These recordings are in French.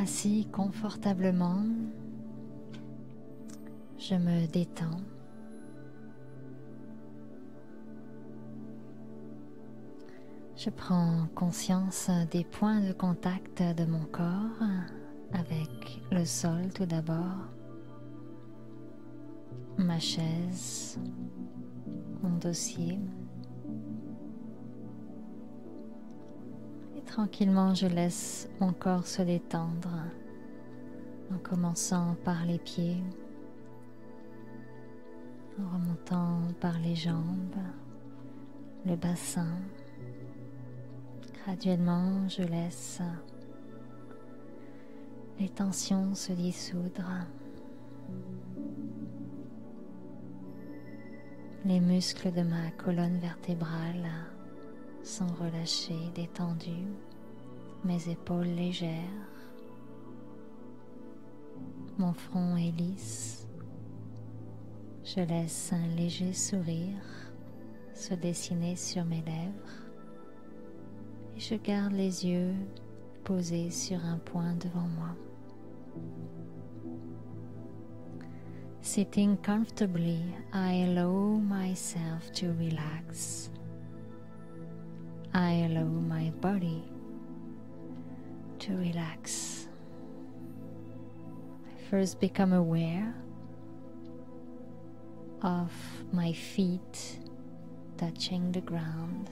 Assis confortablement, je me détends. Je prends conscience des points de contact de mon corps avec le sol tout d'abord, ma chaise, mon dossier. Et tranquillement, je laisse mon corps se détendre en commençant par les pieds, en remontant par les jambes, le bassin. Graduellement, je laisse les tensions se dissoudre. Les muscles de ma colonne vertébrale sont relâchés, détendus, mes épaules légères, mon front est lisse. Je laisse un léger sourire se dessiner sur mes lèvres et je garde les yeux posés sur un point devant moi. Sitting comfortably, I allow myself to relax. I allow my body to relax. I first become aware of my feet touching the ground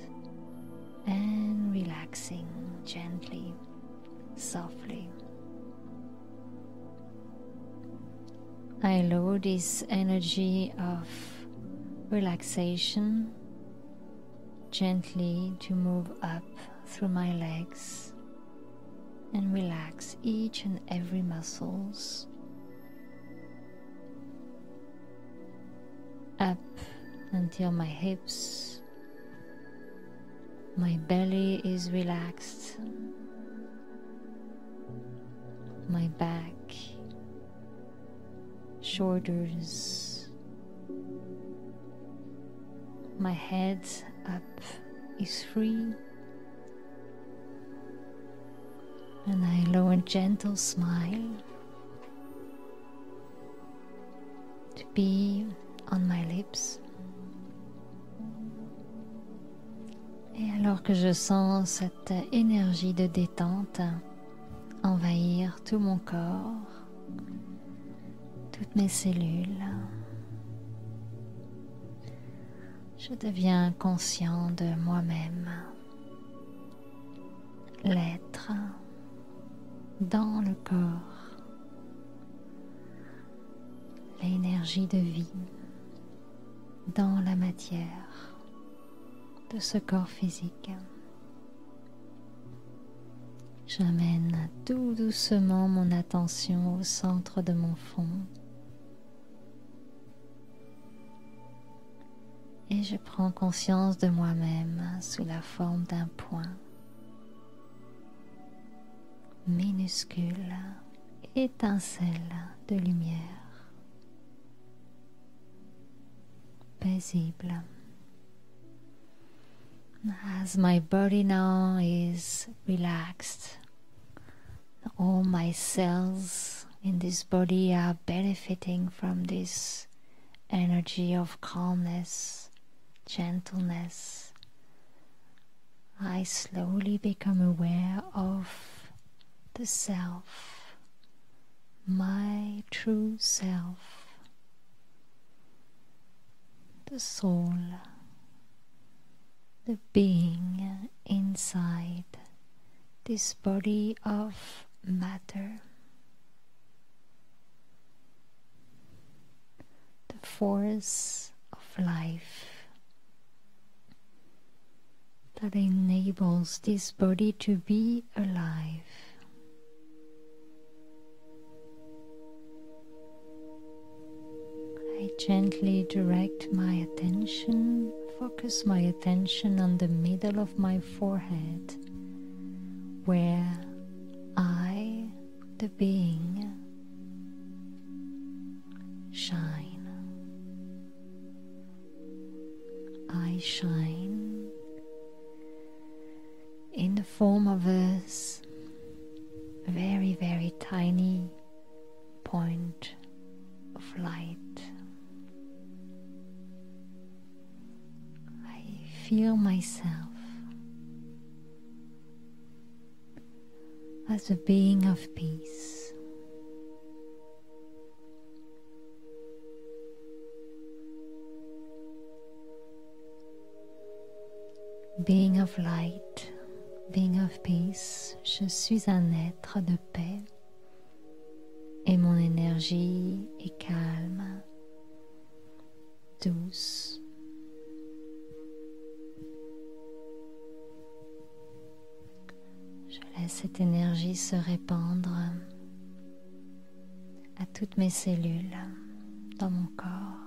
and relaxing gently, softly. I allow this energy of relaxation gently to move up through my legs and relax each and every muscles up until my hips. My belly is relaxed, my back, shoulders, my head up is free, and I allow a gentle smile to be on my lips. Et alors que je sens cette énergie de détente envahir tout mon corps, toutes mes cellules, je deviens conscient de moi-même, l'être dans le corps, l'énergie de vie dans la matière de ce corps physique. J'amène tout doucement mon attention au centre de mon front et je prends conscience de moi-même sous la forme d'un point minuscule, étincelle de lumière, paisible. As my body now is relaxed, all my cells in this body are benefiting from this energy of calmness, gentleness. I slowly become aware of the self, my true self, the soul, the being inside this body of matter, the force of life that enables this body to be alive. I gently direct my attention, focus my attention on the middle of my forehead, where I, the being, shine. I shine in the form of a very, very tiny point of light. I feel myself as a being of peace. Being of light, being of peace, je suis un être de paix et mon énergie est calme, douce. Je laisse cette énergie se répandre à toutes mes cellules dans mon corps.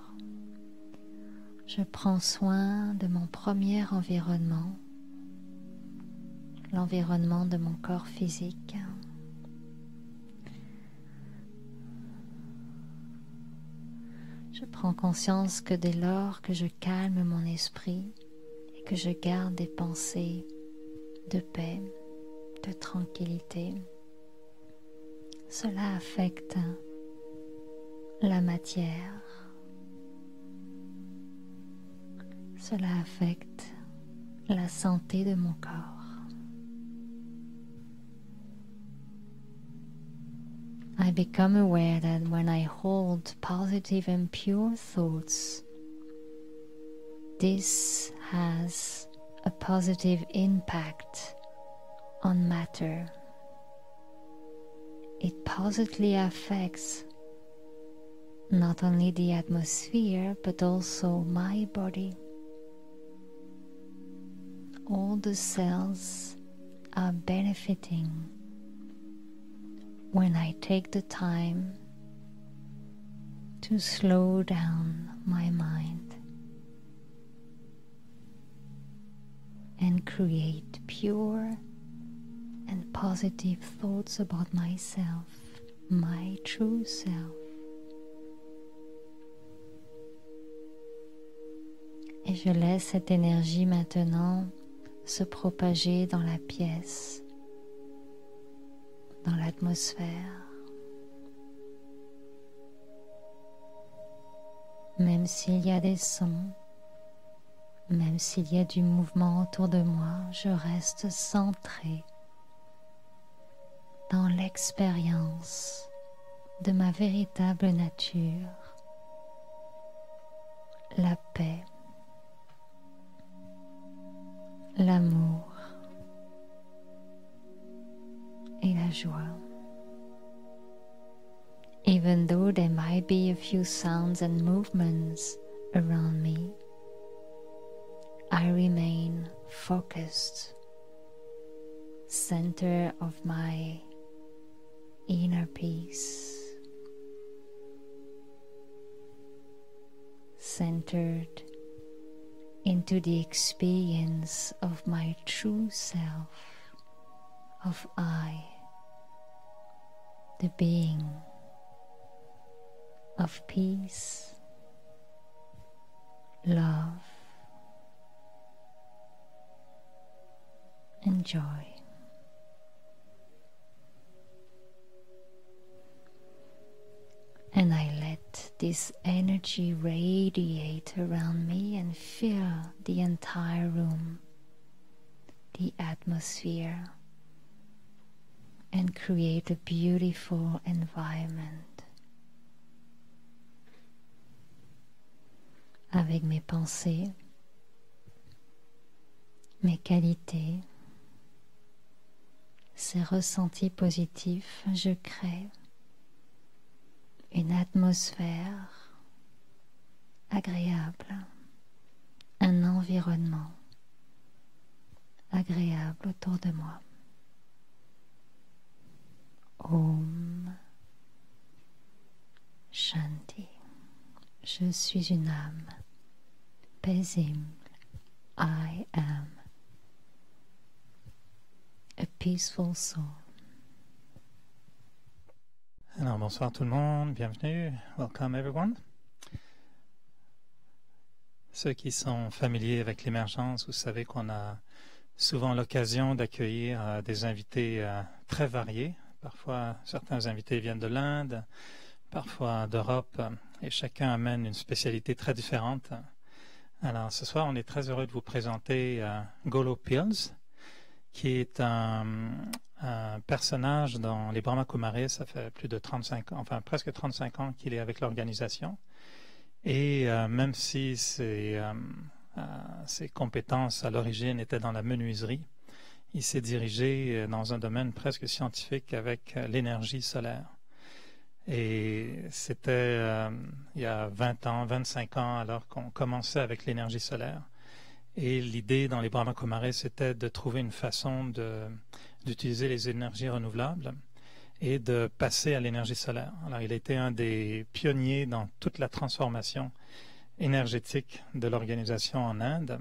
Je prends soin de mon premier environnement, l'environnement de mon corps physique. Je prends conscience que dès lors que je calme mon esprit et que je garde des pensées de paix, de tranquillité, cela affecte la matière. Cela affecte la santé de mon corps. I become aware that when I hold positive and pure thoughts, this has a positive impact on matter. It positively affects not only the atmosphere but also my body. All the cells are benefiting when I take the time to slow down my mind and create pure and positive thoughts about myself, my true self. Et je laisse cette énergie maintenant se propager dans la pièce, dans l'atmosphère. Même s'il y a des sons, même s'il y a du mouvement autour de moi, je reste centrée dans l'expérience de ma véritable nature, la paix, l'amour et la joie. Even though there might be a few sounds and movements around me, I remain focused, center of my inner peace, centered into the experience of my true self, of I, the being of peace, love, and joy. And I let this energy radiate around me and fill the entire room, the atmosphere, and create a beautiful environment. Avec mes pensées, mes qualités, ces ressentis positifs, je crée une atmosphère agréable, un environnement agréable autour de moi. Om Shanti. Je suis une âme paisible. I am a peaceful soul. Alors bonsoir tout le monde, bienvenue, welcome everyone. Ceux qui sont familiers avec l'émergence, vous savez qu'on a souvent l'occasion d'accueillir des invités très variés, Parfois, certains invités viennent de l'Inde, parfois d'Europe, et chacun amène une spécialité très différente. Alors, ce soir, on est très heureux de vous présenter Golo Pills, qui est un personnage dans les Brahma Kumaris. Ça fait plus de 35 ans, enfin presque 35 ans qu'il est avec l'organisation. Et même si ses compétences à l'origine étaient dans la menuiserie, il s'est dirigé dans un domaine presque scientifique avec l'énergie solaire. Et c'était il y a 20 ans, 25 ans, alors qu'on commençait avec l'énergie solaire. Et l'idée dans les Brahma Kumaris, c'était de trouver une façon d'utiliser les énergies renouvelables et de passer à l'énergie solaire. Alors, il a été un des pionniers dans toute la transformation énergétique de l'organisation en Inde.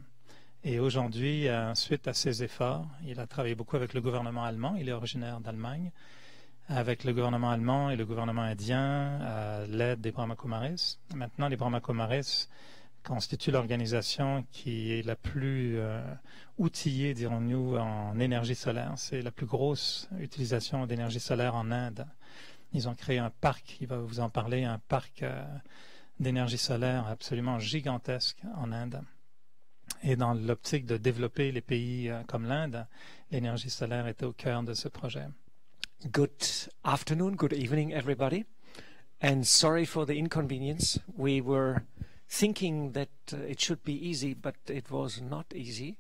Et aujourd'hui, suite à ses efforts, il a travaillé beaucoup avec le gouvernement allemand. Il est originaire d'Allemagne. Avec le gouvernement allemand et le gouvernement indien, à l'aide des Brahma Kumaris. Maintenant, les Brahma Kumaris constituent l'organisation qui est la plus outillée, dirons-nous, en énergie solaire. C'est la plus grosse utilisation d'énergie solaire en Inde. Ils ont créé un parc, il va vous en parler, un parc d'énergie solaire absolument gigantesque en Inde. Et dans l'optique de développer les pays comme l'Inde, l'énergie solaire était au cœur de ce projet. Good afternoon, good evening, everybody. And sorry for the inconvenience. We were thinking that it should be easy, but it was not easy.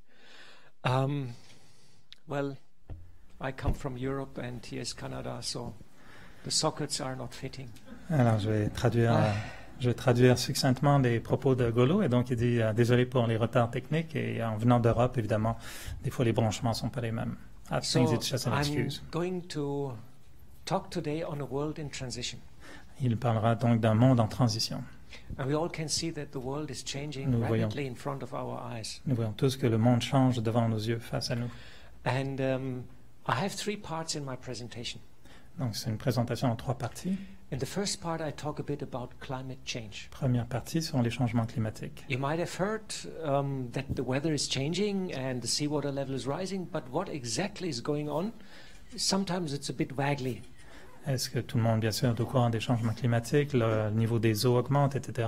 Well, I come from Europe and here's Canada, so the sockets are not fitting. Alors, je vais traduire succinctement les propos de Golo. Et donc, il dit désolé pour les retards techniques. Et en venant d'Europe, évidemment, des fois, les branchements ne sont pas les mêmes. So I'm going to talk today on a world in transition. Il parlera donc d'un monde en transition. And we all can see that the world is changing rapidly in front of our eyes. Nous voyons tous que le monde change devant nos yeux, face à nous. And I have 3 parts in my presentation. Donc c'est une présentation en 3 parties. In the first part, I talk a bit about climate change. Première partie sur les changements climatiques. You might have heard that the weather is changing and the seawater level is rising, but what exactly is going on? Sometimes it's a bit vaguely. Est-ce que tout le monde, bien sûr, est au courant des changements climatiques, le niveau des eaux augmente, etc.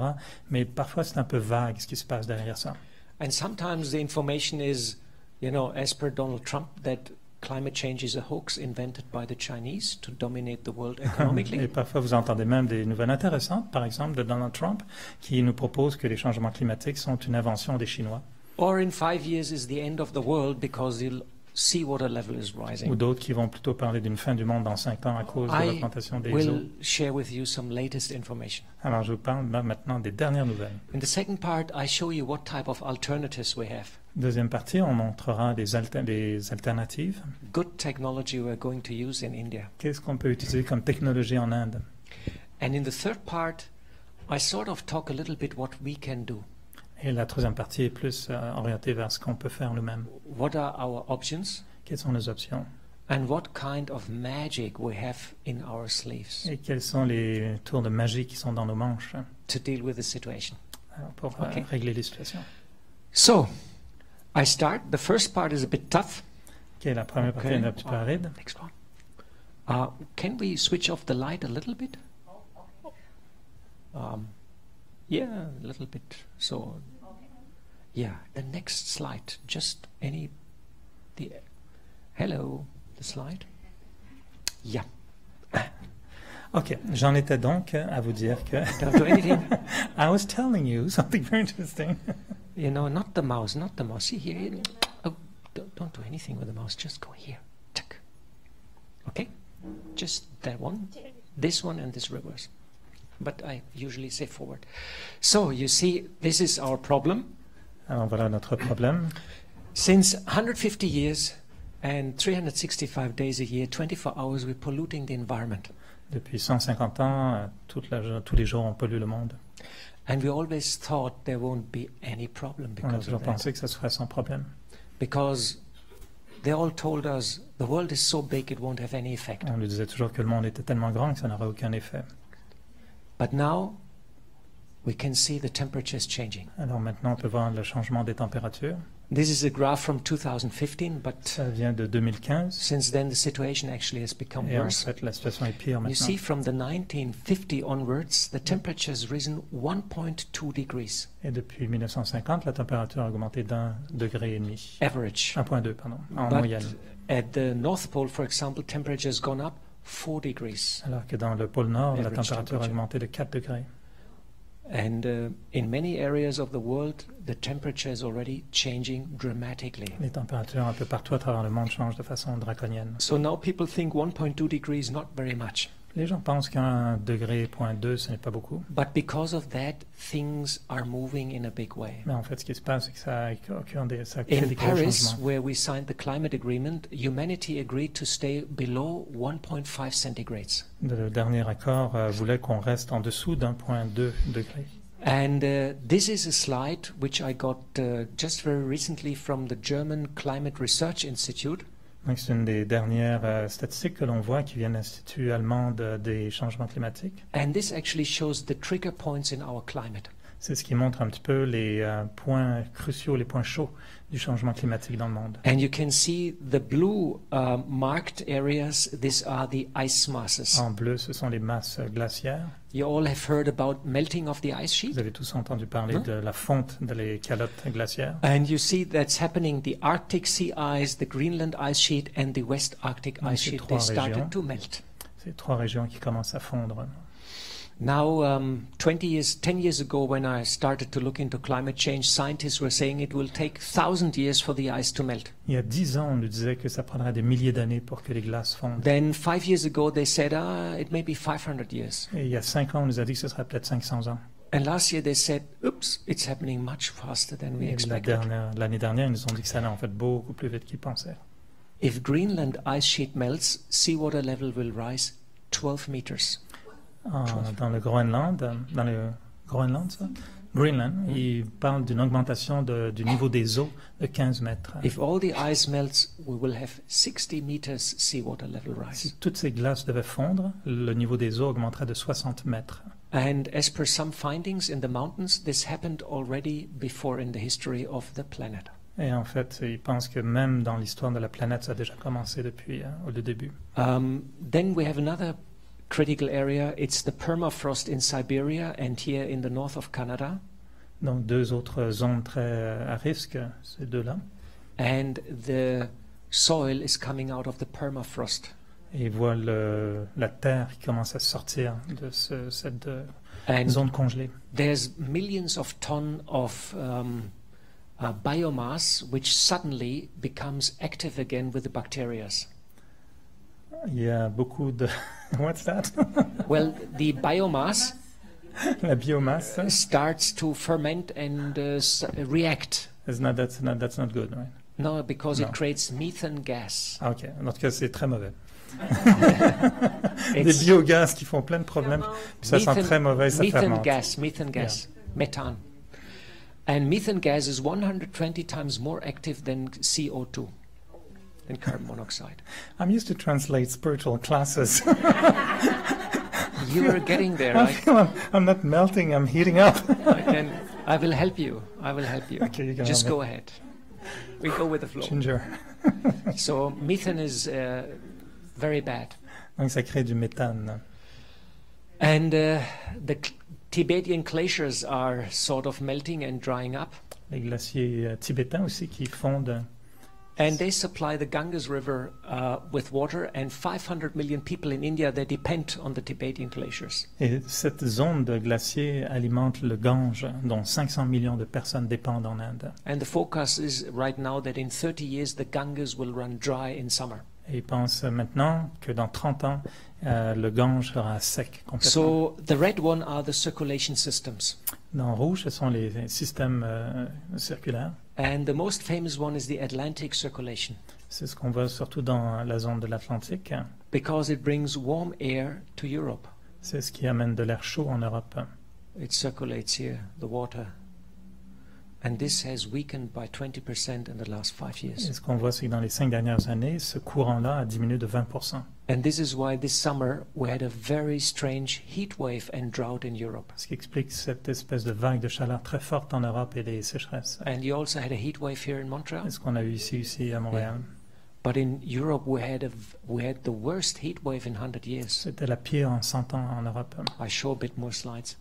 Mais parfois, c'est un peu vague ce qui se passe derrière ça. And sometimes the information is, you know, as per Donald Trump, that climate change is a hoax invented by the Chinese to dominate the world economically. Et parfois, vous entendez même des nouvelles intéressantes, par exemple, de Donald Trump, qui nous propose que les changements climatiques sont une invention des Chinois. Or in 5 years is the end of the world because the seawater level is rising. Ou d'autres qui vont plutôt parler d'une fin du monde dans 5 ans à cause de l'augmentation des eaux. I will share with you some latest information. Alors, je vous parle maintenant des dernières nouvelles. In the second part, I show you what type of alternatives we have. Deuxième partie, on montrera des alternatives. Good technology we're going to use in India. Qu'est-ce qu'on peut utiliser comme technologie en Inde? And in the third part, I sort of talk a little bit what we can do. Et la troisième partie est plus orientée vers ce qu'on peut faire nous-mêmes. What are our options? Quelles sont nos options? And what kind of magic we have in our sleeves? Et quels sont les tours de magie qui sont dans nos manches? To deal with the situation. Alors, pour régler les situations. So, I start. The first part is a bit tough. Okay, la première partie est un petit peu aride. Next one. Can we switch off the light a little bit? Yeah, a little bit. So, yeah, the next slide. Just hello, the slide. Yeah. Ok, j'en étais donc à vous dire que Don't do anything. I was telling you something very interesting. You know, not the mouse, not the mouse. See here. Oh, don't do anything with the mouse. Just go here. Tuck. Okay? Just that one, this one, and this reverse. But I usually say forward. So, you see, this is our problem. Alors voilà notre problème. Since 150 years and 365 days a year, 24 hours, we're polluting the environment. Depuis 150 ans, tous les jours, on pollue le monde. And we always thought there won't be any problem On a because toujours of that. pensé que ça serait sans problème. Because they all told us the world is so big it won't have any effect. On nous disait toujours que le monde était tellement grand que ça n'aurait aucun effet. But now we can see the temperatures changing. Alors maintenant, on peut voir le changement des températures. This is a graph from 2015, but Ça vient de 2015. since then the situation actually has become Et en worse. fait, la situation est pire You maintenant. see, from the 1950 onwards, the temperature has risen 1.2 degrees, Et depuis 1950, la température a augmenté d'1,5 degré. average. 1,2, pardon, en But moyenne. at the North Pole, for example, temperature has gone up 4 degrees. Alors que dans le pôle Nord, la Average température a temperature. augmenté de 4 degrés. And in many areas of the world, the temperature is already changing dramatically. Les températures un peu partout à travers le monde changent de façon draconienne. So now people think 1.2 degrees not very much. Les gens pensent qu'1,2 degré, ce n'est pas beaucoup. But because of that, things are moving in a big way. Mais en fait, ce qui se passe, c'est que ça crée In des gros Paris, changements. where we signed the climate agreement, humanity agreed to stay below 1.5 centigrades. Le dernier accord voulait qu'on reste en dessous d'1,2 degré. And this is a slide which I got just very recently from the German Climate Research Institute. Donc, c'est une des dernières statistiques que l'on voit qui viennent de l'Institut allemand des changements climatiques. And this actually shows the trigger points in our climate. C'est ce qui montre un petit peu les points cruciaux, les points chauds du changement climatique dans le monde. And you can see the blue marked areas. These are the ice masses. En bleu, ce sont les masses glaciaires. You all have heard about melting of the ice sheet. Vous avez tous entendu parler de la fonte des calottes glaciaires. And you see that's happening. The Arctic sea ice, the Greenland ice sheet, and the West Arctic Donc, ice ces sheet, trois they started régions. to melt. C'est 3 régions qui commencent à fondre. Now, 10 years ago, when I started to look into climate change, scientists were saying it will take 1,000 years for the ice to melt. Il y a 10 ans, on nous disait que ça prendrait des milliers d'années pour que les glaces fondent. Then 5 years ago, they said, it may be 500 years. Et il y a 5 ans, on nous a dit que ce serait peut-être 500 ans. And last year, they said, oops, it's happening much faster than we Et expected. l'année dernière, ils nous ont dit que ça allait en fait beaucoup plus vite qu'ils pensaient. If Greenland ice sheet melts, seawater level will rise 12 meters. Dans le Groenland, ça? Greenland, il parle d'une augmentation du niveau des eaux de 15 mètres. If all the ice melts, we will have 60 meters seawater level rise. Si toutes ces glaces devaient fondre, le niveau des eaux augmenterait de 60 mètres. And as per some findings in the mountains, this happened already before in the history of the planet. Et en fait, ils pensent que même dans l'histoire de la planète, ça a déjà commencé depuis le début. Then we have another critical area. It's the permafrost in Siberia and here in the north of Canada. Donc 2 autres zones très à risque, ces 2-là. And the soil is coming out of the permafrost. Et ils voient la terre qui commence à sortir de cette And zone congelée. there's millions of tons of biomass which suddenly becomes active again with the bacteria. Il y a beaucoup de... What's that? Well, the biomass La biomasse. starts to ferment and react. That's not good, right? No, because No. it creates methane gas. Ah, ok. En tout cas, c'est très mauvais. Des It's biogaz qui font plein de problèmes. Puis ça sent très mauvais, ça fermente. methane gas, methane. And methane gas is 120 times more active than CO2, than carbon monoxide. I'm used to translate spiritual classes. You are getting there, I right? feel I'm not melting, I'm heating up. Then I will help you. I will help you. Okay, you can Just help go ahead. We go with the flow. Ginger. So methane is very bad. Donc ça crée du méthane. And the Tibetan glaciers are sort of melting and drying up. Les glaciers tibétains aussi qui fondent. And they supply the Ganges River with water, and 500 million people in India, they depend on the Tibetan glaciers. Et cette zone de glaciers alimente le Gange, dont 500 millions de personnes dépendent en Inde. And the forecast is right now that in 30 years the Ganges will run dry in summer. Et ils pensent maintenant que dans 30 ans, le Gange sera sec complètement. So the red one are the circulation systems. Dans rouge, ce sont les systèmes circulaires. And the most famous one is the Atlantic circulation, C'est ce qu'on voit surtout dans la zone de l'Atlantique. because it brings warm air to Europe. C'est ce qui amène de l'air chaud en Europe. It circulates here, the water. And this has weakened by 20% in the last 5 Et years. ce qu'on voit, c'est que dans les 5 dernières années, ce courant-là a diminué de 20%. And this is why this summer we had a very strange heat wave and drought in Europe. Ce qui explique cette espèce de vague de chaleur très forte en Europe et les sécheresses. And you also had a heat wave here in Montreal. Est-ce qu'on a eu ici à Montréal? But in Europe we had the worst heat wave in 100 years. C'était la pire en 100 ans en Europe. I show a bit more slides.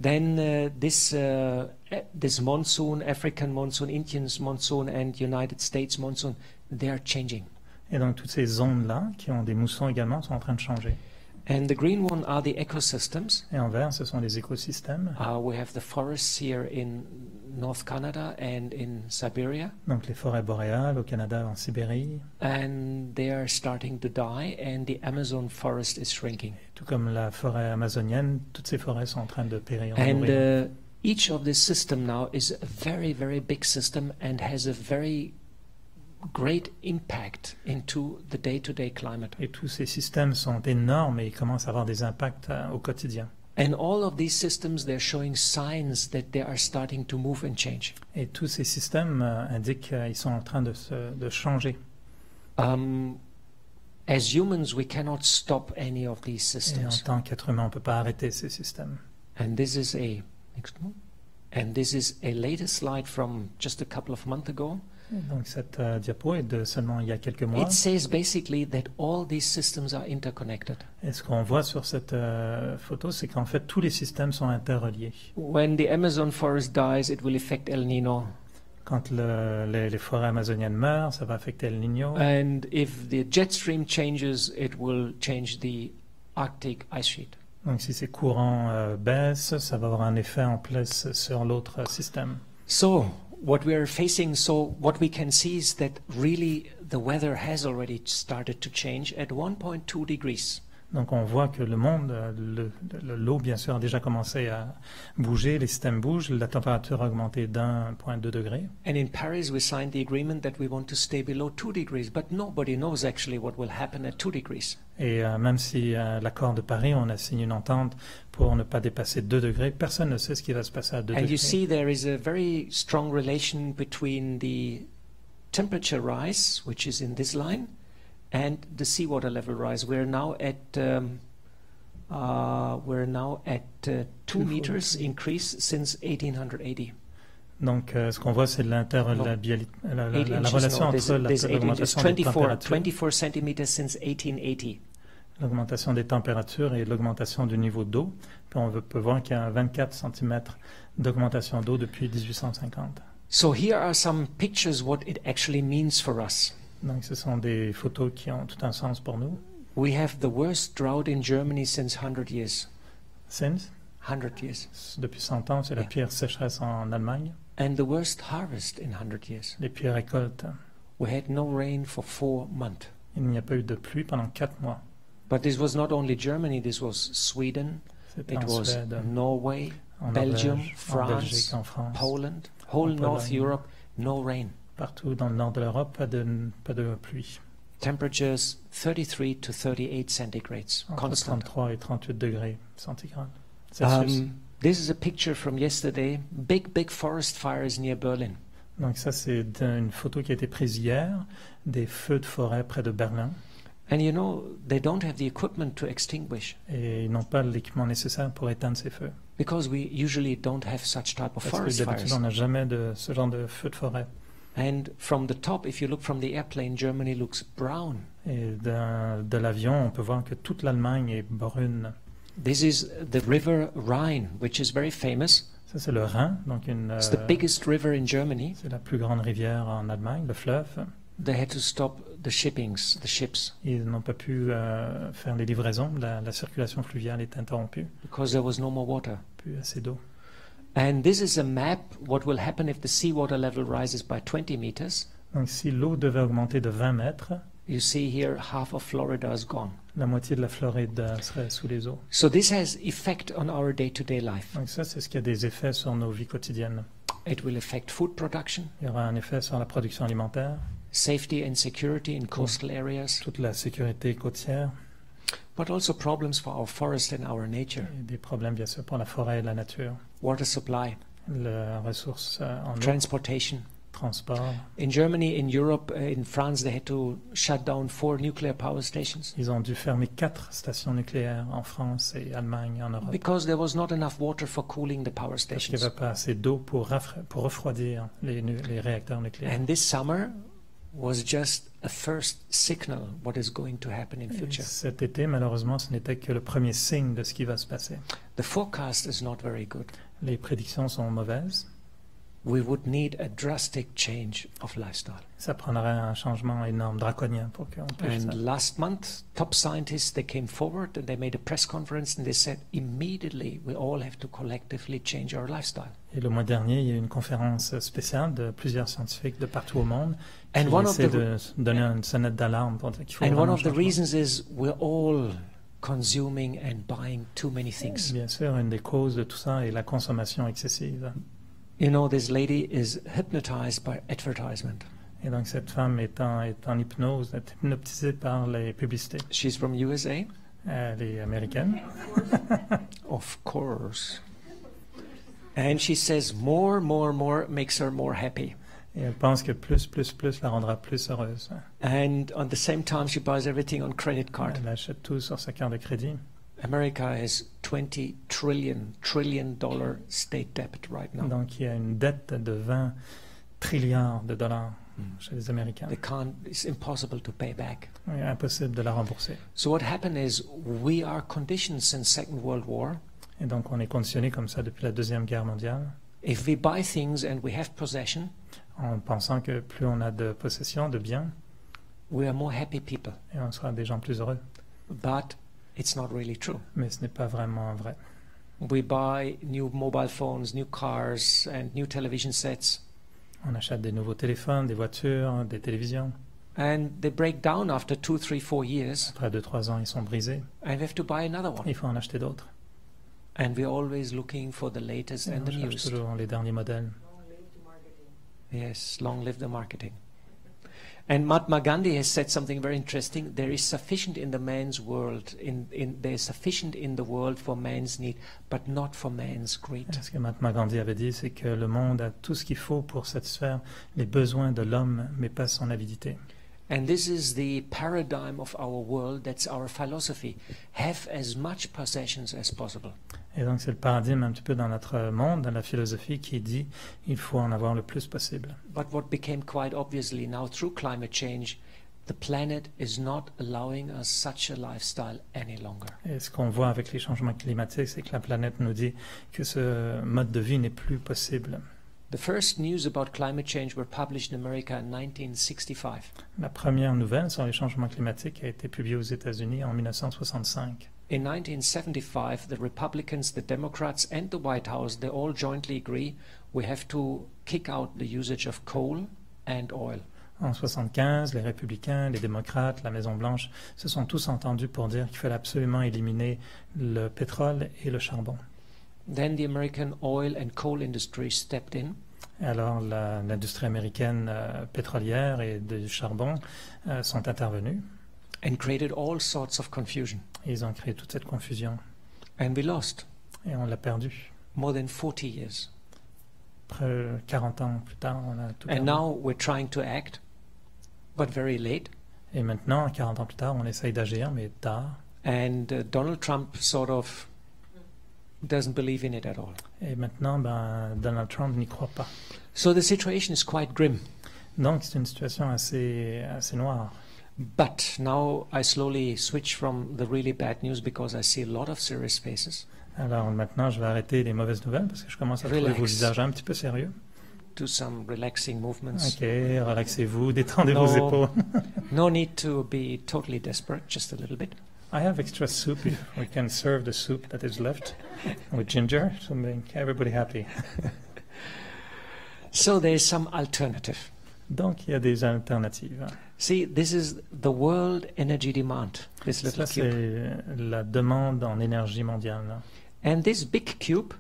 Then this monsoon, African monsoon, Indian monsoon and United States monsoon, they are changing. Et donc toutes ces zones-là, qui ont des moussons également, sont en train de changer. And the green one are the ecosystems. Et en vert, ce sont les écosystèmes. We have the forests here in North Canada and in Siberia. Donc les forêts boréales au Canada, en Sibérie. And they are starting to die, and the Amazon forest is shrinking. Tout comme la forêt amazonienne, toutes ces forêts sont en train de périr. And each of this system now is a very, very big system and has a very great impact into the day-to-day climate. Et tous ces systèmes sont énormes et ils commencent à avoir des impacts au quotidien. And all of these systems, they're showing signs that they are starting to move and change. Et tous ces systèmes indiquent qu'ils sont en train de changer. As humans, we cannot stop any of these systems. Et en tant qu'être humain, on ne peut pas arrêter ces systèmes. And this is a latest slide from just a couple of months ago. Donc cette diapo est de seulement il y a quelques mois. It says basically that all these systems are interconnected. Et ce qu'on voit sur cette photo, c'est qu'en fait tous les systèmes sont interreliés. When the Amazon forest dies, it will affect El Nino. Quand les forêts amazoniennes meurent, ça va affecter El Niño. And if the jet stream changes, it will change the Arctic ice sheet. Donc si ces courants baissent, ça va avoir un effet en place sur l'autre système. So what we are facing, what we can see is that really the weather has already started to change at 1.2 degrees. Donc on voit que le monde, l'eau bien sûr a déjà commencé à bouger, les systèmes bougent, la température a augmenté d'1,2 degré. And in Paris we signed the agreement that we want to stay below 2 degrees, but nobody knows actually what will happen at 2 degrees. Et même si l'accord de Paris, on a signé une entente pour ne pas dépasser 2 degrés, personne ne sait ce qui va se passer à 2 degrés. And you see there is a very strong relation between the temperature rise, which is in this line, and the seawater level rise. We're now at 2 meters increase since 1880. Donc, ce qu'on voit, c'est la relation entre l'augmentation des températures. 24 centimeters since 1880. L'augmentation des températures et l'augmentation du niveau d'eau. Puis on peut voir qu'il y a 24 cm d'augmentation d'eau depuis 1850. So here are some pictures what it actually means for us. Donc, ce sont des photos qui ont tout un sens pour nous. We have the worst drought in Germany since 100 years. Since 100 years. Depuis 100 ans, c'est la pire sécheresse en Allemagne. And the worst harvest in 100 years. Les pires récoltes. We had no rain for 4 months. Il n'y a pas eu de pluie pendant 4 mois. But this was not only Germany, this was Sweden, it was Suède, Norway, Belgium, France, Poland, whole North Europe, no rain. Partout dans le nord de l'Europe, pas de pluie. Temperatures 33 to 38 centigrades, constant. 33 et 38 degrés centigrades. This is a picture from yesterday. Big forest fires near Berlin. Donc ça, c'est une photo qui a été prise hier, des feux de forêt près de Berlin. And you know, they don't have the equipment to extinguish. Et ils n'ont pas l'équipement nécessaire pour éteindre ces feux. Because we usually don't have such type of forest fires. Parce que d'habitude, on n'a jamais de ce genre de feux de forêt. And from the top, if you look from the airplane, Germany looks brown. Et de l'avion, on peut voir que toute l'Allemagne est brune. This is the river Rhine, which is very famous. Ça, c'est le Rhin, donc it's the biggest river in Germany. C'est la plus grande rivière en Allemagne, le fleuve. They had to stop the ships. Ils n'ont pas pu faire les livraisons, la circulation fluviale est interrompue. Because there was no more water. Plus assez d'eau. And this is a map what will happen if the seawater level rises by 20 meters. Donc si l'eau devait augmenter de 20 mètres, you see here half of Florida is gone. La moitié de la Floride serait sous les eaux. So this has effect on our day-to-day life. Donc ça, c'est ce qui a des effets sur nos vies quotidiennes. It will affect food production. Il y aura un effet sur la production alimentaire. Safety and security in coastal areas. Toute la sécurité côtière. But also problems for our forest and our nature. Et des problèmes bien sûr pour la forêt et la nature. Water supply. La ressource en eau. Transportation. transport. In Germany, in Europe, in France, they had to shut down 4 nuclear power stations Ils ont dû fermer 4 stations nucléaires en France et Allemagne et en Europe. because there was not enough water for cooling the power Parce qu'il n'y stations. avait pas assez d'eau pour refroidir les réacteurs nucléaires. And this summer was just a first signal what is going to happen in Et future. cet été, malheureusement, ce n'était que le premier signe de ce qui va se passer. The forecast is not very good. Les prédictions sont mauvaises. We would need a drastic change of lifestyle. Ça prendrait un changement énorme, draconien, pour qu'on puisse. And last month, top scientists, they came forward and they made a press conference and they said, immediately we all have to collectively change our lifestyle. Et le mois dernier, il y a eu une conférence spéciale de plusieurs scientifiques de partout au monde qui And one of essaient the- de donner une sonnette d'alarme pour dire qu'il faut And one vraiment of the changement. reasons is we're all consuming and buying too many things. Bien sûr, une des causes de tout ça est la consommation excessive. You know, this lady is hypnotized by advertisement. Et donc cette femme est en hypnose, est hypnotisée par les publicités. She's from USA, Elle est américaine. of course. And she says more makes her more happy. Et elle pense que plus la rendra plus heureuse. And at the same time, she buys everything on credit card. Elle achète tout sur sa carte de crédit. America has $20 trillion state debt right now. Donc il y a une dette de 20 trilliards de dollars chez les Américains. It's impossible to pay back. Il est impossible de la rembourser. So what happened is we are conditioned since Second World War. Et donc on est conditionné comme ça depuis la Deuxième Guerre mondiale, If we buy things and we have possession, en pensant que plus on a de possessions, de biens, we are more happy people. et on sera des gens plus heureux. But it's not really true. Mais ce n'est pas vraiment vrai. We buy new mobile phones, new cars, and new television sets, On achète des nouveaux téléphones, des voitures, des télévisions. and they break down after 2, 3, 4 years, Après 2-3 ans, ils sont brisés. and we have to buy another one. Il faut en acheter d'autres. And we're always looking for the latest Et and on the cherche newest. toujours les derniers modèles. Yes, long live the marketing. And Mahatma Gandhi has said something very interesting. There is sufficient in the man's world, there is sufficient in the world for man's need, but not for man's greed. Ce que Mahatma Gandhi avait dit, c'est que le monde a tout ce qu'il faut pour satisfaire les besoins de l'homme, mais pas son avidité. And this is the paradigm of our world. That's our philosophy. Have as much possessions as possible. Et donc c'est le paradigme un petit peu dans notre monde, dans la philosophie, qui dit il faut en avoir le plus possible. But what became quite obviously now through climate change, the planet is not allowing us such a lifestyle any longer. Et ce qu'on voit avec les changements climatiques, c'est que la planète nous dit que ce mode de vie n'est plus possible. The first news about climate change were published in America in 1965. La première nouvelle sur les changements climatiques a été publiée aux États-Unis en 1965. In 1975, the Republicans, the Democrats, and the White House, they all jointly agree we have to kick out the usage of coal and oil. En 1975, les républicains, les démocrates, la Maison-Blanche se sont tous entendus pour dire qu'il fallait absolument éliminer le pétrole et le charbon. Then the American oil and coal industry stepped in. Et alors l'industrie américaine pétrolière et du charbon sont intervenus. And created all sorts of confusion. Et ils ont créé toute cette confusion. And we lost Et on l'a perdu. more than 40 years. Après 40 ans plus tard, on a tout perdu. And now we're trying to act, but very late. Et maintenant, 40 ans plus tard, on essaye d'agir, mais tard. And Donald Trump sort of doesn't believe in it at all. Et maintenant, Donald Trump n'y croit pas. So the situation is quite grim. Donc c'est une situation assez noire. But now I slowly switch from the really bad news because I see a lot of serious faces Alors maintenant, je vais arrêter les mauvaises nouvelles parce que je commence à trouver Relax. vos visages un petit peu sérieux. to some relaxing movements. Ok, relaxez-vous, détendez No. vos épaules. No need to be totally desperate, just a little bit. I have extra soup if we can serve the soup that is left with ginger to make everybody happy. So there is some alternative. Donc il y a des alternatives. See, this is the world energy demand, this little Ça cube. c'est la demande en énergie mondiale. And this big cube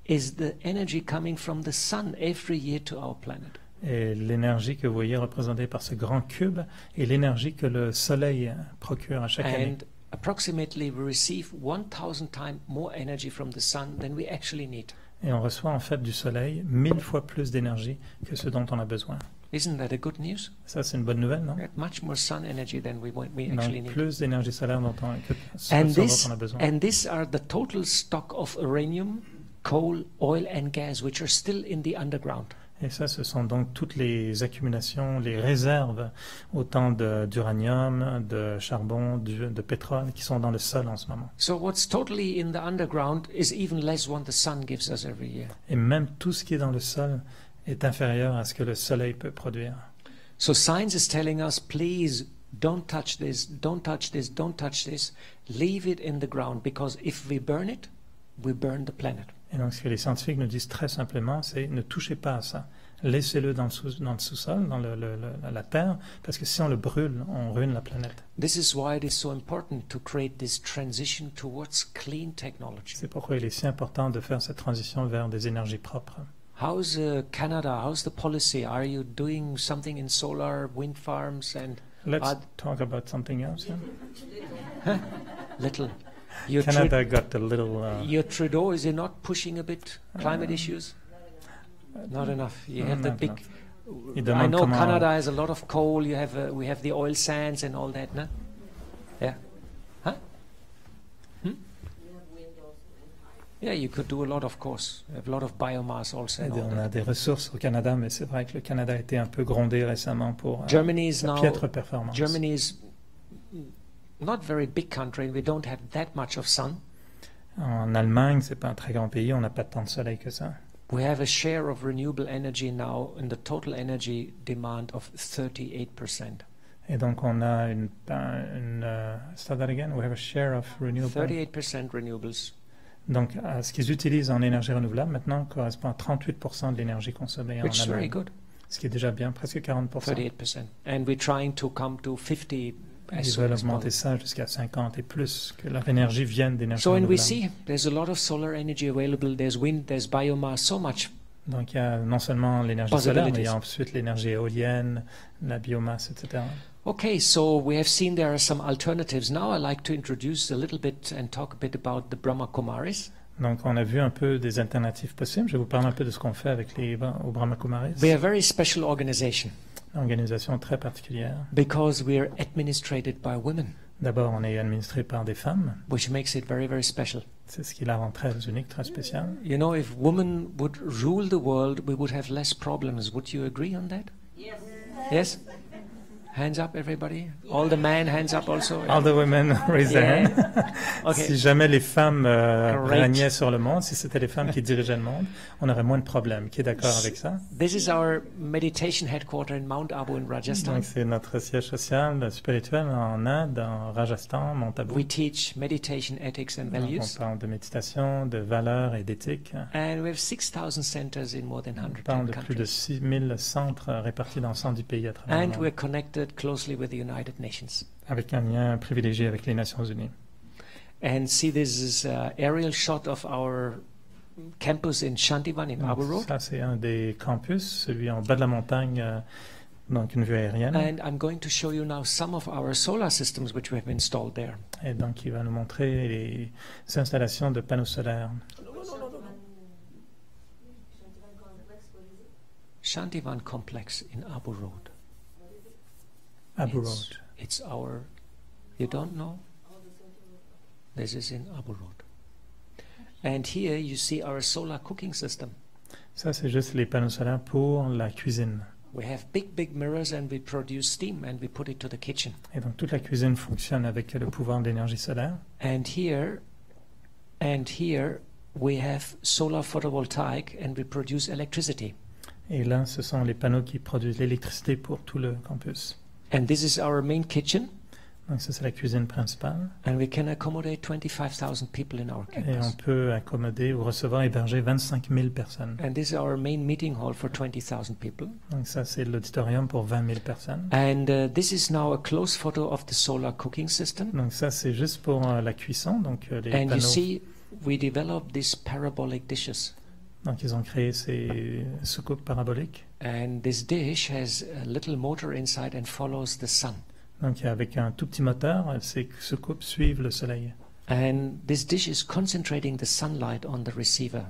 is the energy coming from the sun every year to our planet. Et l'énergie que vous voyez représentée par ce grand cube est l'énergie que le soleil procure à chaque année. And approximately we receive 1,000 times more energy from the sun than we actually need. Et on reçoit en fait du soleil 1000 fois plus d'énergie que ce dont on a besoin. Isn't that a good news? Ça, c'est une bonne nouvelle, non? We get much more sun energy than we Donc, actually need. plus d'énergie solaire que ce And dont on a besoin. these are the total stock of uranium, coal, oil and gas, which are still in the underground. Et ça, ce sont donc toutes les accumulations, les réserves, autant d'uranium, de charbon, de pétrole, qui sont dans le sol en ce moment. So what's totally in the underground is even less what the sun gives us every year. Et même tout ce qui est dans le sol est inférieur à ce que le soleil peut produire. So science is telling us, please don't touch this, don't touch this, don't touch this. Leave it in the ground, because if we burn it, we burn the planet. Et donc, ce que les scientifiques nous disent très simplement, c'est ne touchez pas à ça. Laissez-le dans le sous-sol, dans la terre, parce que si on le brûle, on ruine la planète. This is why it is so important to create this transition towards clean technology. C'est pourquoi il est si important de faire cette transition vers des énergies propres. How's Canada? How's the policy? Are you doing something in solar, wind farms and Let's talk about something else. Yeah? little? Your Canada got a little... Your Trudeau, is he not pushing a bit climate issues? Not enough. You have the not big... Il I demande know comment- Canada has a lot of coal. You have we have the oil sands and all that, no? Yeah. Huh? Yeah, you could do a lot, of course. You have a lot of biomass also. And all On a that. des ressources au Canada, mais c'est vrai que le Canada a été un peu grondé récemment pour Germany is sa now... piètre performance. Germany is not very big country, and we don't have that much of sun. En Allemagne, c'est pas un très grand pays, on n'a pas tant de soleil que ça. We have a share of renewable energy now in the total energy demand of 38%. Et donc on a start that again, we have a share of renewable. 38% renewables. Donc ce qu'ils utilisent en énergie renouvelable maintenant correspond à 38% de l'énergie consommée en Which is very Allemagne. good. Ce qui est déjà bien, presque 40%. 38%. And we're trying to come to 50 as Ils soon veulent as augmenter possible. ça jusqu'à 50 et plus, que leur énergie vienne d'énergie So, and we renouvelable. see there's a lot of solar energy available. There's wind, there's biomass, so much. Donc il y a non seulement l'énergie solaire, mais il y a Possibilities. ensuite l'énergie éolienne, la biomasse, etc. Okay, so we have seen there are some alternatives. Now I'd like to introduce a little bit and talk a bit about the Brahma Kumaris. Donc on a vu un peu des alternatives possibles. Je vais vous parler un peu de ce qu'on fait avec au Brahma Kumaris. We are a very special organization Une organisation très particulière. because we are administrated by women, D'abord, on est administré par des femmes. which makes it very, very special. C'est ce qui la rend très unique, très spéciale. You know, if women would rule the world, we would have less problems. Would you agree on that? Yes. Yes? Hands up, everybody. All the men, hands up also. All the women raise their Yeah. hand. Okay. Si jamais les femmes Great. régnaient sur le monde, si c'était les femmes qui dirigeaient le monde, on aurait moins de problèmes. Qui est d'accord avec ça? This is our meditation headquarter in Mount Abu in Rajasthan. Donc c'est notre siège social spirituel en Inde, en Rajasthan, Mont Abu. We teach meditation ethics and Donc, values. on parle de méditation, de valeurs et d'éthique. And we have 6,000 centers in more than On 110 parle de plus de countries. 6000 centres répartis dans 110 pays à travers le And monde, we're connected closely with the United Nations. avec un lien privilégié avec les Nations Unies. And see, this is an aerial shot of our campus in Shantivan in Donc, Abu Road. ça, c'est un des campus, celui en bas de la montagne, donc une vue aérienne. And I'm going to show you now some of our solar systems which we have installed there. Et donc, il va nous montrer les installations de panneaux solaires. Shantivan complex in Abu Road. Abu It's- Road. It's our, you don't know? This is in Abu Road. And here you see our solar cooking system. Ça, c'est juste les panneaux solaires pour la cuisine. We have big mirrors and we produce steam and we put it to the kitchen. Et donc, toute la cuisine fonctionne avec le pouvoir de l'énergie solaire. And here we have solar photovoltaic and we produce electricity. Et là, ce sont les panneaux qui produisent l'électricité pour tout le campus. And this is our main kitchen. Donc, ça, c'est la cuisine principale. And we can accommodate 25,000 people in our Et on campus. peut accommoder ou recevoir, héberger 25 000 personnes. And this is our main meeting hall for 20,000 people. Donc, ça, c'est l'auditorium pour 20 000 personnes. And this is now a close photo of the solar cooking system. Donc, ça, c'est juste pour la cuisson. Donc, les And you panneaux. see, we developed these parabolic dishes. Donc, ils ont créé ces soucoupes paraboliques. And this dish has a little motor inside and follows the sun. Donc, avec un tout petit moteur, ces soucoupes suivent le soleil. And this dish is concentrating the sunlight on the receiver.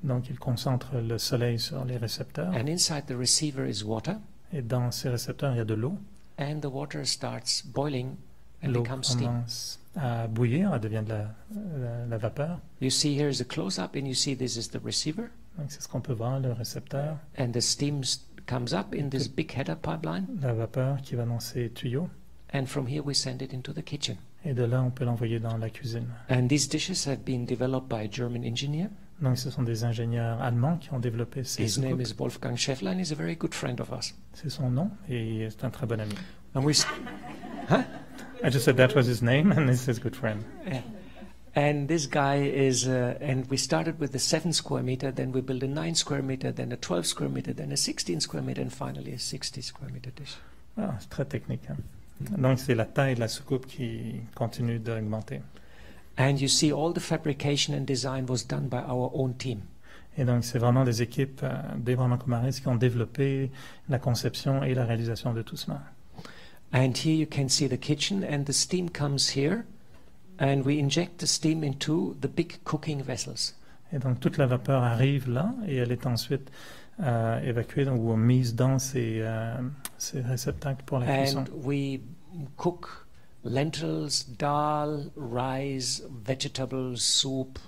Donc, il concentre le soleil sur les récepteurs. And inside the receiver is water. Et dans ces récepteurs, il y a de l'eau. And the water starts boiling and L'eau becomes steam. commence à bouillir, elle devient de la vapeur. You see here is a close-up, and you see this is the receiver. Donc, c'est ce qu'on peut voir, le récepteur. And the steam comes up in this big header pipeline. La vapeur qui va dans ces tuyaux. And from here we send it into the kitchen. Et de là, on peut l'envoyer dans la cuisine. And these dishes have been developed by a German engineer. Donc, ce sont des ingénieurs allemands qui ont développé ces His name soupes. is Wolfgang Schäffler, and he's a very good friend of ours. C'est son nom et c'est un très bon ami. And we, huh? I just said that was his name and this is good friend. Yeah. And this guy is, and we started with a 7 square meter, then we built a 9 square meter, then a 12 square meter, then a 16 square meter, and finally a 60 square meter dish. Ah, c'est très technique. Hein? Donc, c'est la taille de la soucoupe qui continue d'augmenter. And you see all the fabrication and design was done by our own team. Et donc, c'est vraiment des équipes d'Abraham Kumaris qui ont développé la conception et la réalisation de tout cela. And here you can see the kitchen, and the steam comes here, and we inject the steam into the big cooking vessels. Et donc, toute la vapeur arrive là et elle est ensuite évacuée ou mise dans ces réceptacles pour la cuisson. And we cook lentils, dal, rice, vegetables, soup.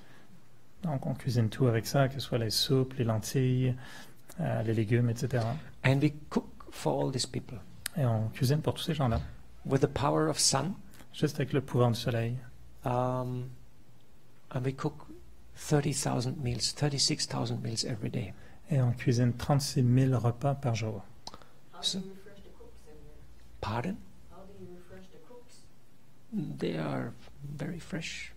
Donc, on cuisine tout avec ça, que ce soit les soupes, les lentilles, les légumes, etc. And we cook for all these people. Et on cuisine pour tous ces gens-là, With the power of sun, juste avec le pouvoir du soleil. and we cook 30,000 meals, 36,000 meals every day. Et on cuisine 36 000 repas par jour. So, pardon? They are very fresh.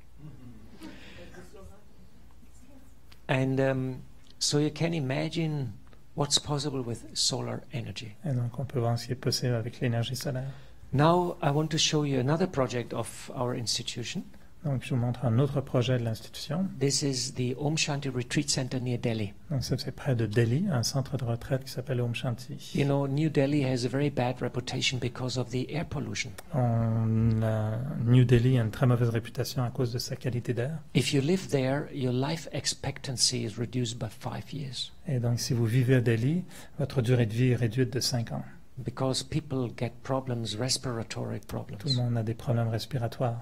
And so you can imagine what's possible with solar energy. Et donc, on peut voir ce qui est possible avec l'énergie solaire. Now I want to show you another project of our institution. Donc, je vous montre un autre projet de l'institution. This is the Om Shanti Retreat Center near Delhi. Donc, ça, c'est près de Delhi, un centre de retraite qui s'appelle Om Shanti. You know, New Delhi has a very bad reputation because of the air pollution. New Delhi a une très mauvaise réputation à cause de sa qualité d'air. If you live there, your life expectancy is reduced by 5 years. Et donc, si vous vivez à Delhi, votre durée de vie est réduite de 5 ans. Because people get problems, respiratory Tout le problems. monde a des problèmes respiratoires.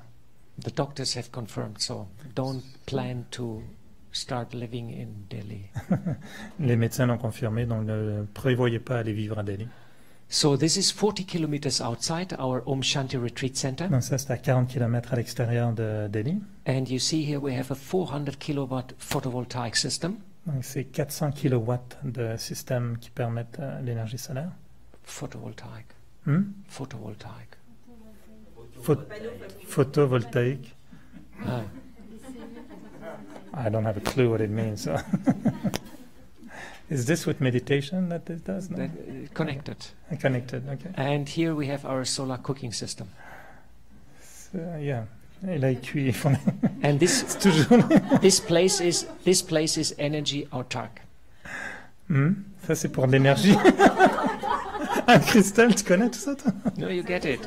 The doctors have confirmed, so don't plan to start living in Delhi. Les médecins l'ont confirmé, donc ne prévoyez pas aller vivre à Delhi. So this is 40 kilometers outside our Om Shanti Retreat Center. Donc ça, c'est à 40 km à l'extérieur de Delhi. And you see here we have a 400 kilowatt photovoltaic system. Donc c'est 400 kW de systèmes qui permettent l'énergie solaire. Photovoltaic. Photovoltaic. Photovoltaïque. Ah. I don't have a clue what it means. So. Is this with meditation that it does? No? Connected. Connected, okay. And here we have our solar cooking system. So, yeah. Et là, il cuit. And this C'est toujours... this place is energy autark. Ça, c'est pour l'énergie. Ah, Christelle, tu connais tout ça, toi? No, you get it.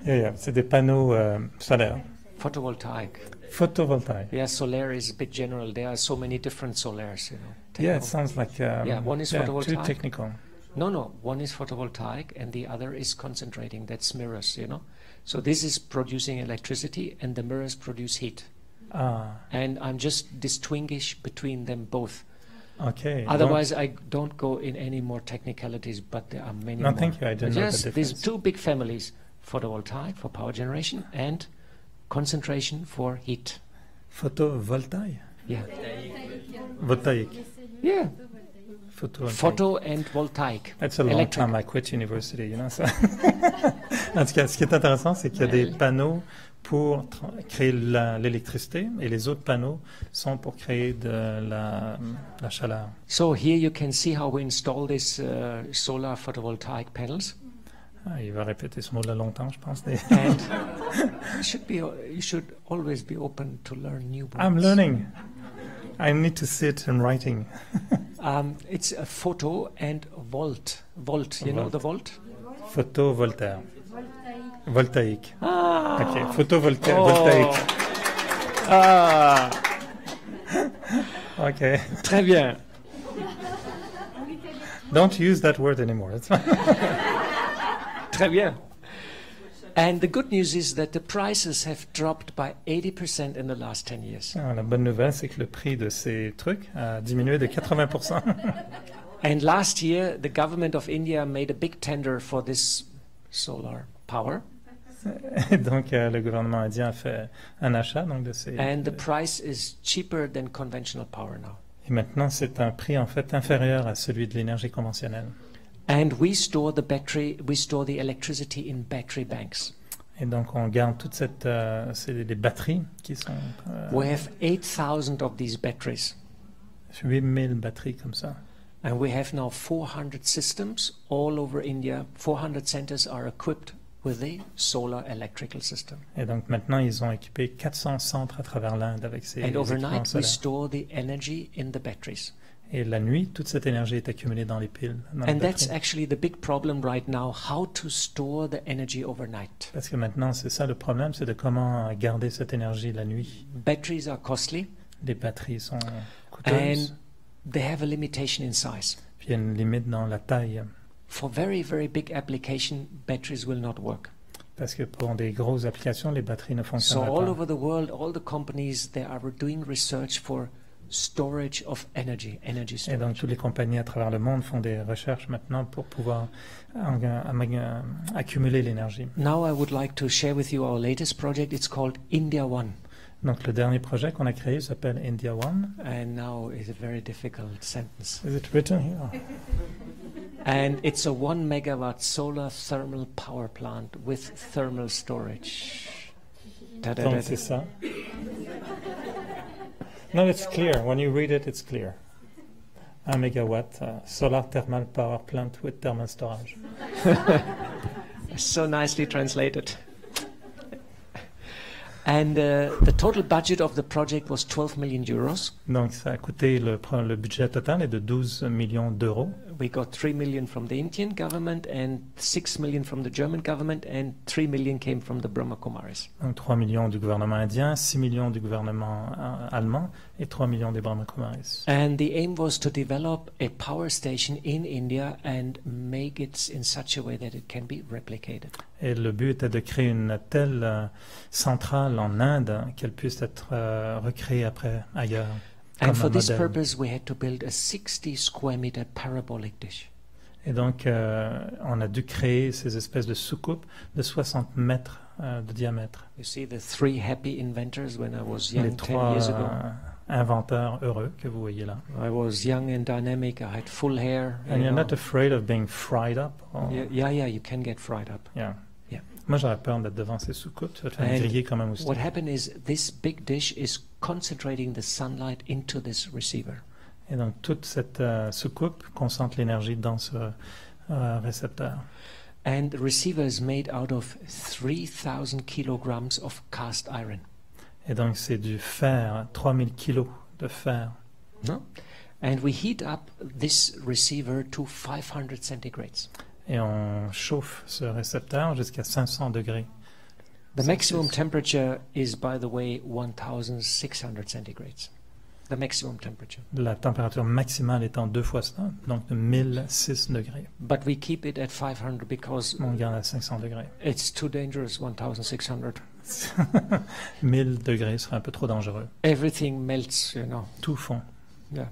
Yeah, c'est des panneaux solaires. Photovoltaic. Photovoltaïque. Yeah, solar is a bit general. There are so many different solars, you know. Yeah, it sounds like Yeah, one is too photovoltaic. technical. No, one is photovoltaic and the other is concentrating. That's mirrors, you know. So this is producing electricity and the mirrors produce heat. Ah, And I'm just distinguish between them both. okay. Otherwise, I don't go in any more technicalities, but there are many No, more. thank you. I didn't know the Yes, there's difference. two big families, photovoltaic for power generation and concentration for heat. Photovoltaïque. Yeah. Voltaïque. Yeah. Photovoltaïque. Photo and voltaic. That's a long Electric. time I quit university, you know. So. En tout cas, ce qui est intéressant, c'est qu'il y a des panneaux pour créer l'électricité et les autres panneaux sont pour créer de la chaleur. So here you can see how we install these solar photovoltaic panels. Ah, il va répéter ce mot-là longtemps, je pense. And you should always be open to learn new words. I'm learning. I need to sit and writing. It's a photo and volt. Volt, you know the volt? Photovoltaire. Voltaïque. Ah. Ok, photovoltaïque. Voltaïque. Ah. Okay. Très bien. Don't use that word anymore. It's fine. Très bien. And the good news is that the prices have dropped by 80% in the last 10 years. La bonne nouvelle, c'est que le prix de ces trucs a diminué de 80%. And last year, the government of India made a big tender for this solar power. Et donc, le gouvernement indien a fait un achat donc, de ces... And the price is cheaper than conventional power now. Et maintenant, c'est un prix en fait inférieur à celui de l'énergie conventionnelle. And we store the electricity in battery banks. Et donc, on garde toute cette... c'est des batteries qui sont... We have 8,000 of these batteries. 8000 batteries comme ça. And we have now 400 systems all over India. 400 centers are equipped with the solar electrical system. Et donc, maintenant, ils ont équipé 400 centres à travers l'Inde avec ces And équipements overnight, we solaires. store the energy in the batteries. Et la nuit, toute cette énergie est accumulée dans les piles. Dans les And that's batteries. actually the big problem right now, how to store the energy overnight. Parce que maintenant, c'est ça le problème, c'est de comment garder cette énergie la nuit. Batteries are costly Les batteries sont and coûteuses. they have a limitation in size. Puis il y a une limite dans la taille. For very, very big application, batteries will not work. Parce que pour des grosses applications, les batteries ne So fonctionnent all pas. over the world, all the companies, they are doing research for storage of energy Et donc, storage. toutes les compagnies à travers le monde font des recherches maintenant pour pouvoir accumuler l'énergie. Now I would like to share with you our latest project. It's called India One. Donc, le dernier projet qu'on a créé s'appelle India One. And now is a very difficult sentence. Is it written here? And it's a 1 megawatt solar thermal power plant with thermal storage. Donc, c'est ça. No, it's clear. When you read it, it's clear. 1 megawatt solar thermal power plant with thermal storage. So nicely translated. And the total budget of the project was 12 million euros. Donc, ça a coûté, le budget total est de 12 millions d'euros. We got 3 million from the Indian government and 6 million from the German government and 3 million came from the Brahma Kumaris. Donc 3 millions du gouvernement indien, 6 millions du gouvernement allemand et 3 millions des Brahma Kumaris. And the aim was to develop a power station in India and make it in such a way that it can be replicated. Et le but était de créer une telle centrale en Inde qu'elle puisse être recréée après ailleurs. And Comme for un this modèle. purpose, we had to build a 60 square meter parabolic dish. Et donc, on a dû créer ces espèces de soucoupes de 60 mètres de diamètre. You see the 3 happy inventors when I was Les young 10 trois years ago. inventeurs heureux que vous voyez là. I was young and dynamic. I had full hair. And you you're know. not afraid of being fried up? Or... Yeah, you can get fried up. Yeah. Yeah. Moi, j'aurais peur d'être devant ces soucoupes. Tu vas te faire And griller comme un moustique. What happened is this big dish is concentrating the sunlight into this receiver. Et donc, toute cette soucoupe concentre l'énergie dans ce récepteur. And the receiver is made out of 3,000 kilograms of cast iron. Et donc, c'est du fer, 3000 kilos de fer. No? And we heat up this receiver to 500 centigrades. Et on chauffe ce récepteur jusqu'à 500 degrés. The Celsius. maximum temperature is, by the way, 1,600 centigrades. The maximum temperature. La température maximale étant 2 fois ça, donc de 1006 degrés. But we keep it at 500 because On garde à 500 degrés. it's too dangerous, 1,600. 1000 degrés serait un peu trop dangereux. Everything melts, you know. Tout fond. Yeah.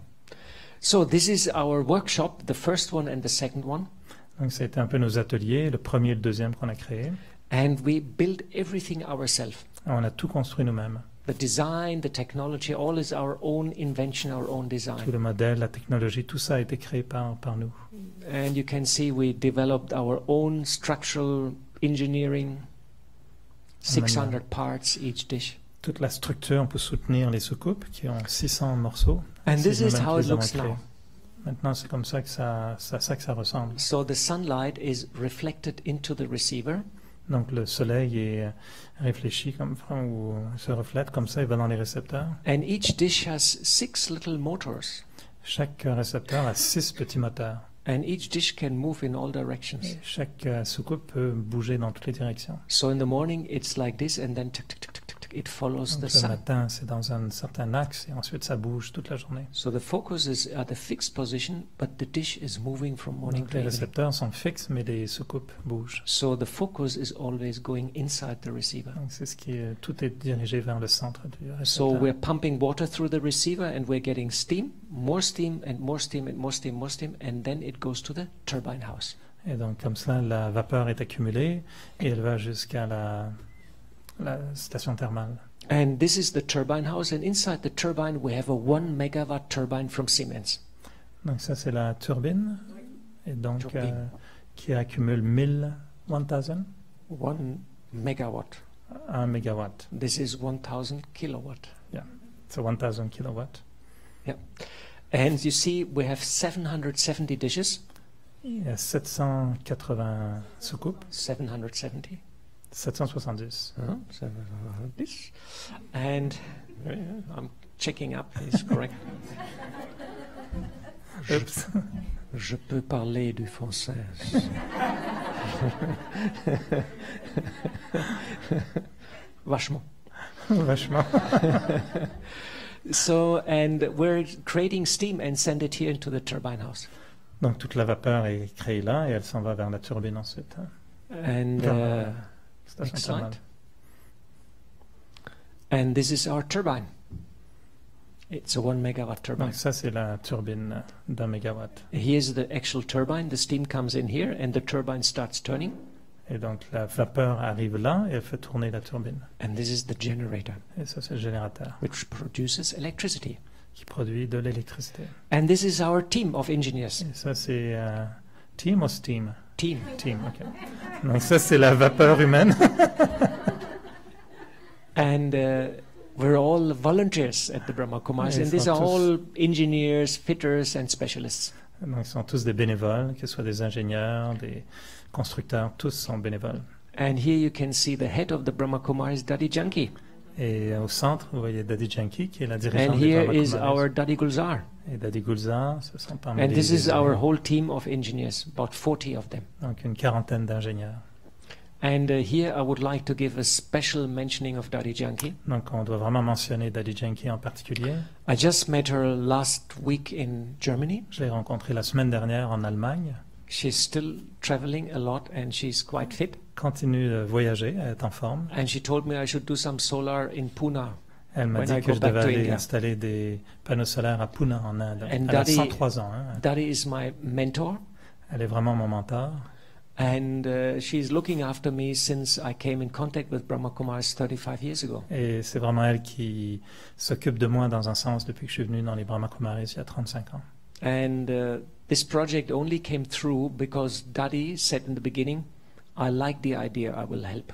So this is our workshop, the first one and the second one. Donc, c'était un peu nos ateliers, le premier et le deuxième qu'on a créé. And we build everything ourselves. On a tout construit nous-mêmes. The design, the technology, all is our own invention, our own Tout design. le modèle, la technologie, tout ça a été créé par nous. And you can see we developed our own structural engineering, 600 parts each dish. Toute la structure pour soutenir les soucoupes qui ont 600 morceaux. And C'est this is nous-mêmes qui how it les avons looks créés. now. Maintenant, c'est comme ça que ça ressemble. So the sunlight is reflected into the receiver. Donc, le soleil est réfléchi comme ou se reflète comme ça, il va dans les récepteurs. And each dish has 6 little motors. Chaque récepteur a 6 petits moteurs. And each dish can move in all Et directions. chaque soucoupe peut bouger dans toutes les directions. So in the morning it's like this and then tick, tick, tick, tick, tick, tick. it follows Donc, the le sun. matin, c'est dans un certain axe et ensuite ça bouge toute la journée. So the focus is at a fixed position, but the dish is moving from morning Donc, to les evening. récepteurs sont fixes, mais les soucoupes bougent. So the focus is always going inside the receiver. Donc, c'est ce qui est, tout est dirigé vers le centre du So récepteur. we're pumping water through the receiver and we're getting steam, more steam and more steam and more steam, more steam, and then it goes to the turbine house. Et donc, comme ça, la vapeur est accumulée et elle va jusqu'à la station thermale. And this is the turbine house, and inside the turbine we have a 1 megawatt turbine from Siemens. Donc, ça, c'est la turbine. Et donc, Turbine. qui accumule 1000 1 megawatt. 1 mégawatt. This is 1000 kilowatt. So 1000 kilowatts. And you see we have 770 dishes. Il y a 780 soucoupes. 770. 770. 770. And I'm checking up, it's correct. Oups. Je peux parler du français. Vachement. Vachement. So, and we're creating steam and send it here into the turbine house. Donc toute la vapeur est créée là et elle s'en va vers la turbine ensuite. And Station next thermale. slide. And this is our turbine. It's a 1 megawatt turbine. Donc ça c'est la turbine d'1 mégawatt. Here's the actual turbine. The steam comes in here and the turbine starts turning. Et donc la vapeur arrive là et elle fait tourner la turbine. And this is the generator, Et ça c'est le générateur which produces electricity. qui produit de l'électricité. And this is our team of engineers. Et ça c'est team ou steam? Team. Team, ok. Donc ça c'est la vapeur humaine. And we're all volunteers at the Brahma Kumaris. Ils And these sont are tous- all engineers, fitters, and specialists. Donc ils sont tous des bénévoles, que ce soit des ingénieurs, des constructeurs, tous sont bénévoles. And here you can see the head of the Brahma Kumaris, Dadi Janki. Et au centre, vous voyez Dadi Janki, qui est la dirigeante And des here Brahma is Kumaris. our Dadi Gulzar. Et Dadi Gulzar, ce sont parmi And les this is les- our whole team of engineers, about 40 of them. donc une quarantaine d'ingénieurs. And here I would like to give a special mentioning of Dadi Janki. Donc on doit vraiment mentionner Dadi Janki en particulier. I just met her last week in Germany. Je l'ai rencontrée la semaine dernière en Allemagne. She's still traveling a lot and she's quite fit. Continue de voyager, elle est en forme. And she told me I should do some solar in Pune. Elle m'a When dit I que go je back devais to aller India. installer des panneaux solaires à Pune en Inde. And Elle a Dadi- 103 ans. Hein. Dadi is my mentor. Elle est vraiment mon mentor. And she's looking after me since I came in contact with Brahma Kumaris 35 years ago. Et c'est vraiment elle qui s'occupe de moi dans un sens depuis que je suis venu dans les Brahma Kumaris il y a 35 ans. And this project only came through because Dadi said in the beginning, I like the idea, I will help.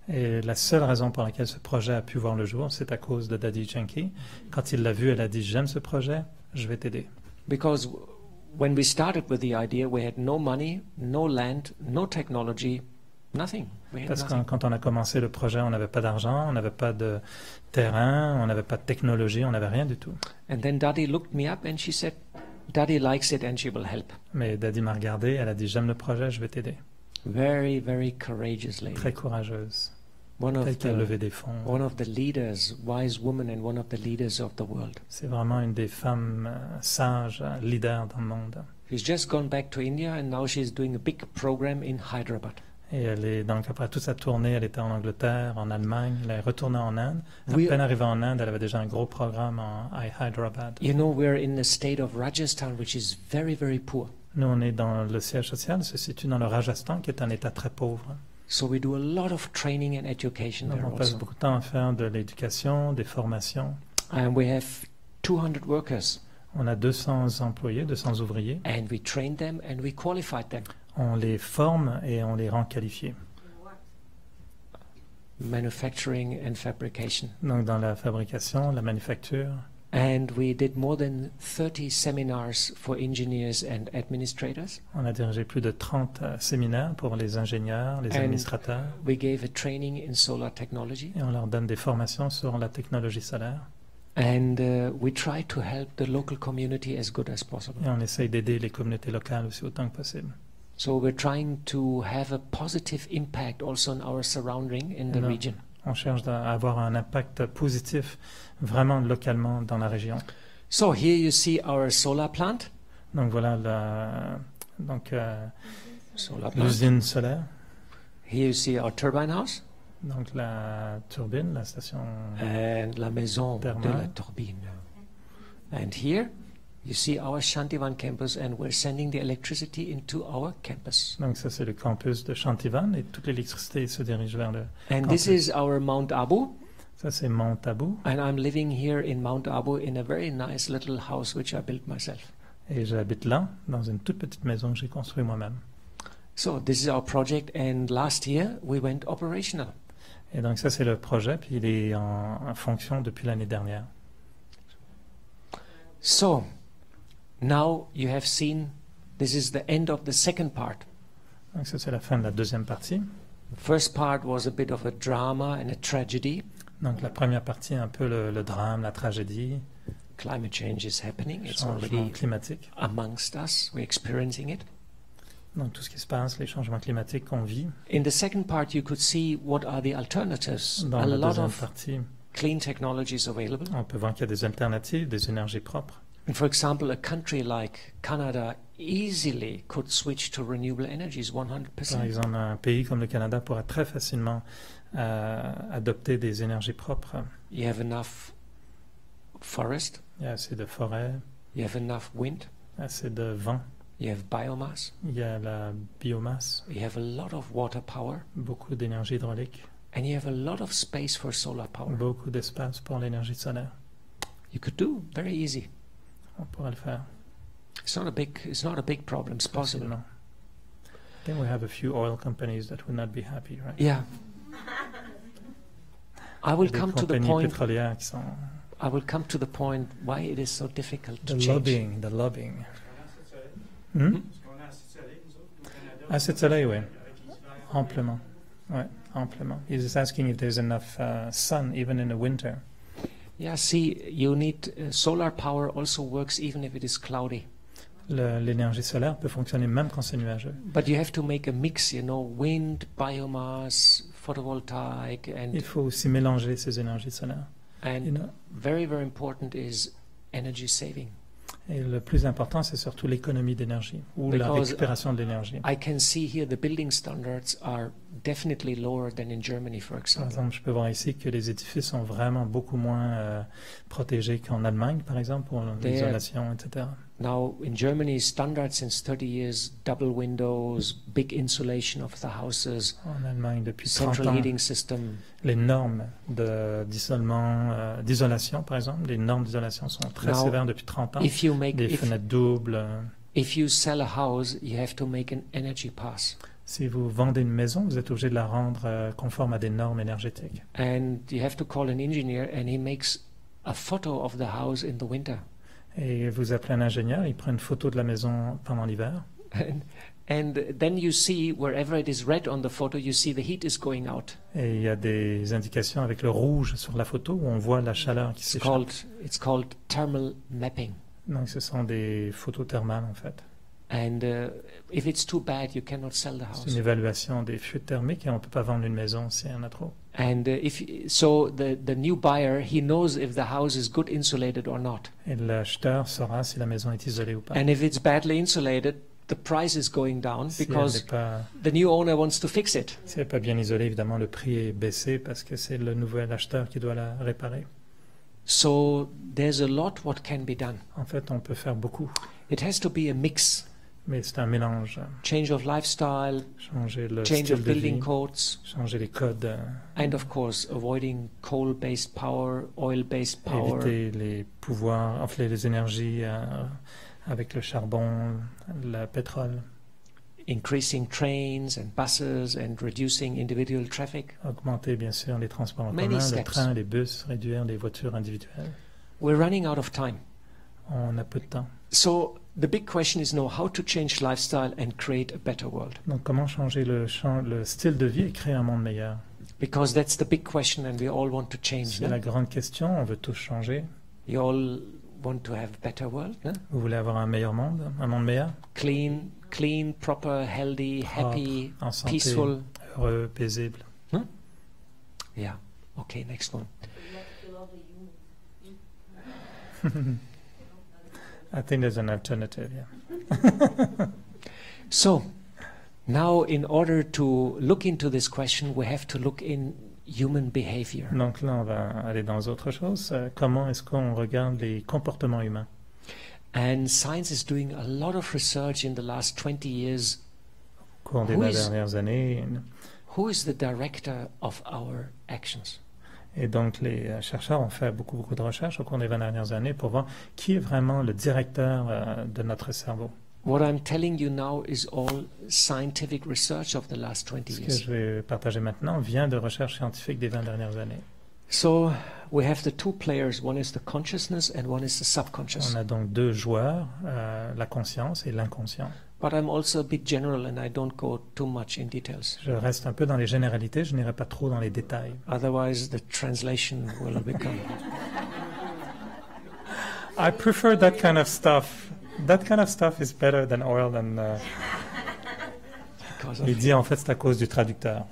Et la seule raison pour laquelle ce projet a pu voir le jour, c'est à cause de Dadi Janki. Quand il l'a vu, elle a dit « J'aime ce projet, je vais t'aider ». Because when we started with the idea, we had no money, no land, no technology, nothing. We had Parce que nothing. quand on a commencé le projet, on n'avait pas d'argent, on n'avait pas de terrain, on n'avait pas de technologie, on n'avait rien du tout. And then Dadi looked me up and she said, Dadi likes it and she will help. Mais Dadi m'a regardé, elle a dit « J'aime le projet, je vais t'aider Very, very courageously. ». Très courageuse, One telle qui a of levé des fonds. the leaders, wise woman, and one of the leaders of the world. C'est vraiment une des femmes sages, leaders dans le monde. She's just gone back to India and now she's doing a big program in Hyderabad. Et elle est donc après toute sa tournée, elle était en Angleterre, en Allemagne, elle est retournée en Inde. À Oui. peine arrivée en Inde, elle avait déjà un gros programme à Hyderabad. You know, we're in the state of Rajasthan, which is very, very poor. Nous, on est dans le siège social, se situe dans le Rajasthan, qui est un État très pauvre. So we do a lot of training and education Donc, there on passe also. beaucoup de temps à faire de l'éducation, des formations. And we have 200 workers. On a 200 employés, 200 ouvriers. And we train them and we qualified them. On les forme et on les rend qualifiés. Manufacturing and fabrication. Donc, dans la fabrication, la manufacture. And we did more than 30 seminars for engineers and administrators. On a dirigé plus de 30 séminaires pour les ingénieurs, les And- administrateurs. We gave a training in solar technology. Et on leur donne des formations sur la technologie solaire. And we try to help the local community as good as possible. Et on essaye d'aider les communautés locales aussi autant que possible. So we're trying to have a positive impact also on our surrounding in the No. region. On cherche à avoir un impact positif vraiment localement dans la région. So here you see our solar plant. Donc voilà Solar plant. l'usine solaire. Here you see our turbine house. Donc la turbine, la station. And la maison de Thermale. la turbine. And here you see our Shantivan campus, and we're sending the electricity into our campus. Donc ça c'est le campus de Shantivan et toute l'électricité se dirige vers le And campus. this is our Mount Abu. Ça c'est Mont Abu And I'm living here in Mount Abu in a very nice little house which I built myself. et j'habite là dans une toute petite maison que j'ai construite moi-même. So this is our project, and last year we went operational. Et donc ça c'est le projet, puis il est en fonction depuis l'année dernière. So now you have seen this is the end of the second part. Donc ça c'est la fin de la deuxième partie. The first part was a bit of a drama and a tragedy. Donc la première partie un peu le drame, la tragédie, Climate change is happening. It's changement already climatique. amongst us. We're experiencing it. Donc tout ce qui se passe, les changements climatiques qu'on vit. In the second part, you could see what are the alternatives. Dans A la lot deuxième of partie, clean technologies available. on peut voir qu'il y a des alternatives, des énergies propres. And for example, a country like Canada easily could switch to renewable energies 100%. Par exemple, un pays comme le Canada pourra très facilement adopter des énergies propres. You have enough forest, Il y a assez de forêts, you have enough wind, assez de vent, you have biomass, il y a la biomasse, you have a lot of water power, beaucoup d'énergie hydraulique, and you have a lot of space for solar power. beaucoup d'espace pour l'énergie solaire. You could do very easy. On pourra le faire It's not a big problem. It's possible. facilement. I think we have a few oil companies that would not be happy, right? Yeah. I will Il y a des come to the compagnies point. pétrolières qui sont I will come to the point why it is so difficult to the change. lobbying. Assez de soleil, oui. Amplement. Ouais, amplement. He's just asking if there's enough sun even in the winter. Yeah, see, you need solar power also works even if it is cloudy. L'énergie solaire peut fonctionner même quand c'est nuageux. But you have to make a mix, wind, biomass, photovoltaic, Il faut aussi mélanger ces énergies solaires. and very, very important is energy saving. Et le plus important, c'est surtout l'économie d'énergie ou la Because récupération de l'énergie. I can see here the building standards are definitely lower than in Germany, for Par example. exemple, je peux voir ici que les édifices sont vraiment beaucoup moins protégés qu'en Allemagne, par exemple, pour l'isolation, etc. Now, in Germany, standard since 30 years, double windows, big insulation of the houses, En Allemagne, depuis 30 central ans, heating system. les normes d'isolation, par exemple, les normes d'isolation sont très Now, sévères depuis 30 ans. If you make, Des fenêtres doubles. if you sell a house, you have to make an energy pass. Si vous vendez une maison, vous êtes obligé de la rendre conforme à des normes énergétiques. And you have to call an engineer, and he makes a photo of the house in the winter. Et vous appelez un ingénieur, il prend une photo de la maison pendant l'hiver. And then you see, wherever it is red on the photo, you see the heat is going out. Et il y a des indications avec le rouge sur la photo où on voit la chaleur qui s'échappe. It's called thermal mapping. Donc ce sont des photos thermales en fait. And if it's too bad, you cannot sell the C'est une house. évaluation des fuites thermiques et on ne peut pas vendre une maison s'il y en a trop. And the new buyer, he knows if the house is good insulated or not. Et l'acheteur saura si la maison est isolée ou pas. And if it's badly insulated, the price is going down Si elle because n'est pas, the new owner wants to fix it. si elle n'est pas bien isolée, évidemment, le prix est baissé parce que c'est le nouvel acheteur qui doit la réparer. So there's a lot what can be done. En fait, on peut faire beaucoup, It has to be a mix. mais c'est un mélange. Change of lifestyle, Changer le change style of de building vie, codes, changer les codes, and of course avoiding coal-based power, oil-based power. éviter les pouvoirs, enfin les énergies avec le charbon, le pétrole, Increasing trains and buses and reducing individual traffic. augmenter bien sûr les transports en Many commun, le steps. train, les bus, réduire les voitures individuelles. We're running out of time. On a peu de temps. So the big question is now how to change lifestyle and create a better world. Donc comment changer le style de vie et créer un monde meilleur? Because that's the big question and we all want to change. C'est No? la grande question, on veut tous changer. You all want to have better world, no? Vous voulez avoir un meilleur monde, un monde meilleur, Clean, proper, healthy, propre, happy, en santé, peaceful. heureux, paisible. Yeah. Okay, next one. I think there's an alternative, yeah. So, now in order to look into this question, we have to look in human behavior. Donc là, on va aller dans autre chose. Comment est-ce qu'on regarde les comportements humains? And science is doing a lot of research in the last 20 years. Au cours des Who 20 is- dernières années. Who is the director of our actions? Et donc, les chercheurs ont fait beaucoup de recherches au cours des 20 dernières années pour voir qui est vraiment le directeur de notre cerveau. What I'm telling you now is all scientific research of the last 20 Ce que years. je vais partager maintenant vient de recherches scientifiques des 20 dernières années. So we have the two players. One is the consciousness and one is the subconscious. On a donc deux joueurs, la conscience et l'inconscient. But I'm also a bit general and I don't go too much in details. Je reste un peu dans les généralités, je n'irai pas trop dans les détails. Otherwise the translation will become... I prefer that kind of stuff. That kind of stuff is better than oil and... because of- Il dit en fait c'est à cause du traducteur.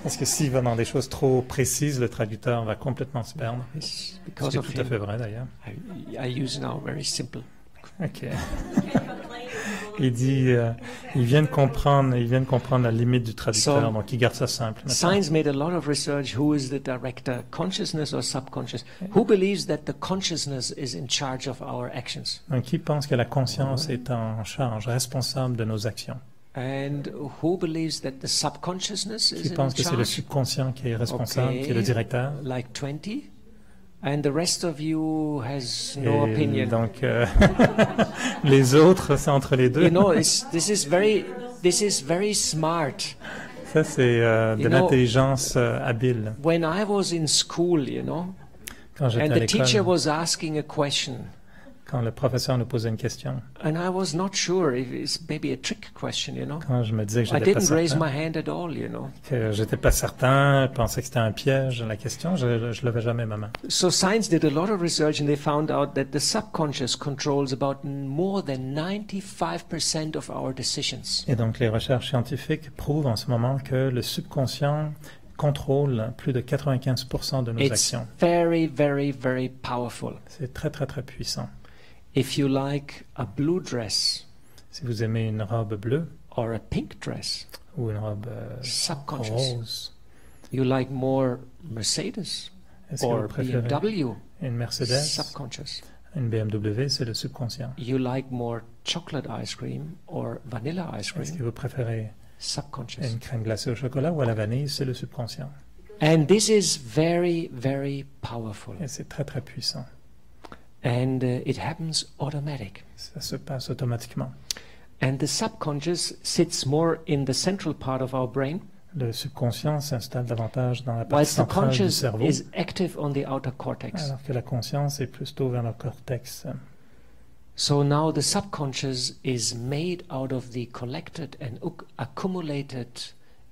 Parce que s'il va dans des choses trop précises, le traducteur va complètement se perdre. It's Ce because qui est of tout à fait him. vrai d'ailleurs. I use now very simple. Ok. Il dit, ils viennent comprendre la limite du traducteur, So, donc il garde ça simple. maintenant. Science made a lot of research. Who is the director, consciousness or subconscious? Who believes that the consciousness is in charge of our actions? Donc qui pense que la conscience est en charge, responsable de nos actions? And who believes that the subconsciousness Qui is in pense que c'est le charge? subconscient qui est responsable, Okay. qui est le directeur? Like 20? And the rest of you has no Et opinion. donc les autres, c'est entre les deux. You know, this is very smart. Ça c'est de You know- l'intelligence habile. When I was in school, you know, Quand j'étais and à the teacher l'école, was asking a question, quand le professeur nous posait une question, and I was not sure if it's maybe a trick question, you know. quand je me disais que I j'étais pas didn't raise certain, my hand at all, you know. que j'étais pas certain, je pensais que c'était un piège la question, je levais jamais ma main. So science did a lot of research and they found out that the subconscious controls about more than 95% of our decisions. Et donc les recherches scientifiques prouvent en ce moment que le subconscient contrôle plus de 95% de nos It's actions. very, very, very powerful. C'est très très très puissant. If you like a blue dress Si vous aimez une robe bleue or a pink dress, ou une robe subconscious. rose, You like more Mercedes est-ce que vous or préférez BMW, une Mercedes, subconscious. une BMW, c'est le subconscient. You like more chocolate ice cream or vanilla ice Est-ce que cream, vous préférez subconscious. une crème glacée au chocolat ou à la vanille, c'est le subconscient. And this is very, very powerful. Et c'est très très puissant. And it happens automatic. Ça se passe automatiquement. And the subconscious sits more in the central part of our brain, Le subconscient s'installe davantage dans la partie whilst the centrale du conscious cerveau, is active on the outer cortex. alors que la conscience est plutôt vers le cortex. So now the subconscious is made out of the collected and accumulated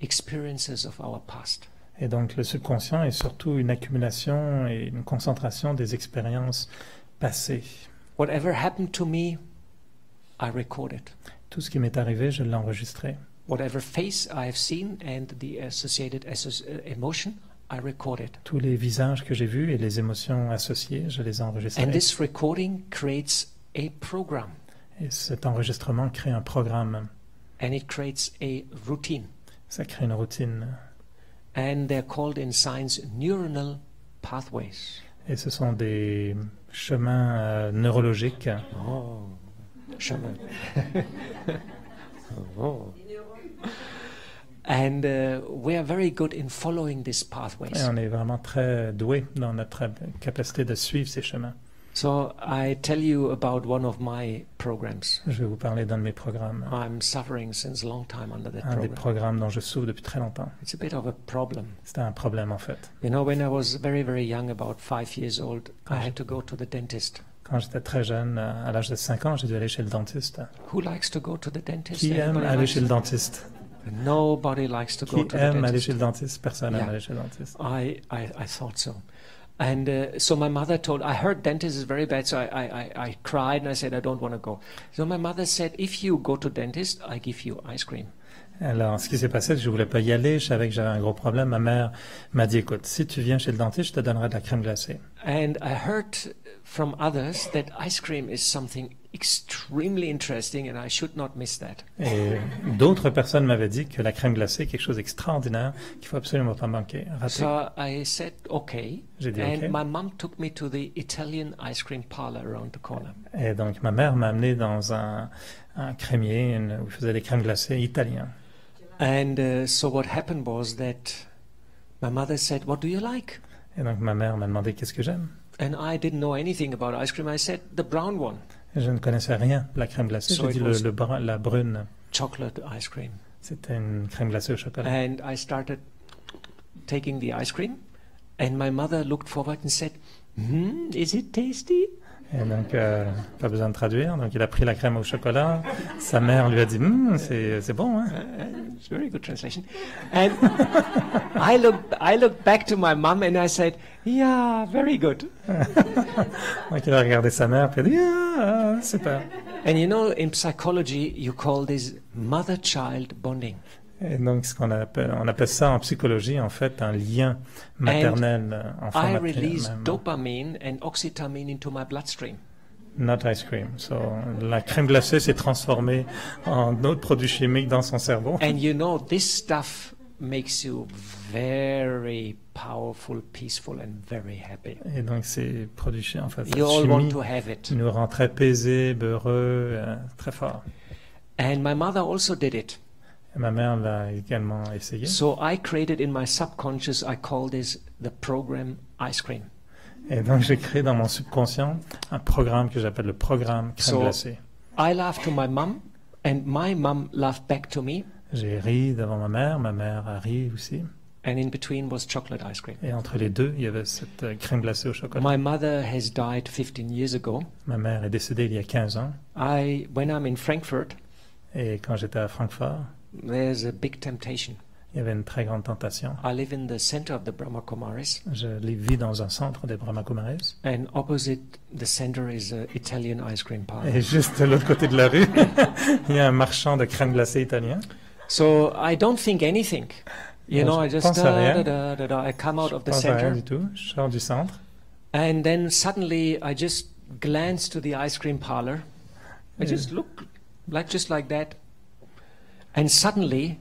experiences of our past. Et donc le subconscient est surtout une accumulation et une concentration des expériences passées. Whatever happened to me, I record it. Tout ce qui m'est arrivé, je l'ai enregistré. Whatever face I have seen and the associated emotion, I record it. Tous les visages que j'ai vus et les émotions associées, je les ai enregistrés. And this recording creates a program Et cet enregistrement crée un programme. and it creates a routine. Ça crée une routine. And they're called in science neuronal pathways. Et ce sont des chemins neurologiques. Oh, chemin. Oh. And we are very good in following these Et pathways. on est vraiment très doué dans notre capacité de suivre ces chemins. So I tell you about one of my programs. Je vais vous parler d'un de mes programmes. I'm suffering since a long time under that Un des program. programmes dont je souffre depuis très longtemps. It's a bit of a problem. C'était un problème en fait. You know, when I was very, very young, about 5 years old, I had to go to the dentist. Quand j'étais très jeune, à l'âge de 5 ans, j'ai dû aller chez le dentiste. Who likes to go to the dentist? Qui aime Everybody aller likes- chez le dentiste? Nobody likes to go Qui to the aime aller dentist. chez le dentiste? Personne n'aime Yeah. aller chez le dentiste. I thought so. And so my mother told, I heard dentist is very bad, so I cried and I said, I don't want to go. So my mother said, if you go to dentist, I give you ice cream. Alors, ce qui s'est passé, c'est que je voulais pas y aller. Je savais que j'avais un gros problème. Ma mère m'a dit, écoute, si tu viens chez le dentiste, je te donnerai de la crème glacée. And I heard from others that ice cream is something extremely interesting and I should not miss that. Et d'autres personnes m'avaient dit que la crème glacée est quelque chose d'extraordinaire qu'il faut absolument pas manquer, rater. So I said, okay. J'ai dit And OK. my mom took me to the Italian ice cream parlor around the corner. Et donc, ma mère m'a amené dans un crémier où il faisait des crèmes glacées italiens. And so what happened was that my mother said, what do you like? Et donc, ma mère m'a demandé qu'est-ce que j'aime. And I didn't know anything about ice cream. I said, the brown one, Et je ne connaissais rien de la crème glacée. So J'ai dit it was- la brune. chocolate ice cream. C'était une crème glacée au chocolat. And I started taking the ice cream. And my mother looked forward and said, is it tasty? Et donc, pas besoin de traduire. Donc, il a pris la crème au chocolat. Sa mère lui a dit, c'est bon, hein? It's very good translation. And I looked back to my mom and I said, yeah, very good. Donc, il a regardé sa mère, puis il a dit, super. And you know, in psychology, you call this mother-child bonding. Et donc, on appelle ça en psychologie, en fait, un lien maternel, enfant I maternel. release dopamine and oxytocin into my bloodstream. Not ice cream. So, la crème glacée s'est transformée en autre produit chimique dans son cerveau. And you know, this stuff makes you very powerful, peaceful, and very happy. Et donc, ces produits chimiques, en fait, cette You all want chimie to have it. nous rend très paisibles, heureux, très forts. And my mother also did it. Et ma mère l'a également essayé. So I created in my subconscious, I call this the program ice cream. Et donc, j'ai créé dans mon subconscient un programme que j'appelle le programme crème So- glacée. I laughed to my mom, and my mom laughed back to me, J'ai ri devant ma mère a ri aussi. and in between was chocolate ice cream. Et entre les deux, il y avait cette crème glacée au chocolat. My mother has died 15 years ago. Ma mère est décédée il y a 15 ans. When I'm in Frankfurt, Et quand j'étais à Francfort, there's a big temptation. il y avait une très grande tentation. I live in the center of the Brahma Kumaris, Je vis dans un centre des Brahma Kumaris. and opposite the center is an Italian ice cream parlor. Et juste de l'autre côté de la rue, il y a un marchand de crème glacée italien. So I don't think anything. You know, I Je just pense à rien. I come out of the Je pense à rien center, du tout. Je sors du centre. and then suddenly I just glance to the ice cream parlor. I Yeah. just look just like that, and suddenly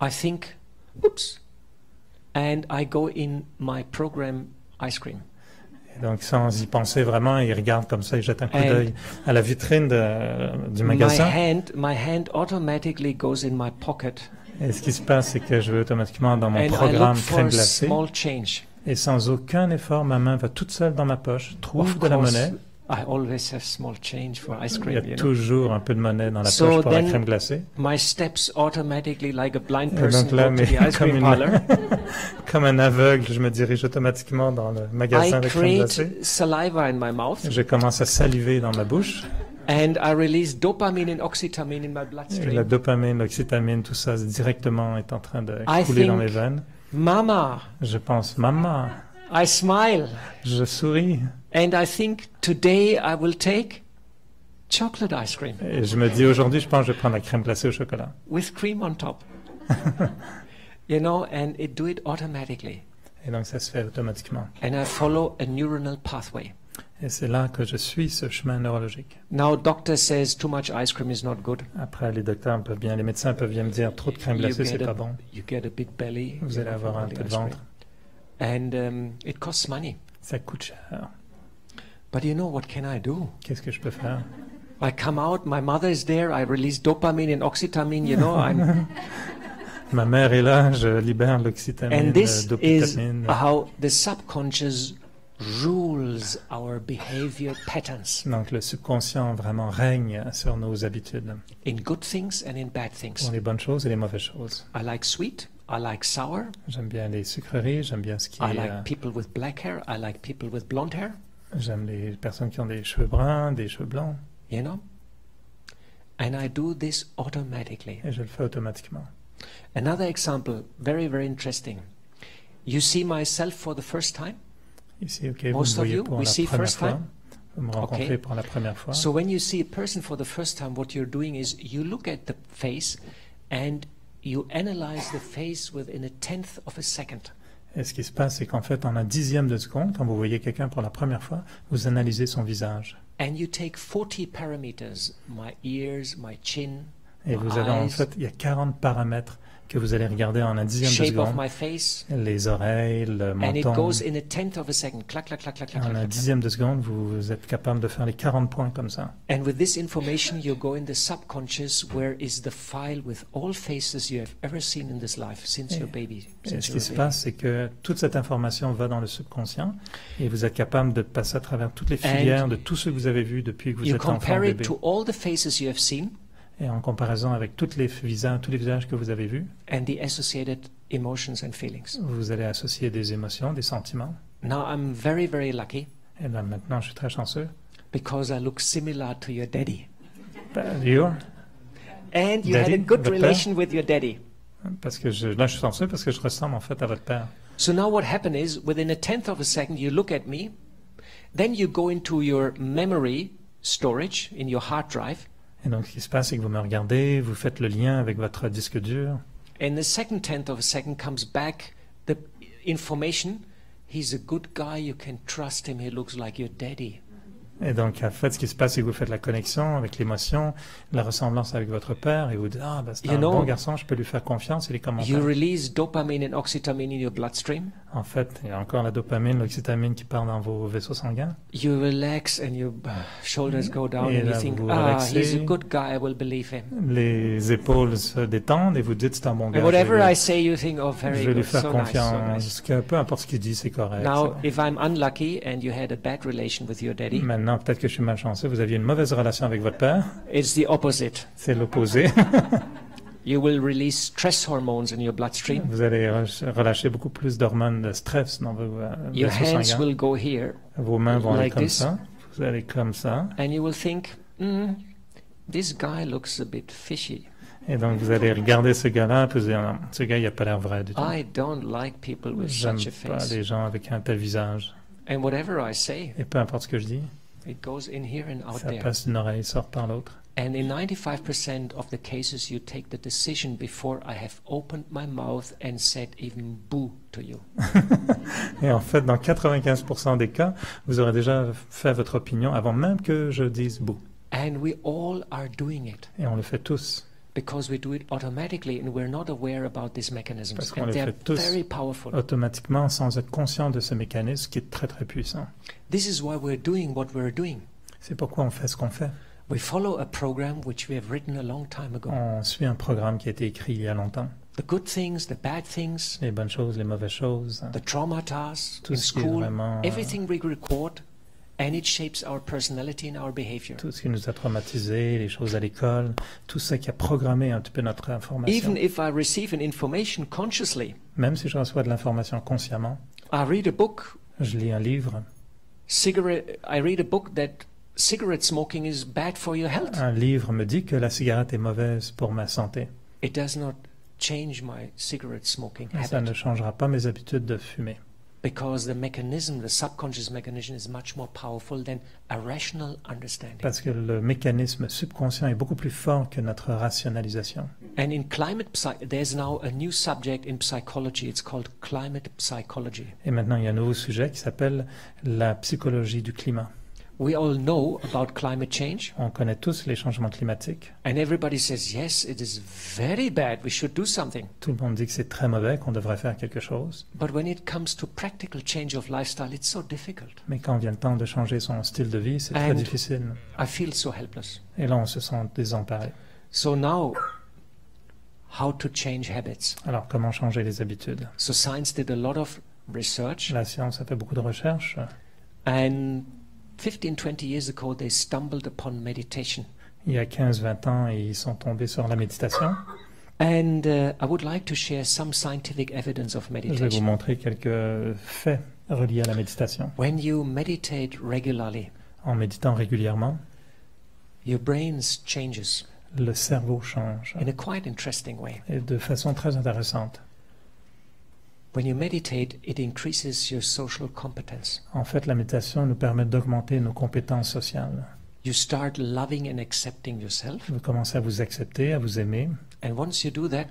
I think, oops, and I go in my program ice cream. Et donc, sans y penser vraiment, il regarde comme ça, il jette un coup And- d'œil à la vitrine du magasin. My hand automatically goes in my pocket, Et ce qui se passe, c'est que je vais automatiquement dans mon and I programme look for crème a glacée. small change. Et sans aucun effort, ma main va toute seule dans ma poche, trouve Of de la course, monnaie. I always have small change for ice Il y cream. a You know? toujours un peu de monnaie dans la So poche pour la then- crème glacée. My steps automatically, like a blind Et person, donc là, go to the ice cream parlor. comme un aveugle, je me dirige automatiquement dans le magasin I de crème glacée. create saliva in my mouth, Je commence à saliver dans ma bouche. and I release dopamine and oxytocin in my Et la bloodstream. dopamine, l'oxytamine, tout ça directement est en train de I couler dans think- mes veines. Mama, Je pense, maman, I smile, je souris. and I think today I will take chocolate ice cream Et je me dis, aujourd'hui, je pense que je vais prendre la crème glacée au chocolat. with cream on top. You know, and it do it automatically. Et donc, ça se fait automatiquement. And I follow a neuronal pathway. Et c'est là que je suis ce chemin neurologique. Now, doctor says too much ice cream is not good. Après, les docteurs peuvent bien, les médecins peuvent bien me dire, trop de crème glacée, c'est pas bon. You get a big belly. Vous allez avoir un peu de ventre. And it costs money. Ça coûte cher. But you know, what can I do? Qu'est-ce que je peux faire? I come out, my mother is there, I release dopamine and oxytocin, you know, Ma mère est là, je libère l'oxytamine, and this is dopamine. how the subconscious rules our behavior patterns Donc le subconscient vraiment règne sur nos habitudes, in good things and in bad pour things. les bonnes choses et les mauvaises choses. I like sweet, I like sour, J'aime bien les sucreries, j'aime bien ce qui I est... like people with black hair, I like people with blonde hair, J'aime les personnes qui ont des cheveux bruns, des cheveux blancs, you know. And I do this automatically. et je le fais automatiquement. Another example, very, very interesting. You see myself for the first time. Ici, ok, vous Most me of voyez you, pour we la see première first fois. time. Vous me rencontrez Okay. pour la première fois. So when you see a person for the first time, what you're doing is you look at the face and you analyze the face within a tenth of a second. Et ce qui se passe, c'est qu'en fait, en un dixième de seconde, quand vous voyez quelqu'un pour la première fois, vous analysez son visage. And you take 40 parameters, my ears, my chin, Et vous avez en fait, il y a 40 paramètres que vous allez regarder en un dixième de shape seconde. of my face, Les oreilles, le and it menton. goes in a tenth of a second. Clack, clack, clack, clack, clack, En clack, un clack. dixième de seconde, vous êtes capable de faire les 40 points comme ça. And with this information, you go in the subconscious, where is the file with all faces you have ever seen in this life since your baby. Et Since ce you qui were se a baby. passe, c'est que toute cette information va dans le subconscient et vous êtes capable de passer à travers toutes les filières de tout ce que vous avez vu depuis que vous You êtes enfant compare it bébé. to all the faces you have seen Et en comparaison avec tous les visages que vous avez vus, and the associated emotions and feelings. vous allez associer des émotions, des sentiments. Now I'm very, very lucky Et là maintenant, je suis très chanceux. because I look similar to your daddy. You're? And you had a Daddy, good votre relation with your daddy. Parce que là, je suis chanceux parce que je ressemble en fait à votre père. So now what happened is, within a tenth of a second, you look at me, then you go into your memory storage in your hard drive, Et donc, ce qui se passe, c'est que vous me regardez, vous faites le lien avec votre disque dur. and the second tenth of a second comes back the information. He's a good guy, you can trust him, he looks like your daddy. Et donc, en fait, ce qui se passe, c'est que vous faites la connexion avec l'émotion, la ressemblance avec votre père, et vous dites, ah, ben, c'est un bon garçon, je peux lui faire confiance, il est comme mon You père. release dopamine and oxytocin in your bloodstream. En fait, il y a encore la dopamine, l'oxytamine qui part dans vos vaisseaux sanguins. You relax and your shoulders go down Et and you là, think, vous ah, relaxez. he's a good guy, I will believe him. Les épaules se détendent et vous dites, c'est un bon gars, And whatever I say, you think, oh, je very vais lui good, faire so nice, so confiance. nice. Que peu importe ce qu'il dit, c'est correct. Now, if I'm unlucky and you had a bad relation with your daddy, Maintenant, peut-être que je suis malchanceux, vous aviez une mauvaise relation avec votre père, it's the opposite. c'est l'opposé. You will release stress hormones in your bloodstream. Vous allez relâcher beaucoup plus d'hormones de stress dans vos Your vaisseaux hands sanguins. will go here, Vos mains vont aller like comme this. ça. Vous allez comme ça. and you will think, this guy looks a bit fishy. Et donc, vous allez regarder ce gars-là, puis vous allez dire, non, ce gars, il n'a pas l'air vrai du tout. I don't like people with J'aime such a pas face. les gens avec un tel visage. And whatever I say, Et peu importe ce que je dis, it goes in here and out ça there. passe d'une oreille, sort par l'autre. And in 95% of the cases, you take the decision before I have opened my mouth and said even boo to you. Et en fait, dans 95% des cas, vous aurez déjà fait votre opinion avant même que je dise bouh. And we all are doing it Et on le fait tous. because we do it automatically and we're not aware about these Parce mechanisms. qu'on And le they're fait tous very powerful. automatiquement sans être conscient de ce mécanisme qui est très très puissant. This is why we're doing what we're doing. C'est pourquoi on fait ce qu'on fait. We follow a program which we have written a long time ago. On suit un programme qui a été écrit il y a longtemps. The good things, the bad things, Les bonnes choses, les mauvaises choses, the trauma tasks tout in ce qui est school, vraiment, everything we record, and it shapes our personality and our behavior. tout ce qui nous a traumatisés, les choses à l'école, tout ça qui a programmé un petit peu notre information. Even if I receive an information consciously, Même si je reçois de l'information consciemment, I read a book, je lis un livre, I read a book that cigarette smoking is bad for your health. un livre me dit que la cigarette est mauvaise pour ma santé. It does not change my cigarette smoking Et ça ne habit changera pas mes habitudes de fumer. because the mechanism, the subconscious mechanism, is much more powerful than a rational understanding. Parce que le mécanisme subconscient est beaucoup plus fort que notre rationalisation. And in there's now a new subject in psychology. It's called climate psychology. Et maintenant, il y a un nouveau sujet qui s'appelle la psychologie du climat. We all know about climate change, On connaît tous les changements climatiques. and everybody says, yes, it is very bad. We should do something. Tout le monde dit que c'est très mauvais, qu'on devrait faire quelque chose. But when it comes to practical change of lifestyle, it's so difficult. Mais quand vient le temps de changer son style de vie, c'est très And- difficile. I feel so helpless. Et là, on se sent désemparé. So now, how to change habits? Alors, comment changer les habitudes? So science did a lot of research, La science a fait beaucoup de recherches. and 15-20 years ago, they stumbled upon meditation. Il y a 15-20 ans, ils sont tombés sur la méditation. And I would like to share some scientific evidence of Je vais vous meditation. montrer quelques faits reliés à la méditation. When you meditate regularly, En méditant régulièrement, your brain changes le cerveau change in a quite interesting way. et de façon très intéressante. When you meditate, it increases your social competence. En fait, la méditation nous permet d'augmenter nos compétences sociales. You start loving and accepting yourself. Vous commencez à vous accepter, à vous aimer. And once you do that,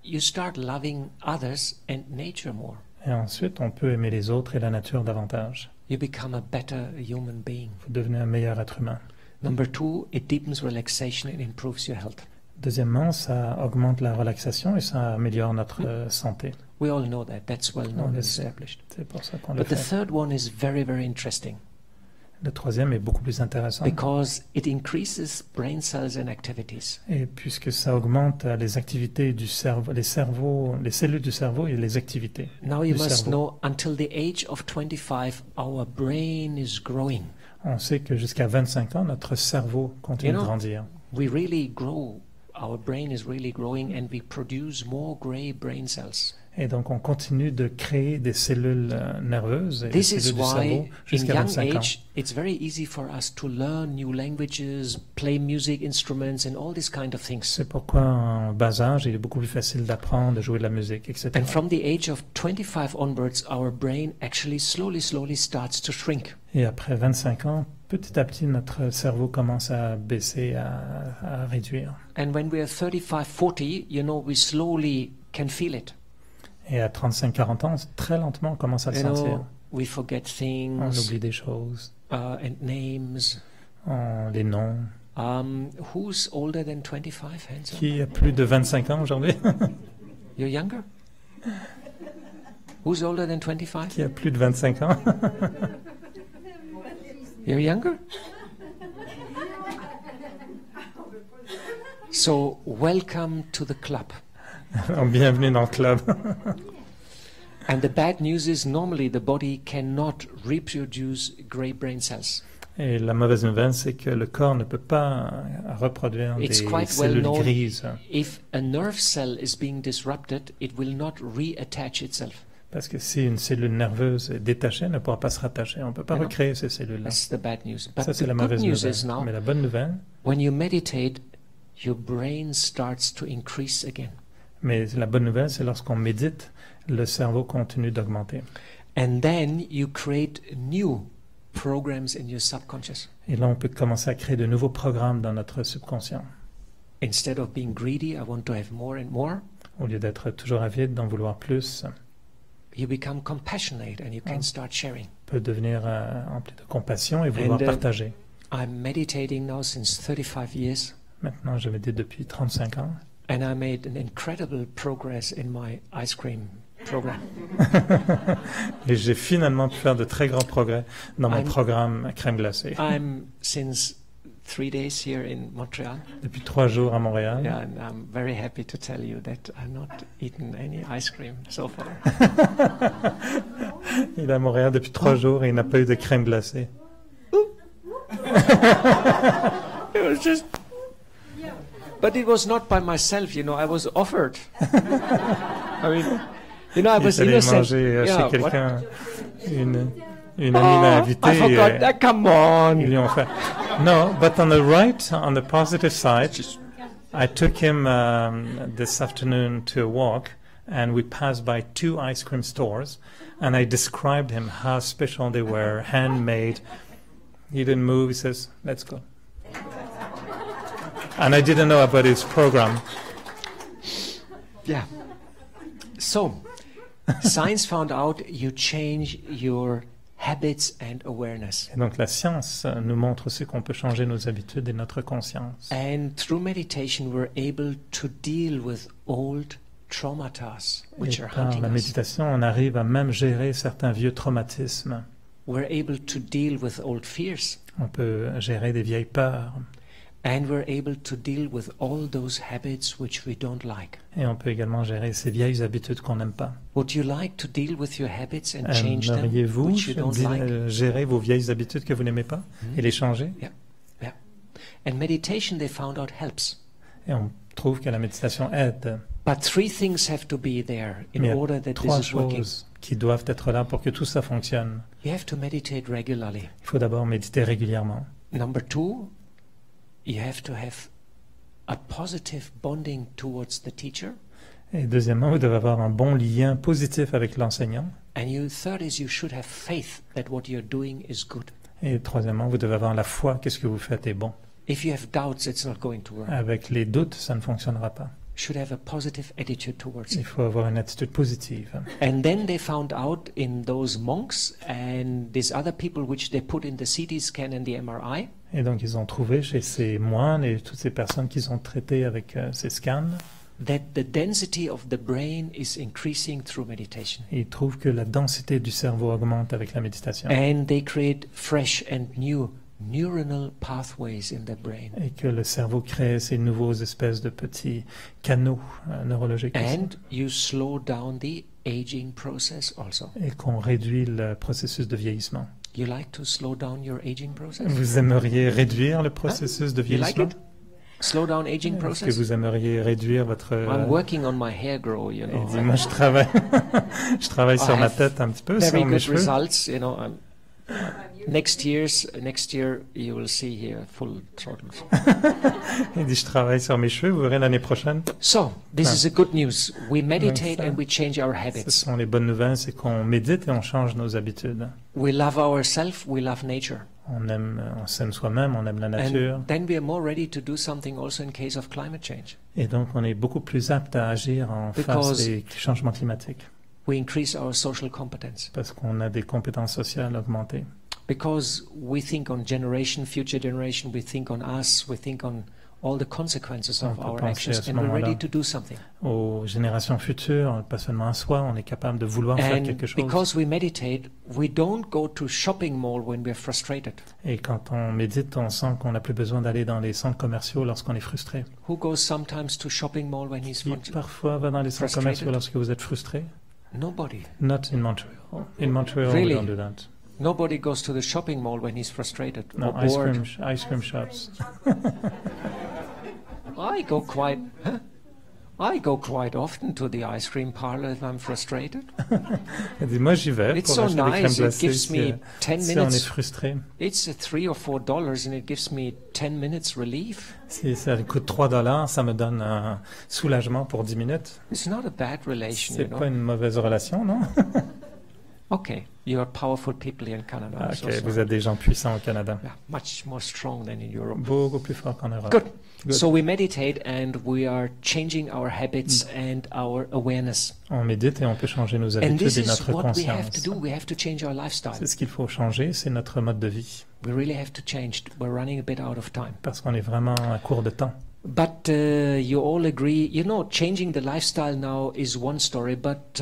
you start loving others and nature more. Et ensuite, on peut aimer les autres et la nature davantage. You become a better human being. Vous devenez un meilleur être humain. Number 2, it deepens relaxation and improves your health. Deuxièmement, ça augmente la relaxation et ça améliore notre santé. We all know that. That's well On known le and sait. established. C'est pour ça qu'on le But the fait. third one is very, very interesting Le troisième est beaucoup plus intéressant. because it increases brain cells and activities. Et puisque ça augmente les activités du cerveau, les cellules du cerveau et les activités Now you du must cerveau. know, until the age of 25, our brain is growing. On sait que jusqu'à 25 ans, notre cerveau continue You know, de grandir. We really grow. Our brain is really growing and we produce more gray brain cells. Et donc, on continue de créer des cellules nerveuses et des This is cellules du why cerveau in jusqu'à young 25 ans. age it's very easy for us to learn new languages, play music instruments and all these kind of things. C'est pourquoi, en bas âge, il est beaucoup plus facile d'apprendre, de jouer de la musique, etc. And from the age of 25 onwards, our brain actually slowly starts to shrink. Et après 25 ans, petit à petit, notre cerveau commence à baisser, à réduire. And when we are 35, 40, you know, we slowly can feel it. Et à 35-40 ans, très lentement, on commence à le You sentir. know, we forget On things oublie des choses, and names. les noms. Who's older than 25? Hands up. Qui a plus de 25 ans aujourd'hui? You're younger? Who's older than 25? Qui a plus de 25 ans? You're younger? So, welcome to the club. Bienvenue dans le club. And the bad news is normally the body cannot reproduce gray brain cells. Et la mauvaise nouvelle, c'est que le corps ne peut pas reproduire It's des quite well cellules known. grises. If a nerve cell is being disrupted, it will not reattach itself. Parce que si une cellule nerveuse est détachée, elle ne pourra pas se rattacher. On ne peut pas You know, recréer ces cellules-là. That's the bad news. But Ça, c'est the la good mauvaise news is nouvelle. now, Mais la bonne nouvelle, when you meditate, your brain starts to increase again. mais la bonne nouvelle, c'est lorsqu'on médite, le cerveau continue d'augmenter. And then you create new programs in your subconscious. Et là, on peut commencer à créer de nouveaux programmes dans notre subconscient. Instead of being greedy, I want to have more and more, Au lieu d'être toujours avide, d'en vouloir plus, you become compassionate and you can Ah. start sharing. on peut devenir empli de compassion et vouloir And, partager. I'm meditating now since 35 years, Maintenant, je médite depuis 35 ans. and I made an incredible progress in my ice cream program. Et j'ai finalement pu faire de très grands progrès dans mon I'm- programme crème glacée. I'm since 3 days here in Montreal. Depuis 3 jours à Montréal. Yeah, and I'm very happy to tell you that I've not eaten any ice cream so far. Il est à Montréal depuis 3 jours et il n'a pas eu de crème glacée. It was just, but it was not by myself, you know. I was offered. I mean, you know, I Il was est allé innocent. manger Yeah, chez what- quelqu'un. Une amie l'a Oh, invité. I forgot that. Come on. Ils lui ont fait. No, but on the positive side, I took him this afternoon to a walk, and we passed by 2 ice cream stores, and I described him how special they were, handmade. He didn't move. He says, "Let's go." And I didn't know about his program. Yeah. So, science found out you change your habits and awareness. Et donc la science nous montre aussi qu'on peut changer nos habitudes et notre conscience. And through meditation, we're able to deal with old traumata which Et are par hunting la us. méditation, on arrive à même gérer certains vieux traumatismes. We're able to deal with old fears. On peut gérer des vieilles peurs. And we're able to deal with all those habits which we don't like. Et on peut également gérer ces vieilles habitudes qu'on n'aime pas. Would you like to deal with your habits and change them Aimeriez-vous which you don't like? gérer vos vieilles habitudes que vous n'aimez pas et les changer? And meditation, they found out, helps. Et on trouve que la méditation aide. But 3 things have to be there in Mais il y a order that this 3 is working. choses qui doivent être là pour que tout ça fonctionne. You have to meditate regularly. Il faut d'abord méditer régulièrement. Number 2, you have to have a positive bonding towards the teacher. Et deuxièmement, vous devez avoir un bon lien positif avec l'enseignant. And third is you should have faith that what you're doing is good. Et troisièmement, vous devez avoir la foi que ce que vous faites est bon. If you have doubts, it's not going to work. Avec les doutes, ça ne fonctionnera pas. should have a positive attitude towards Il it. faut avoir une attitude positive. And then they found out in those monks and these other people which they put in the CT scan and the MRI, Et donc ils ont trouvé chez ces moines et toutes ces personnes qu'ils ont traitées avec ces scans, that the density of the brain is increasing through meditation. et ils trouvent que la densité du cerveau augmente avec la méditation. And they create fresh and new neuronal pathways in the brain. Et que le cerveau crée ces nouveaux espèces de petits canaux neurologiques. aussi. And you slow down the aging process also. Et qu'on réduit le processus de vieillissement. You like to slow down your aging process? Vous aimeriez réduire le processus de You like vieillissement? it? Slow down aging Est-ce que process? vous aimeriez réduire votre... I'm working on my hair grow, you Il know. dit, moi je travaille, je travaille sur ma tête un petit peu, Very sur mes good cheveux. results, you know. Next year you will see here full throttles. Il dit, je travaille sur mes cheveux, vous verrez l'année prochaine. So, this is a good news. We meditate ça. and we change our Ce habits. sont les bonnes nouvelles, c'est qu'on médite et on change nos habitudes. We love ourselves, we love nature. On s'aime soi-même, on aime la nature. And then we are more ready to do something also in case of climate change. Et donc on est beaucoup plus apte à agir en face Because- des changements climatiques. We increase our social competence. Parce qu'on a des compétences sociales augmentées. Because we think on generation, future generation, we think on us, we think on all the consequences of On peut our penser à actions, ce and we're ready moment-là. to do something. Aux générations futures, pas seulement à soi, on est capable de vouloir faire And quelque chose. because we meditate, we don't go to shopping mall when we're frustrated. Et quand on médite, on sent qu'on n'a plus besoin d'aller dans les centres commerciaux lorsqu'on est frustré. Who goes sometimes to shopping mall when he's Qui frustrated? parfois va dans les centres Frustrated. commerciaux lorsque vous êtes frustré? Nobody. Not in Montreal. In Montreal, Really? we don't do that. Nobody goes to the shopping mall when he's frustrated No, or bored. ice cream shops. I go quite often to the ice cream parlor if I'm frustrated. Elle dit, moi j'y vais It's pour so acheter des crèmes nice. It glacées gives me 10 si on est minutes. frustré. It's $3 or $4 and it gives me 10 minutes relief. Si ça coûte $3, ça me donne un soulagement pour 10 minutes. It's not a bad relation, you C'est know. pas une mauvaise relation, non? Okay, you are powerful people here in Canada. Ah, I'm so ok, sorry. vous êtes des gens puissants au Canada. Yeah, much more strong than in Europe. Beaucoup plus forts qu'en Europe. Good. Good. So we meditate and we are changing our habits and our awareness. On médite et on peut changer nos And habitudes this et is notre what we have to conscience. do. We have to change our lifestyle. C'est ce qu'il faut changer, c'est notre mode de vie. We really have to change. We're running a bit out of time. Parce qu'on est vraiment à court de temps. But you all agree, you know, changing the lifestyle now is one story, but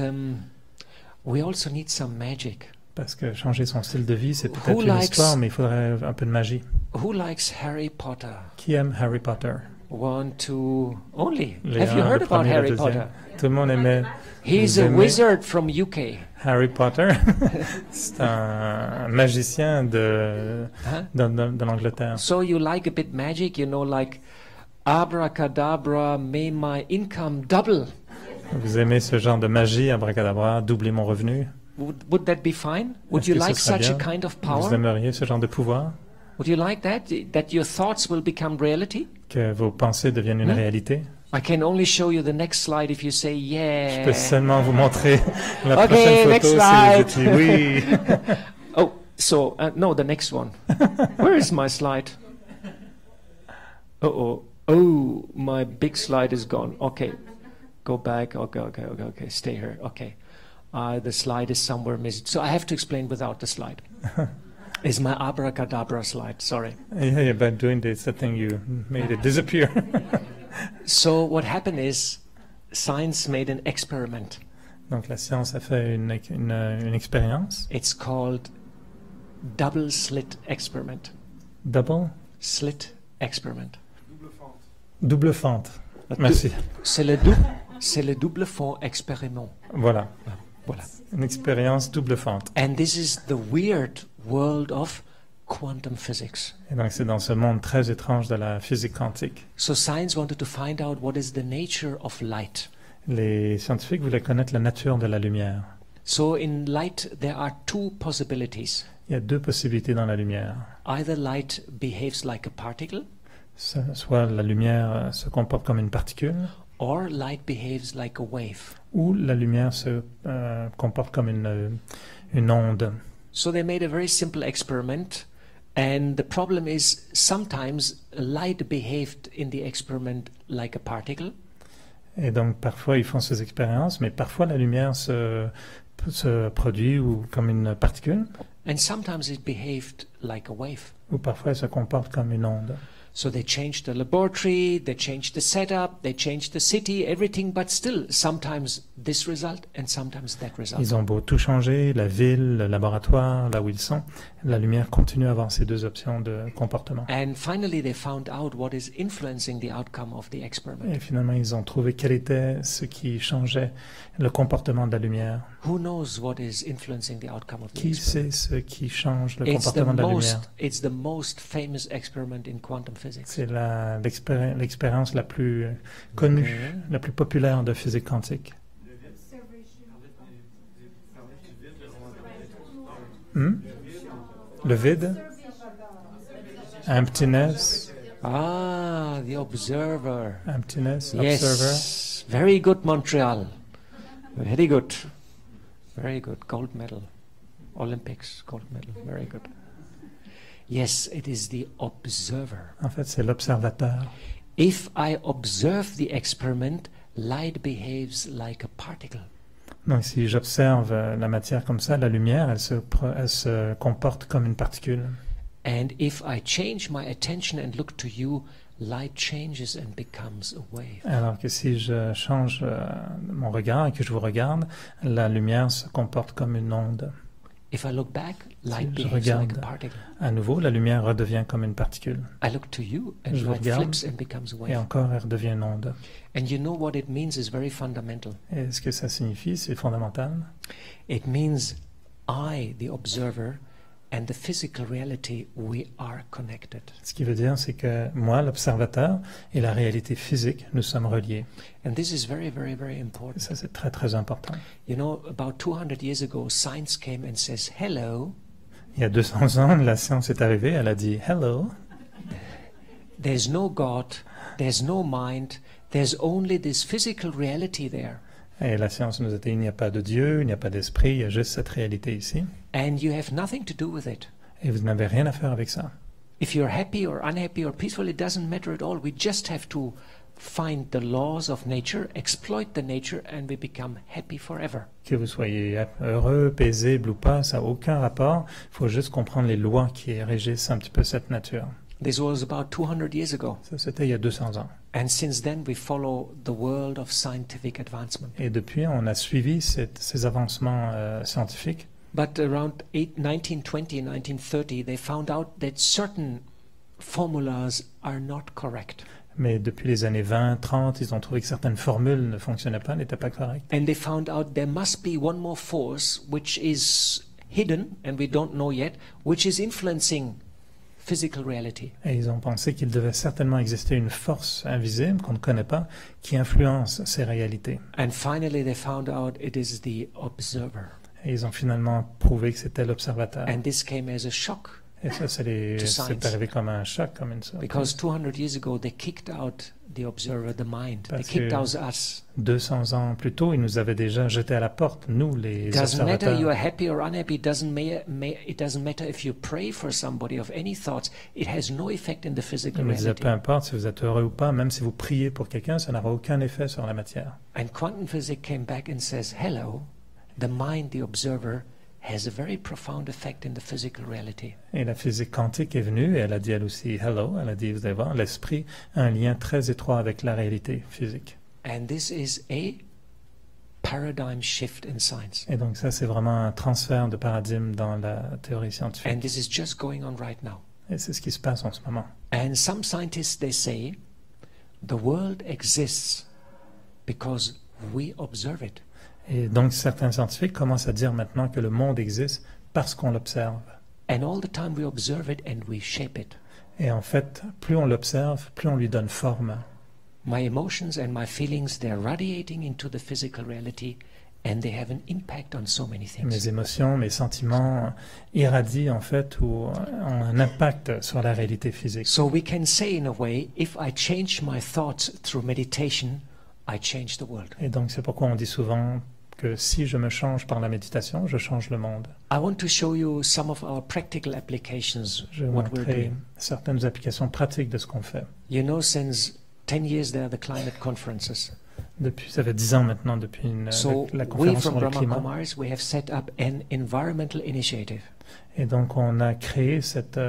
we also need some magic. Parce que changer son style de vie, c'est Who peut-être une likes- histoire, mais il faudrait un peu de magie. Who likes Harry Potter? Qui aime Harry Potter? 1, 2, only. Les Have you un, heard le about premier, le Harry deuxième. Potter? Tout le monde aimait. He's Vous a aimez wizard from UK. Harry Potter. C'est un magicien de Huh? de l'Angleterre. So you like a bit magic, you know, like abracadabra, may my income double. Vous aimez ce genre de magie, abracadabra, doubler mon revenu? Would that be fine? Would Est-ce you que ce like serait such a bien? kind of Vous power? aimeriez ce genre de pouvoir? Would you like that? That your thoughts will become reality? Que vos pensées deviennent une réalité? I can only show you the next slide if you say Je peux yeah. seulement vous montrer la Okay, prochaine next photo slide. si vous dites oui. Oh, so no, the next one. Where is my slide? Uh-oh. Oh, my big slide is gone. Okay. Go back. Okay. Stay here. Okay. The slide is somewhere missing. So I have to explain without the slide. It's my abracadabra slide. Sorry. Yeah, by doing this, I think you made it disappear. So what happened is science made an experiment. Donc la science a fait une expérience. It's called double slit experiment. Double? Slit experiment. Double fente. Merci. C'est le double fond expériment. Voilà. Voilà. Une expérience double fente. And this is the weird world of quantum physics. Et donc c'est dans ce monde très étrange de la physique quantique. So science wanted to find out what is the nature of light. Les scientifiques voulaient connaître la nature de la lumière. So in light there are two possibilities. Il y a deux possibilités dans la lumière. Either light behaves like a particle Soit la lumière se comporte comme une particule, or light behaves like a wave. ou la lumière se comporte comme une onde. So they made a very simple experiment, and the problem is sometimes light behaved in the experiment like a particle, Et donc parfois ils font ces expériences, mais parfois la lumière se produit ou comme une particule, and sometimes it behaved like a wave. ou parfois elle se comporte comme une onde. So they changed the laboratory, they changed the setup, they changed the city, everything, but still sometimes this result and sometimes that result. Ils ont beau tout changer, la ville, le laboratoire, là où ils sont, la lumière continue à avoir ces deux options de comportement. And finally they found out what is influencing the outcome of the experiment. Et finalement, ils ont trouvé quel était ce qui changeait le comportement de la lumière. Who knows what is influencing the outcome of the Qui experiment? sait ce qui change le comportement de la lumière? It's the most famous experiment in quantum physics. C'est l'expérience la plus connue, la plus populaire de physique quantique. Le vide, emptiness, The observer. emptiness, Yes, observer. very good, Montreal. Very good. Very good. Gold medal. Olympics, gold medal. Very good. Yes, it is the observer. En fait, c'est l'observateur. If I observe the experiment, light behaves like a particle. Donc, si j'observe la matière comme ça, la lumière, elle se comporte comme une particule. And if I change my attention and look to you, light changes and becomes a wave. Alors que si je change mon regard et que je vous regarde, la lumière se comporte comme une onde. If I look back, light Si je behaves like regarde a particle. à nouveau, la lumière redevient comme une particule. I look to you and Je light regarde flips and becomes a et wave. encore elle redevient une onde. And you know what it means is very fundamental. Et ce que ça signifie, c'est fondamental. It means I, the observer, and the physical reality, we are connected. Ce qui veut dire, c'est que moi, l'observateur, et la réalité physique, nous sommes reliés. And this is very, very, very Et important. ça, c'est très, très important. You know, about 200 years ago, science came and says, hello, Il y a 200 ans, la science est arrivée, elle a dit « Hello ». there's no God, there's no mind, there's only this physical reality there. Et la science nous a dit « Il n'y a pas de Dieu, il n'y a pas d'esprit, il y a juste cette réalité ici. And you have nothing to do with it. Et vous n'avez rien à faire avec ça. If you're happy or unhappy or peaceful, it doesn't matter at all. We just have to find the laws of nature, exploit the nature, and we become happy forever. Que vous soyez heureux, paisible ou pas, ça n'a aucun rapport. Il faut juste comprendre les lois qui régissent un petit peu cette nature. This was about 200 years ago. Ça, c'était il y a 200 ans. And since then, we follow the world of scientific advancement. Et depuis, on a suivi ces avancements scientifiques. But around 1920, 1930, they found out that certain formulas are not correct. Mais depuis les années 20, 30, ils ont trouvé que certaines formules ne fonctionnaient pas, n'étaient pas correctes. And they found out there must be one more force which is hidden, and we don't know yet, which is influencing physical reality. Et ils ont pensé qu'il devait certainement exister une force invisible qu'on ne connaît pas qui influence ces réalités. And finally, they found out it is the observer. Et ils ont finalement prouvé que c'était l'observateur. And this came as a shock, Et ça, to c'est science. arrivé comme un choc, comme une sorte. because 200 years ago, they kicked out the observer, the mind. They Parce kicked que- out us. 200 ans plus tôt, ils nous avaient déjà jetés à la porte, nous, les Doesn't matter observateurs. you are happy or unhappy. It doesn't matter if you pray for somebody of any thoughts. It has no effect in the physical Ils nous disaient, reality. peu importe si vous êtes heureux ou pas, même si vous priez pour quelqu'un, ça n'aura aucun effet sur la matière. And quantum physics came back and says, hello, the mind, the observer, has a very profound effect in the physical reality. Et la physique quantique est venue et elle a dit elle aussi hello, elle a dit vous allez voir, l'esprit a un lien très étroit avec la réalité physique. And this is a paradigm shift in science. Et donc ça c'est vraiment un transfert de paradigme dans la théorie And scientifique. this is just going on right now. Et c'est ce qui se passe en ce moment. And some scientists, they say, the world exists because we observe it. Et donc certains scientifiques commencent à dire maintenant que le monde existe parce qu'on l'observe. And all the time we observe it and we shape it. Et en fait, plus on l'observe, plus on lui donne forme. My emotions and my feelings, they're radiating into the physical reality and they have an impact on so many things. Mes émotions, mes sentiments irradient en fait ou ont un impact sur la réalité physique. So we can say in a way, if I change my thoughts through meditation, I change the world. Et donc c'est pourquoi on dit souvent que si je me change par la méditation, je change le monde. I want to show you some of our practical applications, Je vais what we're montrer doing. certaines applications pratiques de ce qu'on fait. You know, since 10 years there are the climate conferences. Ça fait 10 ans maintenant depuis So la we conférence from sur le Brahma climat. Kumaris, we have set up an environmental initiative. Et donc, on a créé cette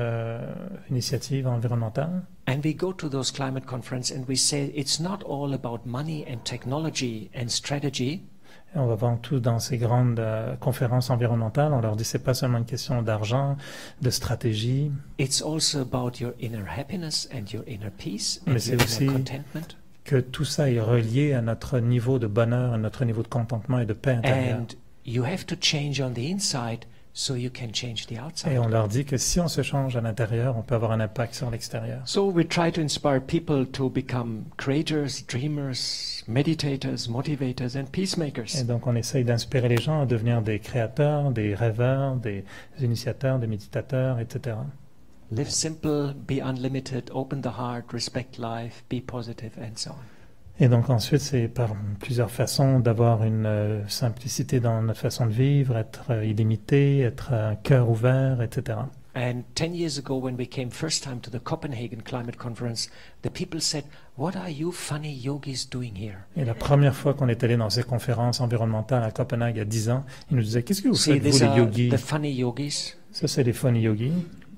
initiative environnementale. And we go to those climate conferences and we say it's not all about money and technology and strategy. Et on va voir tous dans ces grandes conférences environnementales. On leur dit c'est pas seulement une question d'argent, de stratégie. It's also about your inner happiness and your inner peace and Mais c'est your aussi inner contentment. Que tout ça est relié à notre niveau de bonheur, à notre niveau de contentement et de paix intérieure. And you have to change on the inside so you can change the outside. Et on leur dit que si on se change à l'intérieur, on peut avoir un impact sur l'extérieur. So we try to inspire people to become creators, dreamers, meditators, motivators and peacemakers. Et donc on essaye d'inspirer les gens à devenir des créateurs, des rêveurs, des initiateurs, des méditateurs, etc. Live simple, be unlimited, open the heart, respect life, be positive and so on. Et donc ensuite, c'est par plusieurs façons d'avoir une simplicité dans notre façon de vivre, être illimité, être un cœur ouvert, etc. And 10 years ago, when we came first time to the Copenhagen Climate Conference, the people said, "What are you funny yogis doing here?" Et la première fois qu'on est allé dans ces conférences environnementales à Copenhague il y a 10 ans, ils nous disaient, qu'est-ce que vous See, faites, vous these les are yogis? the funny yogis. Ça, c'est les funny yogis.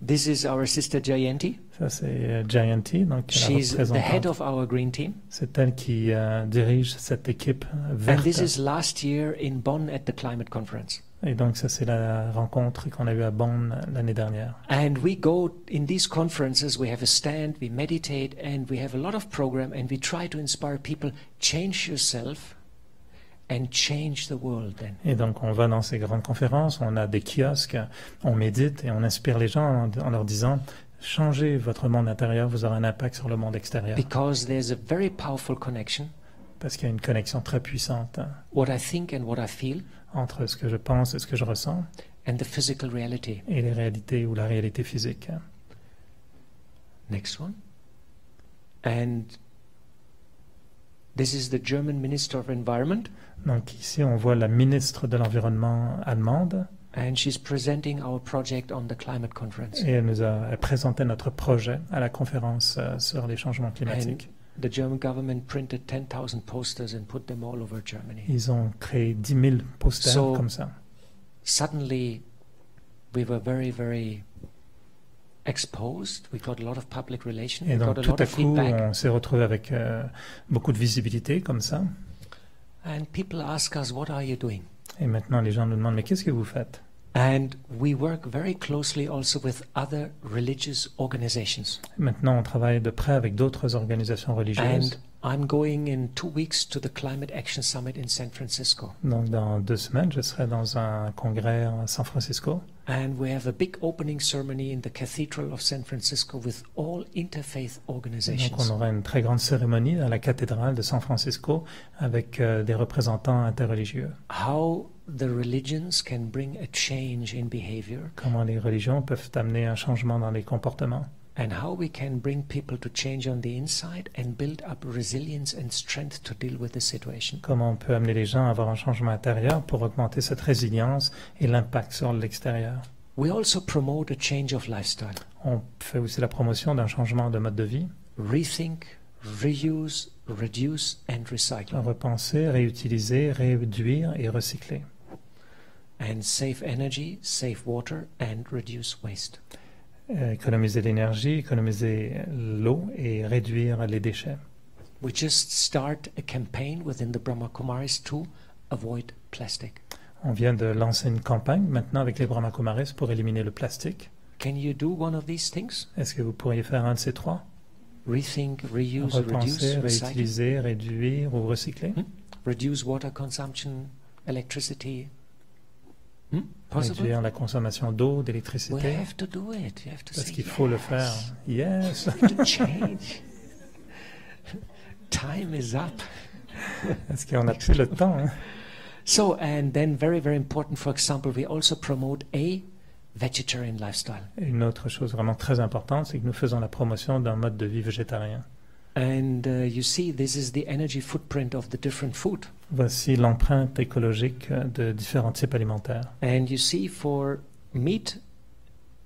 This is our sister Jayanti. Ça, c'est Jayanti, donc la She's the head représentante. of our green team. C'est elle qui dirige cette équipe And verte. this is last year in Bonn at the Climate Conference. Et donc, ça, c'est la rencontre qu'on a eue à Bonn l'année dernière. And we go in these conferences, we have a stand, we meditate, and we have a lot of program, and we try to inspire people, change yourself and change the world then. Et donc, on va dans ces grandes conférences, on a des kiosques, on médite et on inspire les gens en leur disant « Changez votre monde intérieur, vous aurez un impact sur le monde extérieur. Because there's a very powerful connection, » Parce qu'il y a une connexion très puissante what I think and what I feel, entre ce que je pense et ce que je ressens and the physical reality. et les réalités ou la réalité physique. Next one. And this is the German Minister of Environment, Donc ici, on voit la ministre de l'Environnement allemande and she's presenting our project on the climate conference. et elle présenté notre projet à la conférence sur les changements climatiques. The German government printed 10,000 posters and put them all over Germany. Ils ont créé 10 000 posters So- comme ça. Suddenly, we were very, very exposed. We got a lot of public relations. Et We donc got a tout lot à of coup, feedback. on s'est retrouvé avec beaucoup de visibilité comme ça. And people ask us, what are you doing? Et maintenant, les gens nous demandent, mais qu'est-ce que vous faites? And we work very closely also with other religious organizations. Maintenant, on travaille de près avec d'autres organisations religieuses. And I'm going in 2 weeks to the Climate Action Summit in San Francisco. Donc, dans 2 semaines, je serai dans un congrès à San Francisco. And we have a big opening ceremony in the Cathedral of San Francisco with all interfaith Donc, organizations. on aura une très grande cérémonie à la cathédrale de San Francisco avec des représentants interreligieux. How the religions can bring a change in behavior, Comment les religions peuvent amener un changement dans les comportements. and how we can bring people to change on the inside and build up resilience and strength to deal with the situation. Comment on peut amener les gens à avoir un changement intérieur pour augmenter cette résilience et l'impact sur l'extérieur. We also promote a change of lifestyle. On fait aussi la promotion d'un changement de mode de vie, Rethink, reuse, reduce and recycle. repenser, réutiliser, réduire et recycler. And save energy, save water and reduce waste. Économiser l'énergie, économiser l'eau et réduire les déchets. We just start a campaign within the Brahma Kumaris to avoid plastic. On vient de lancer une campagne maintenant avec les Brahma Kumaris pour éliminer le plastique. Can you do one of these things? Est-ce que vous pourriez faire un de ces trois? Rethink, reuse, Repenser, reduce, recycle. réutiliser, réduire ou recycler? Reduce water consumption, electricity. Possible? Réduire la consommation d'eau, We d'électricité? have to do it. You have to Parce say qu'il faut le yes. faire. Yes! We have to change. Time is up. Parce qu'on n'a plus le temps. Hein? So, and then very, very important, for example, we also promote a vegetarian lifestyle. Et une autre chose vraiment très importante, c'est que nous faisons la promotion d'un mode de vie végétarien. And you see, this is the energy footprint of the different food. Voici l'empreinte écologique de différents types alimentaires. And you see, for meat,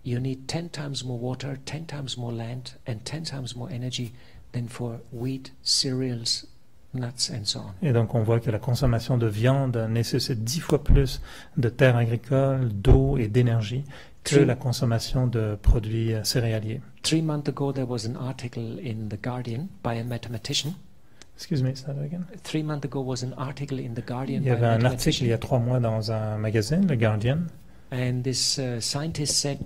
you need 10 times more water, 10 times more land, and 10 times more energy than for wheat, cereals, nuts and so on. Et donc on voit que la consommation de viande nécessite 10 fois plus de terres agricoles, d'eau et d'énergie que la consommation de produits céréaliers. 3 months ago there was an article in The Guardian by a mathematician. Excuse me, say that again. 3 months ago was an article in The Guardian Il y by avait a un article il y a mathematician. 3 mois dans un magazine, le Guardian, And this scientist said,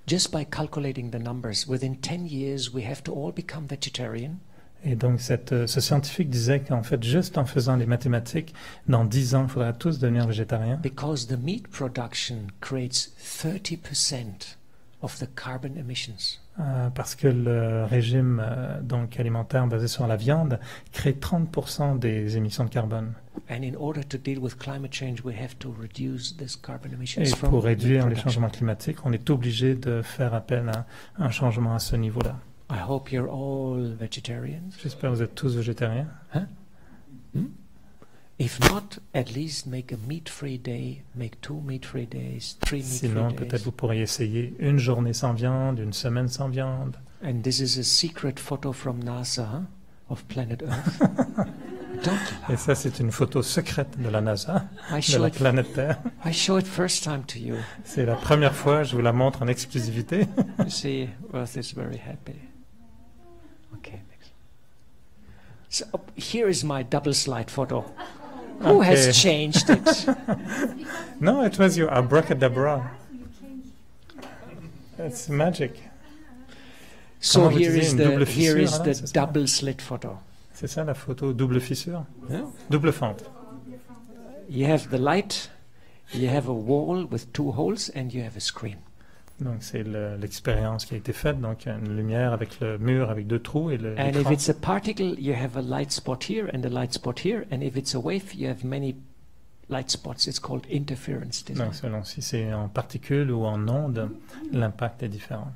just by calculating the numbers, within 10 years we have to all become vegetarian. et donc ce scientifique disait qu'en fait, juste en faisant les mathématiques, dans 10 ans, il faudra tous devenir végétariens. Because the meat production creates 30% of the carbon emissions. Parce que le régime donc alimentaire basé sur la viande crée 30% des émissions de carbone. And in order to deal with climate change, we have to reduce this carbon emissions Et from pour meat réduire les production. changements climatiques, on est obligé de faire appel à un changement à ce niveau-là. I hope you're all vegetarians. J'espère que vous êtes tous végétariens. If not, at least make a meat-free day, make 2 meat-free days, 3 Sinon, meat-free peut-être days. vous pourriez essayer une journée sans viande, une semaine sans viande. And this is a secret photo from NASA of planet Earth. Don't Et laugh. ça, c'est une photo secrète de la NASA, I de show la it. planète Terre. I show it first time to you. C'est la première fois, je vous la montre en exclusivité. You see, Earth is very happy. Okay, next. So here is my double slide photo. Who Okay. has changed it? No, it was your abracadabra. It's magic. So Comment vous here disiez, is une the double here is fissure, là, the c'est ça? double slit photo. C'est ça la photo double fissure, Yeah? double fente. You have the light, you have a wall with 2 holes, and you have a screen. Donc c'est l'expérience qui a été faite. Donc il y a une lumière avec le mur avec 2 trous et And if l'écran. it's a particle, you have a light spot here and a light spot here. And if it's a wave, you have many light spots. It's called interference design. Donc selon si c'est en particules ou en ondes, l'impact est différent.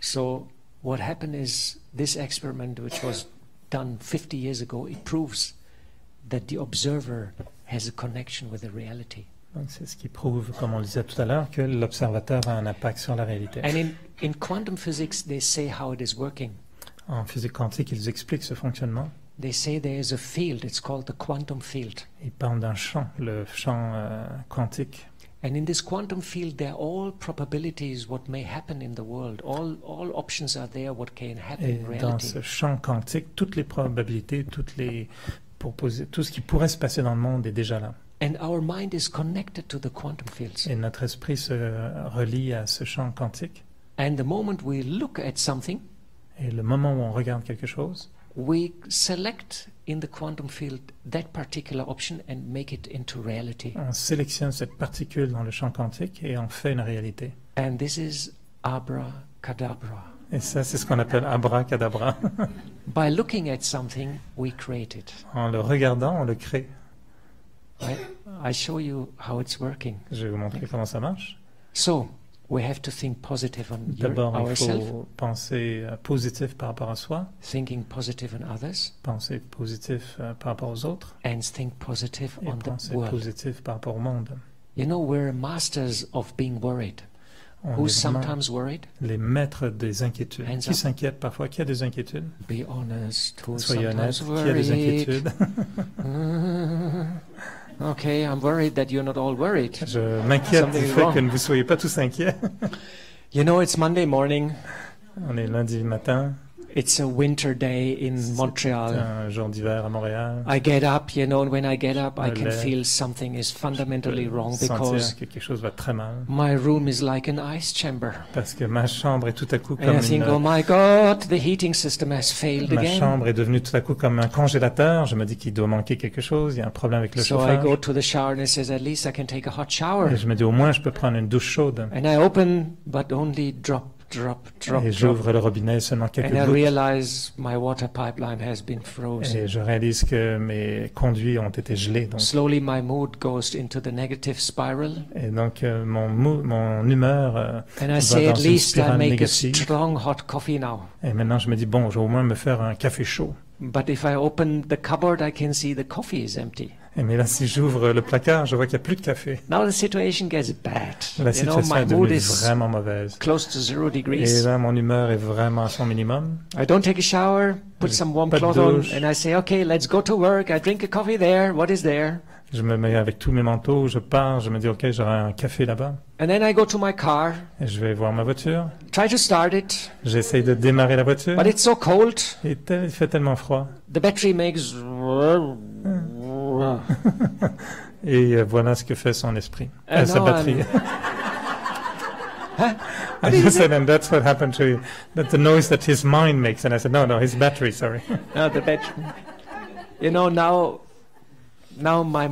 So what happened is this experiment, which was done 50 years ago, it proves that the observer has a connection with the reality. Donc c'est ce qui prouve, comme on le disait tout à l'heure, que l'observateur a un impact sur la réalité. And in quantum physics, they say how it is working. En physique quantique, ils expliquent ce fonctionnement. They say there is a field, it's called the quantum field. Ils parlent d'un champ, le champ quantique. And in this quantum field, there are all probabilities what may happen in the world. All options are there what can happen Et in dans reality. ce champ quantique, toutes les probabilités, tout ce qui pourrait se passer dans le monde est déjà là. And our mind is connected to the quantum fields. Et notre esprit se relie à ce champ quantique. And the moment we look at something, Et le moment où on regarde quelque chose, we select in the quantum field that particular option and make it into reality. on sélectionne cette particule dans le champ quantique et on fait une réalité. And this is abracadabra. Et ça, c'est ce qu'on appelle abracadabra. By looking at something, we create it. En le regardant, on le crée. I show you how it's working. Je vais vous montrer comment ça marche. So, we have to think positive on D'abord, il ourselves, faut penser positif par rapport à soi, thinking positive on others, penser positif par rapport aux autres and think positive et on the penser world. positif par rapport au monde. You know, we're masters of being worried. On Who's est vraiment sometimes worried? les maîtres des inquiétudes. Hands Qui up. s'inquiète parfois? Qui a des inquiétudes? Be honest. Who's Soyez honnête. sometimes Qui a des worried? inquiétudes? Okay, I'm worried that you're not all worried. Je m'inquiète Something du is fait wrong. que ne vous soyez pas tous inquiets. You know, it's Monday morning. On est lundi matin, It's a winter day in c'est Montreal. un jour d'hiver à Montréal. I get up, you know, and when I get up, I Me can lève. feel something is fundamentally wrong because Sentir que quelque chose va très mal. my room is like an ice chamber. Parce que ma chambre est tout à coup And comme I think, oh une... my God, the heating system has failed Ma again. chambre est devenue tout à coup comme un congélateur. Je me dis qu'il doit manquer quelque chose. Il y a un problème avec le So I chauffage. go to the shower and it says, at least I can take a hot shower. Et je me dis au moins je peux prendre une douche chaude. And I open, but only drop, drop, drop, Et drop. j'ouvre le robinet, seulement quelques And I gouttes. realize my water pipeline has been frozen. Et je réalise que mes conduits ont été gelés. Donc. Slowly my mood goes into the negative spiral. Et donc mon humeur And I va say, dans at une least I spirale make a négative. strong hot coffee now. Et maintenant je me dis bon, je vais au moins me faire un café chaud. But if I open the cupboard, I can see the coffee is empty. Mais là, si j'ouvre le placard, je vois qu'il n'y a plus de café. Now the situation gets bad. La situation my est mood devenue is vraiment mauvaise. close to 0 Et degrees. là, mon humeur est vraiment à son minimum. I don't take a shower, put some warm Pas de clothes on, douche. and I say, okay, let's go to work. I drink a coffee there. What is there? Je me mets avec tous mes manteaux, je pars, je me dis, OK, j'aurai un café là-bas. And then I go to my car, Et je vais voir ma voiture. try to start it, J'essaye de démarrer la voiture. but it's so cold. Il fait tellement froid. The battery makes... Et voilà ce que fait son esprit. And Sa now batterie. Huh? I just said, and that's what happened to you. That's the noise that his mind makes. And I said, no, his battery, sorry. The battery. You know, now my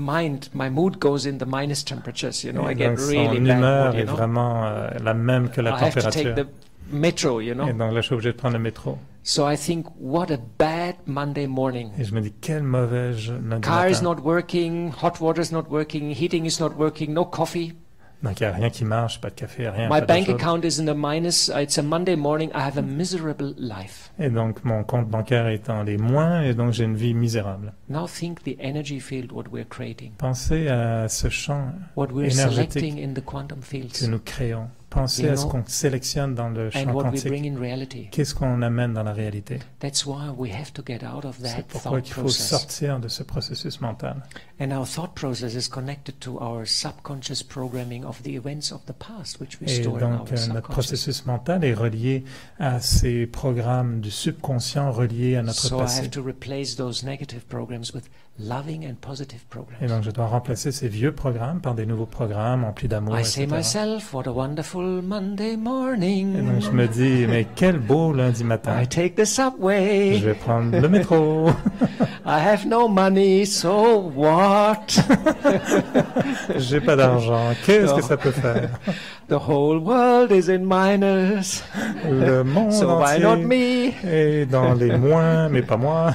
mood goes in the minus temperatures. You know, I get Donc, son really bad humeur mood, you est know. vraiment la même que la I have to take température. the metro, you Et know. donc là, je suis obligé de prendre le métro. So I think, what a bad Monday morning. Et je me dis, quel mauvais lundi Car is matin. not working, hot water is not working, heating is not working, no coffee. Donc il n'y a rien qui marche, pas de café, rien. My pas bank d'eau chaude. account is in the minus. It's a Monday morning. I have a miserable life. Et donc mon compte bancaire est dans les moins, et donc j'ai une vie misérable. Now think the energy field what we're creating, Pensez à ce champ what we're énergétique selecting in the quantum fields, que nous créons. Pensez You à ce know, qu'on sélectionne dans le and champ what we quantique. bring in reality. Qu'est-ce qu'on amène dans la réalité? That's why we have to get out of C'est that pourquoi thought il faut process. sortir de ce processus mental. And our thought process is connected to our subconscious programming of the events of the past, which we Et store in donc our notre subconscious. processus mental est relié à ces programmes du subconscient reliés à notre So I passé. have to replace those negative programs with loving and positive Et programs. donc je dois remplacer ces vieux programmes par des nouveaux programmes emplis d'amour, I say etc. myself, what a wonderful Monday Et morning. donc je me dis, mais quel beau lundi matin. I take the subway. Je vais prendre le métro. I have no money, so what? J'ai pas d'argent. Qu'est-ce que Non. ça peut faire? The whole world is in minus, Le monde so why not entier me? est dans les moins, mais pas moi.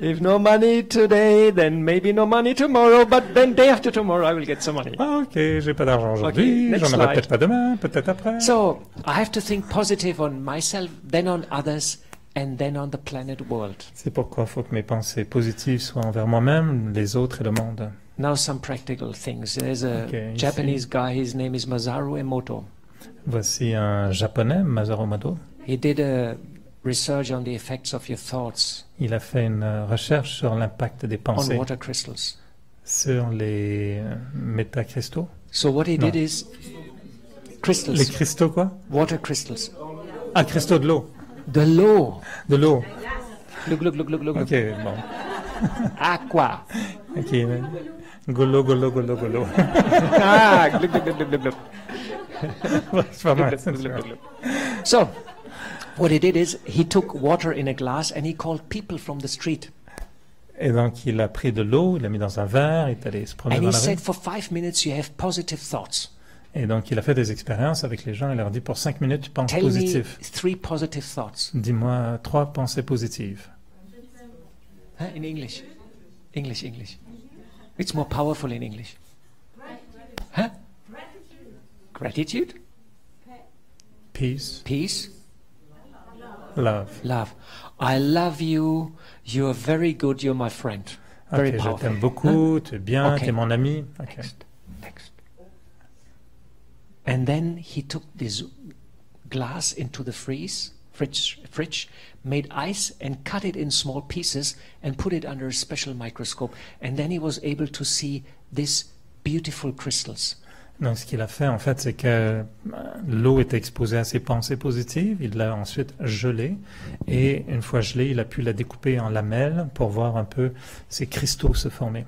If no money today, then maybe no money tomorrow, but then day after tomorrow I will get some money. Ah, ok, j'ai pas d'argent aujourd'hui. next J'en aurai slide. peut-être pas demain, peut-être après. So I have to think positive on myself, then on others, and then on the planet world. C'est pourquoi il faut que mes pensées positives soient envers moi-même, les autres et le monde. Now some practical things. There's a Okay, Japanese guy, his name is Masaru Emoto. Voici un japonais, Masaru Emoto. He did a research on the effects of your thoughts Il a fait une recherche sur l'impact des on pensées water crystals. sur les métacristaux. So what he No. did is Les crystals, cristaux quoi? water crystals. Ah, cristaux de l'eau. The law. De l'eau. Look, look, look, look, look. Ok, bon. Aqua. Ok. Golo, golo, golo, golo. Ah, look, look, look, look, look, look. C'est pas mal. Look, look, look, look, look. So, what he did is he took water in a glass and he called people from the street. Et donc, il a pris de l'eau, il l'a mis dans un verre, il est allé se promener And dans he la rue. said, for 5 minutes you have positive thoughts. Et donc, il a fait des expériences avec les gens. Il leur dit, pour 5 minutes, tu penses Tell me positif. 3 positive thoughts. Dis-moi 3 pensées positives. Huh? In English. English, English. It's more powerful in English. Huh? Gratitude, Peace, peace, love. love. I love you. You're very good. You're my friend. Very Ok, je powerful. t'aime beaucoup, tu es bien, Ok. tu es mon ami. Ok. Next, next. And then he took this glass into the fridge, made ice and cut it in small pieces and put it under a special microscope. And then he was able to see these beautiful crystals. Donc, ce qu'il a fait, en fait, c'est que l'eau était exposée à ses pensées positives. Il l'a ensuite gelée. Et une fois gelée, il a pu la découper en lamelles pour voir un peu ces cristaux se former.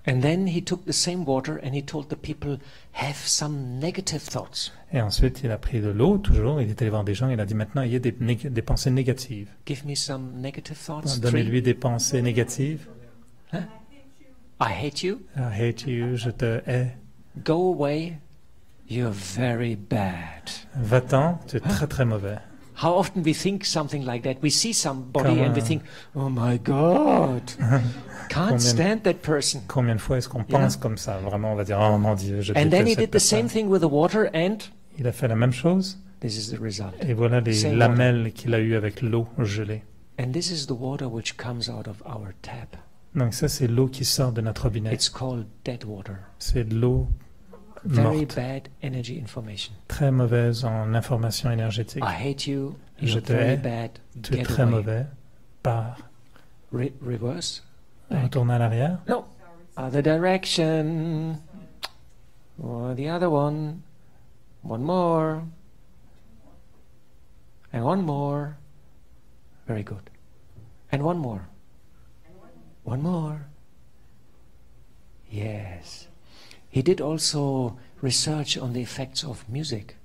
And then he took the same water and he told the people, have some negative thoughts. Et ensuite, il a pris de l'eau, toujours. Il est allé voir des gens. Il a dit, maintenant, ayez des pensées négatives. Give me some negative thoughts. 3. Donnez-lui des pensées négatives. Huh? I hate you. I hate you, je te hais. Go away. You're very bad. Va-t'en, tu es très très mauvais. How often we think something like that. We see somebody Come and we on. think, oh my God, can't stand that person. Combien de fois est-ce qu'on Yeah. pense comme ça? Vraiment, on va dire, oh mon Dieu, je And then he déteste cette did the same personne. thing with the water and Il a fait la même chose. this is the result. Et voilà les Same lamelles qu'il a eues avec l'eau gelée. And this is the water which comes out of our tap. Donc ça, c'est l'eau qui sort de notre robinet. It's called dead water. C'est de l'eau Very morte, bad energy information. très mauvaise en information énergétique. I hate you. Je You're te very hais. bad. Tu es Get très away. mauvais. Pars. Reverse. Retourne à l'arrière. No. Other direction. Or the other one. One more. And one more. Very good. And one more. One more. Yes. He did also research on the effects of music.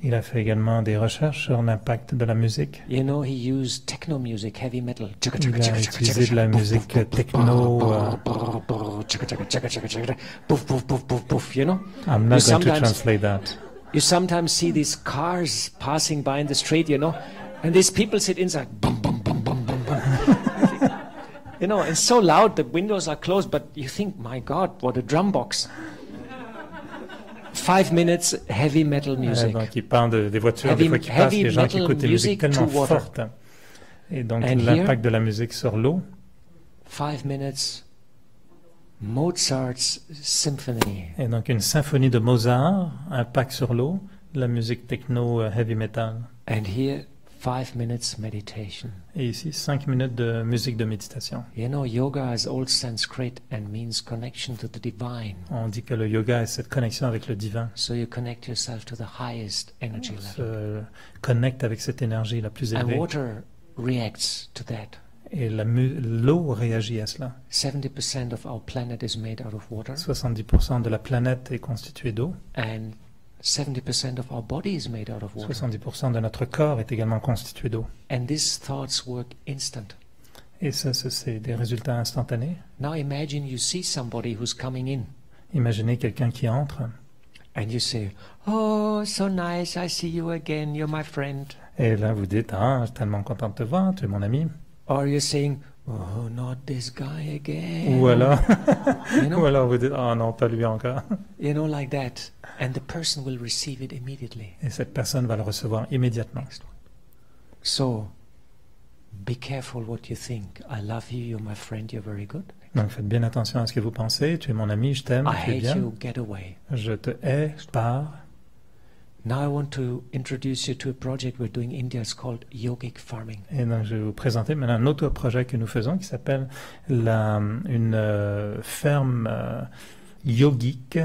Il a fait également des recherches sur l'impact de la musique. You know, he used techno music, heavy metal. Il a utilisé de la musique techno. Poof, poof, poof, poof, poof, you know? I'm not going to translate that. You sometimes see these cars passing by in the street, you know, and these people sit inside. Boom, boom, boom, boom, boom, boom. You know, it's so loud, the windows are closed, but you think, my God, what a drum box. 5 minutes heavy metal music. Donc il parle des voitures, des fois qui passent, les gens qui écoutent des musiques tellement fortes. Et donc l'impact de la musique sur l'eau. 5 minutes Mozart's symphony. Et donc une symphonie de Mozart, impact sur l'eau, la musique techno heavy metal. And here 5 minutes meditation. Et ici 5 minutes de musique de méditation. You know, yoga is old Sanskrit and means connection to the divine. On dit que le yoga est cette connexion avec le divin. So you connect yourself to the highest energy On level. se connecte avec cette énergie la plus And élevée. water reacts to that. Et l'eau réagit à cela. 70% of our planet is made out of water. 70% de la planète est constituée d'eau. And 70% of our body is made out of water. 70% de notre corps est également constitué d'eau. And these thoughts work instant. Et ça, c'est des résultats instantanés. Now imagine you see somebody who's coming in. Imaginez quelqu'un qui entre And you say, oh, so nice, I see you again, you're my friend. et là vous dites « Ah, je suis tellement content de te voir, tu es mon ami. Or you're saying, oh, not this guy » again. Ou alors, You know? ou alors vous dites « Ah non, pas lui encore. You know, like that. And the person will receive it immediately. » Et cette personne va le recevoir immédiatement. Next one. So, be careful what you think. I love you, you're my friend, you're very good. Donc faites bien attention à ce que vous pensez. Tu es mon ami, je t'aime, I tu es hate bien. you, get away. Je te hais, pars. Now I want to introduce you to a project we're doing in India. It's called yogic farming. Et donc je vais vous présenter maintenant un autre projet que nous faisons qui s'appelle une ferme yogique.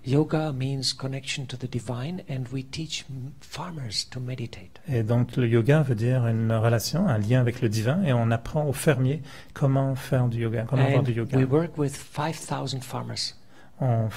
Yoga means connection to the divine, and we teach farmers to meditate. Et donc le yoga veut dire une relation, un lien avec le divin, et on apprend aux fermiers comment faire du yoga, comment faire And du yoga. we work with 5,000 farmers. On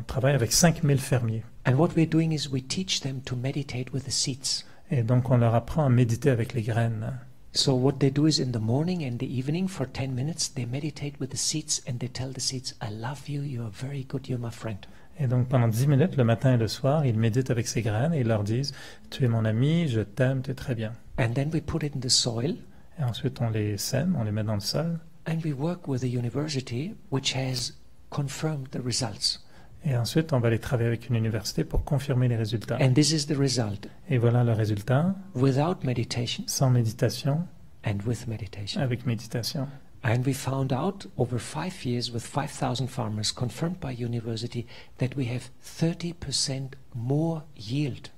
travaille avec 5000 fermiers. And what we're doing is we teach them to meditate with the seeds. Et donc on leur apprend à méditer avec les graines. So what they do is in the morning and the evening for 10 minutes, they meditate with the seeds and they tell the seeds, I love you, you are very good, you're my friend. Et donc pendant 10 minutes, le matin et le soir, ils méditent avec ces graines et ils leur disent « Tu es mon ami, je t'aime, tu es très bien ». And then we put it in the soil. Et ensuite on les sème, on les met dans le sol. And we work with a university which has confirmed the results. Et ensuite on va les travailler avec une université pour confirmer les résultats. And this is the result. Et voilà le résultat, Without meditation sans méditation, and with meditation. avec méditation. And we found out over 5 years with 5,000 farmers, confirmed by university, that we have 30% more yield.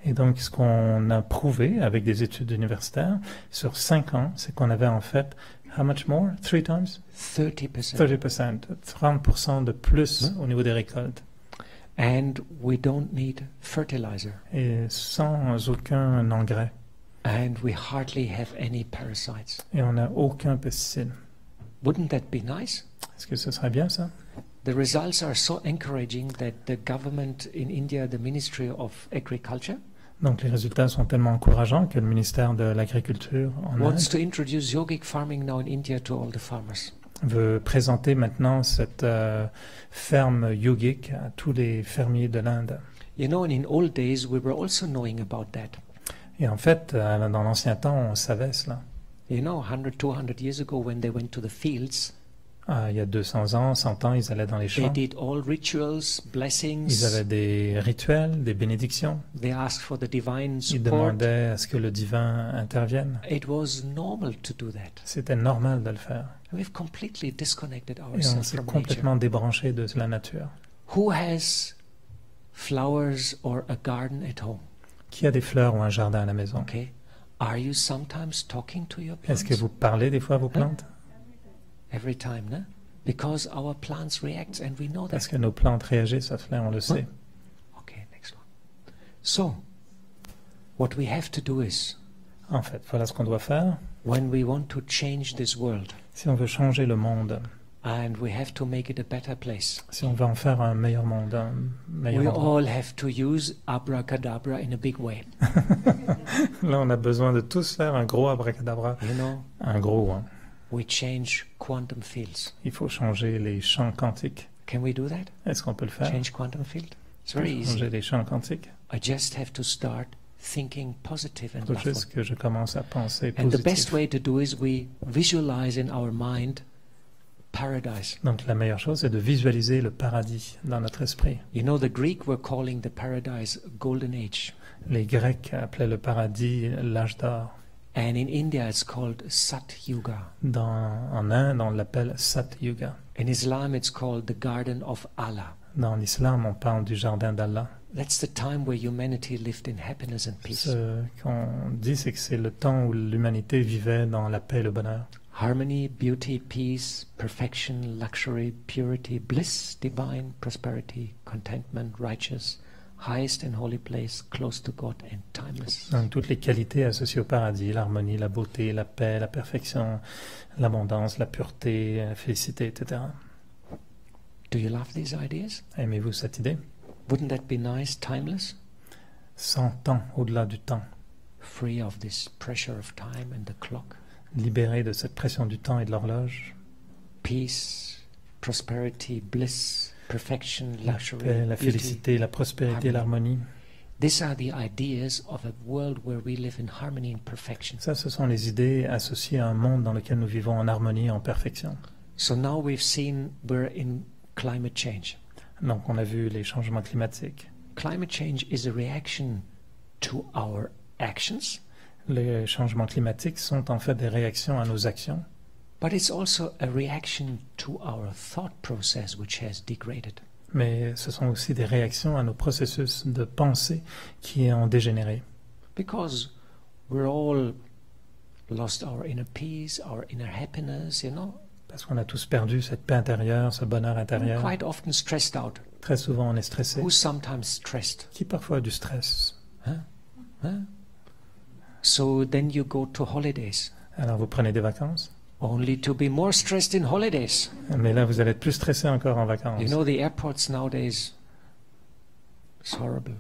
Et donc ce qu'on a prouvé avec des études universitaires sur 5 ans, c'est qu'on avait en fait, how much more? 3 times? 30%. 30%, 30% de plus au niveau des récoltes. And we don't need fertilizer. Et sans aucun engrais. And we hardly have any parasites. Et on n'a aucun pesticide. Wouldn't that be nice? Est-ce que ce serait bien ça? The results are so encouraging that the government in India, the Ministry of Agriculture, Donc les résultats sont tellement encourageants que le ministère de l'Agriculture en wants Inde to introduce yogic farming now in India to all the farmers. veut présenter maintenant cette ferme yogique à tous les fermiers de l'Inde. You know, and in old days we were also knowing about that. Et en fait, dans l'ancien temps, on savait cela. You know, 100, 200 years ago when they went to the fields, Il y a 200 ans, 100 ans, ils allaient dans les They champs. did all rituals, blessings. Ils avaient des rituels, des bénédictions. They asked for the divine Ils support. demandaient à ce que le divin intervienne. It was normal to do that. C'était normal de le faire. We've completely disconnected Et on ourselves s'est from complètement débranché de la nature. nature. Who has flowers or a garden at home? Qui a des fleurs ou un jardin à la maison? Okay. Are you sometimes talking to your plants? Est-ce que vous parlez des fois à vos plantes? Every time, no? Because our plants react and we know that. Parce que nos plantes réagissent à cela, on le sait. Okay, next one. So, what we have to do is, En fait, voilà ce qu'on doit faire. when we want to change this world, Si on veut changer le monde, and we have to make it a better place, si on veut en faire un meilleur monde, un we meilleur endroit. all have to use abracadabra in a big way. Là, on a besoin de tous faire un gros abracadabra. You know, Un gros, hein. we change quantum fields. Il faut changer les champs quantiques. Can we do that? Est-ce qu'on peut le faire? Change quantum field? It's On peut very easy. changer les champs quantiques. I just have to start thinking positive and Il faut loveful. juste que je commence à penser And the best positif. way to do is we visualize in our mind paradise. Donc la meilleure chose, c'est de visualiser le paradis dans notre esprit. You know, the Greek were calling the paradise golden age. Les Grecs appelaient le paradis l'âge d'or. And in India, it's called Sat Yuga. En Inde, on l'appelle Sat Yuga. In Islam, it's called the Garden of Allah. Dans l'islam, on parle du jardin d'Allah. That's the time where humanity lived in happiness and peace. Ce qu'on dit, c'est que c'est le temps où l'humanité vivait dans la paix et le bonheur. Harmony, beauty, peace, perfection, luxury, purity, bliss, divine, prosperity, contentment, righteous, highest and holy place, close to God and timeless. Donc toutes les qualités associées au paradis, l'harmonie, la beauté, la paix, la perfection, l'abondance, la pureté, la félicité, etc. Do you love these ideas? Aimez-vous cette idée? Wouldn't that be nice, timeless? Sans temps, au-delà du temps, Free of this pressure of time and the clock. libéré de cette pression du temps et de l'horloge, Peace, prosperity, bliss, perfection, la luxury, paix, la beauty. félicité, la prospérité, l'harmonie. These are the ideas of a world where we live in harmony and perfection. Ça, ce sont les idées associées à un monde dans lequel nous vivons en harmonie et en perfection. So now we've seen we're in climate change. Donc on a vu les changements climatiques. Climate change is a reaction to our actions, Les changements climatiques sont en fait des réactions à nos actions, but it's also a reaction to our thought process which has degraded. mais ce sont aussi des réactions à nos processus de pensée qui ont dégénéré. Because we're all lost our inner peace, our inner happiness, you know. Parce qu'on a tous perdu cette paix intérieure, ce bonheur We're intérieur. quite often stressed out. Très souvent on est stressé. Who's sometimes stressed? Qui parfois a du stress. Huh? So then you go to holidays, Alors vous prenez des vacances, only to be more stressed in holidays. mais là vous allez être plus stressé encore en vacances. You know, the airports nowadays, it's horrible.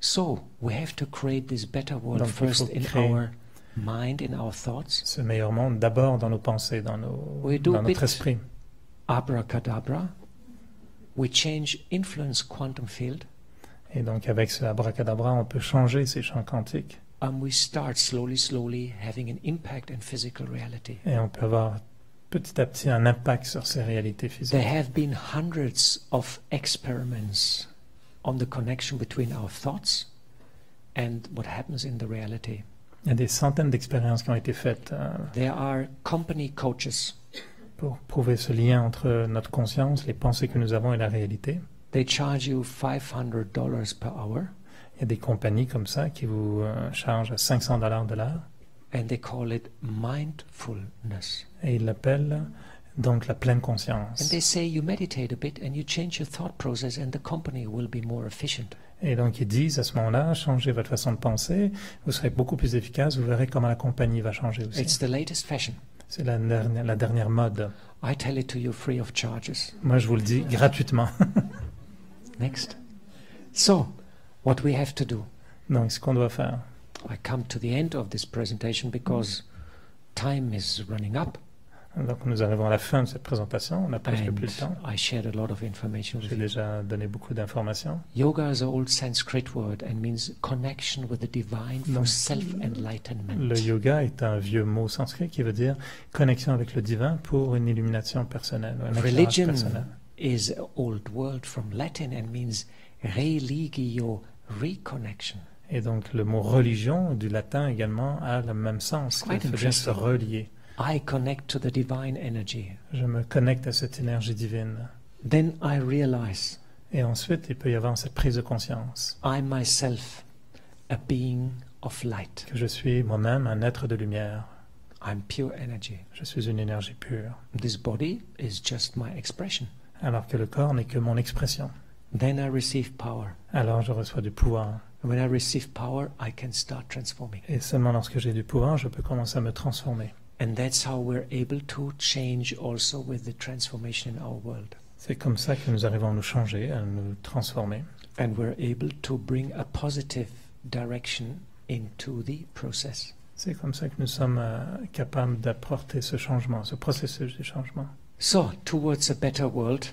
So we have to create this better world Donc, il first faut in créer our mind, in our thoughts. Ce meilleur monde d'abord dans nos pensées, dans We do notre bit- esprit. Abracadabra. We change influence quantum field, Et donc avec ce abracadabra, on peut changer ces champs quantiques. and we start slowly having an impact in physical reality. Et on peut avoir petit à petit un impact sur ces réalités There physiques. have been hundreds of experiments on the connection between our thoughts and what happens in the reality. Il y a des centaines d'expériences qui ont été faites There are company coaches. pour prouver ce lien entre notre conscience, les pensées que nous avons et la réalité. They charge you $500 per hour, Il y a des compagnies comme ça qui vous chargent à $500 de l'heure and they call it mindfulness. et ils l'appellent donc la pleine And conscience. they say you meditate a bit and you change your thought process and the company will be more efficient. Et donc ils disent à ce moment-là, changez votre façon de penser, vous serez beaucoup plus efficace, vous verrez comment la compagnie va changer It's aussi. the latest fashion. C'est la dernière mode. I tell it to you free of charges. Moi je vous le dis gratuitement. Next. So, what we have to do. Donc ce qu'on doit faire. I come to the end of this presentation because time is running up. Donc nous arrivons à la fin de cette présentation, on n'a presque And plus le temps. I shared a lot of information with J'ai you. déjà donné beaucoup d'informations. Yoga is an old Sanskrit word and means connection with the divine for Donc, self-enlightenment. Le yoga est un vieux mot sanskrit qui veut dire connexion avec le divin pour une illumination personnelle, un éclairage Religion personnel. is an old word from Latin and means religio, reconnection. Et donc le mot religion du latin également a le même sens, qui Quite veut dire se interesting. relier. I connect to the divine energy. Je me connecte à cette énergie divine. Then I realize Et ensuite, il peut y avoir cette prise de conscience I myself a being of light. que je suis moi-même un être de lumière. I'm pure energy. Je suis une énergie pure. This body is just my expression. Alors que le corps n'est que mon expression. Then I receive power. Alors je reçois du pouvoir. When I receive power, I can start transforming. Et seulement lorsque j'ai du pouvoir, je peux commencer à me transformer. And that's how we're able to change also with the transformation in our world. C'est comme ça que nous arrivons à nous changer, à nous transformer. And we're able to bring a positive direction into the process. C'est comme ça que nous sommes capables d'apporter ce changement, ce processus du changement. So, towards a better world,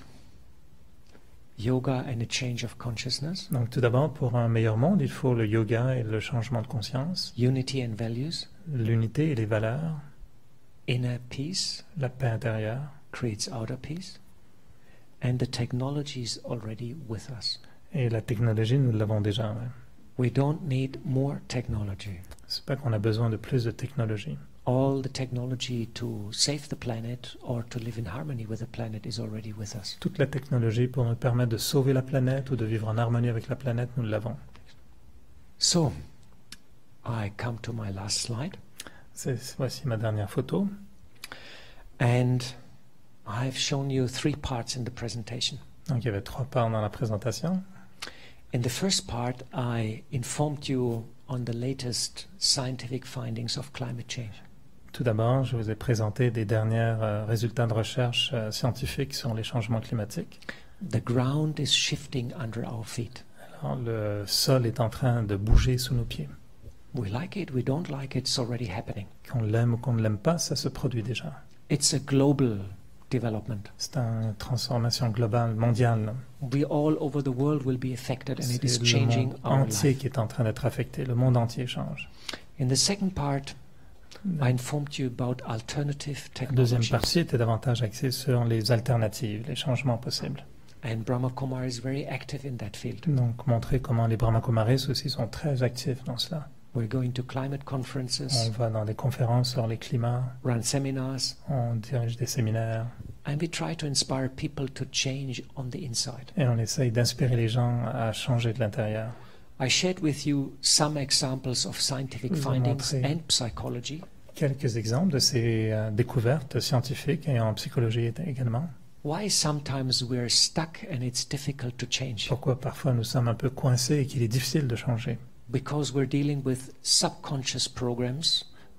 yoga and a change of consciousness, Donc tout d'abord, pour un meilleur monde, il faut le yoga et le changement de conscience, unity and values, l'unité et les valeurs, inner peace la paix intérieure. creates outer peace, and the technology is already with us. Et la technologie, nous l'avons déjà. Ouais. We don't need more technology. C'est pas qu'on a besoin de plus de technologie. All the technology to save the planet or to live in harmony with the planet is already with us. Toute la technologie pour nous permettre de sauver la planète ou de vivre en harmonie avec la planète, nous l'avons. So, I come to my last slide, Voici ma dernière photo. and I've shown you 3 parts in the presentation. Donc il y avait 3 parts dans la présentation. In the first part, I informed you on the latest scientific findings of climate change. Tout d'abord, je vous ai présenté des derniers résultats de recherche scientifiques sur les changements climatiques. The ground is shifting under our feet. Alors, le sol est en train de bouger sous nos pieds. We like it, we don't like it, it's already happening. Qu'on l'aime ou qu'on ne l'aime pas, ça se produit déjà. It's a global development. C'est une transformation globale, mondiale. We all over the world will be affected and it is C'est le changing monde our entier life. qui est en train d'être affecté. Le monde entier change. In the second part, I informed you about alternative La deuxième technologies. partie était davantage axée sur les alternatives, les changements possibles. And Brahma Kumar is very active in that field. Donc, montrer comment les Brahmakumaris aussi sont très actifs dans cela. We're going to climate On conferences, va dans des conférences sur les climats, run seminars, on dirige des séminaires and we try to inspire people to change on the inside. et on essaye d'inspirer les gens à changer de l'intérieur. I shared with you some examples of scientific Je vous ai findings montré and psychology. Quelques exemples de ces découvertes scientifiques et en psychologie également. Why sometimes we're stuck and it's difficult to change? Pourquoi parfois nous sommes un peu coincés et qu'il est difficile de changer. Because we're dealing with subconscious programs,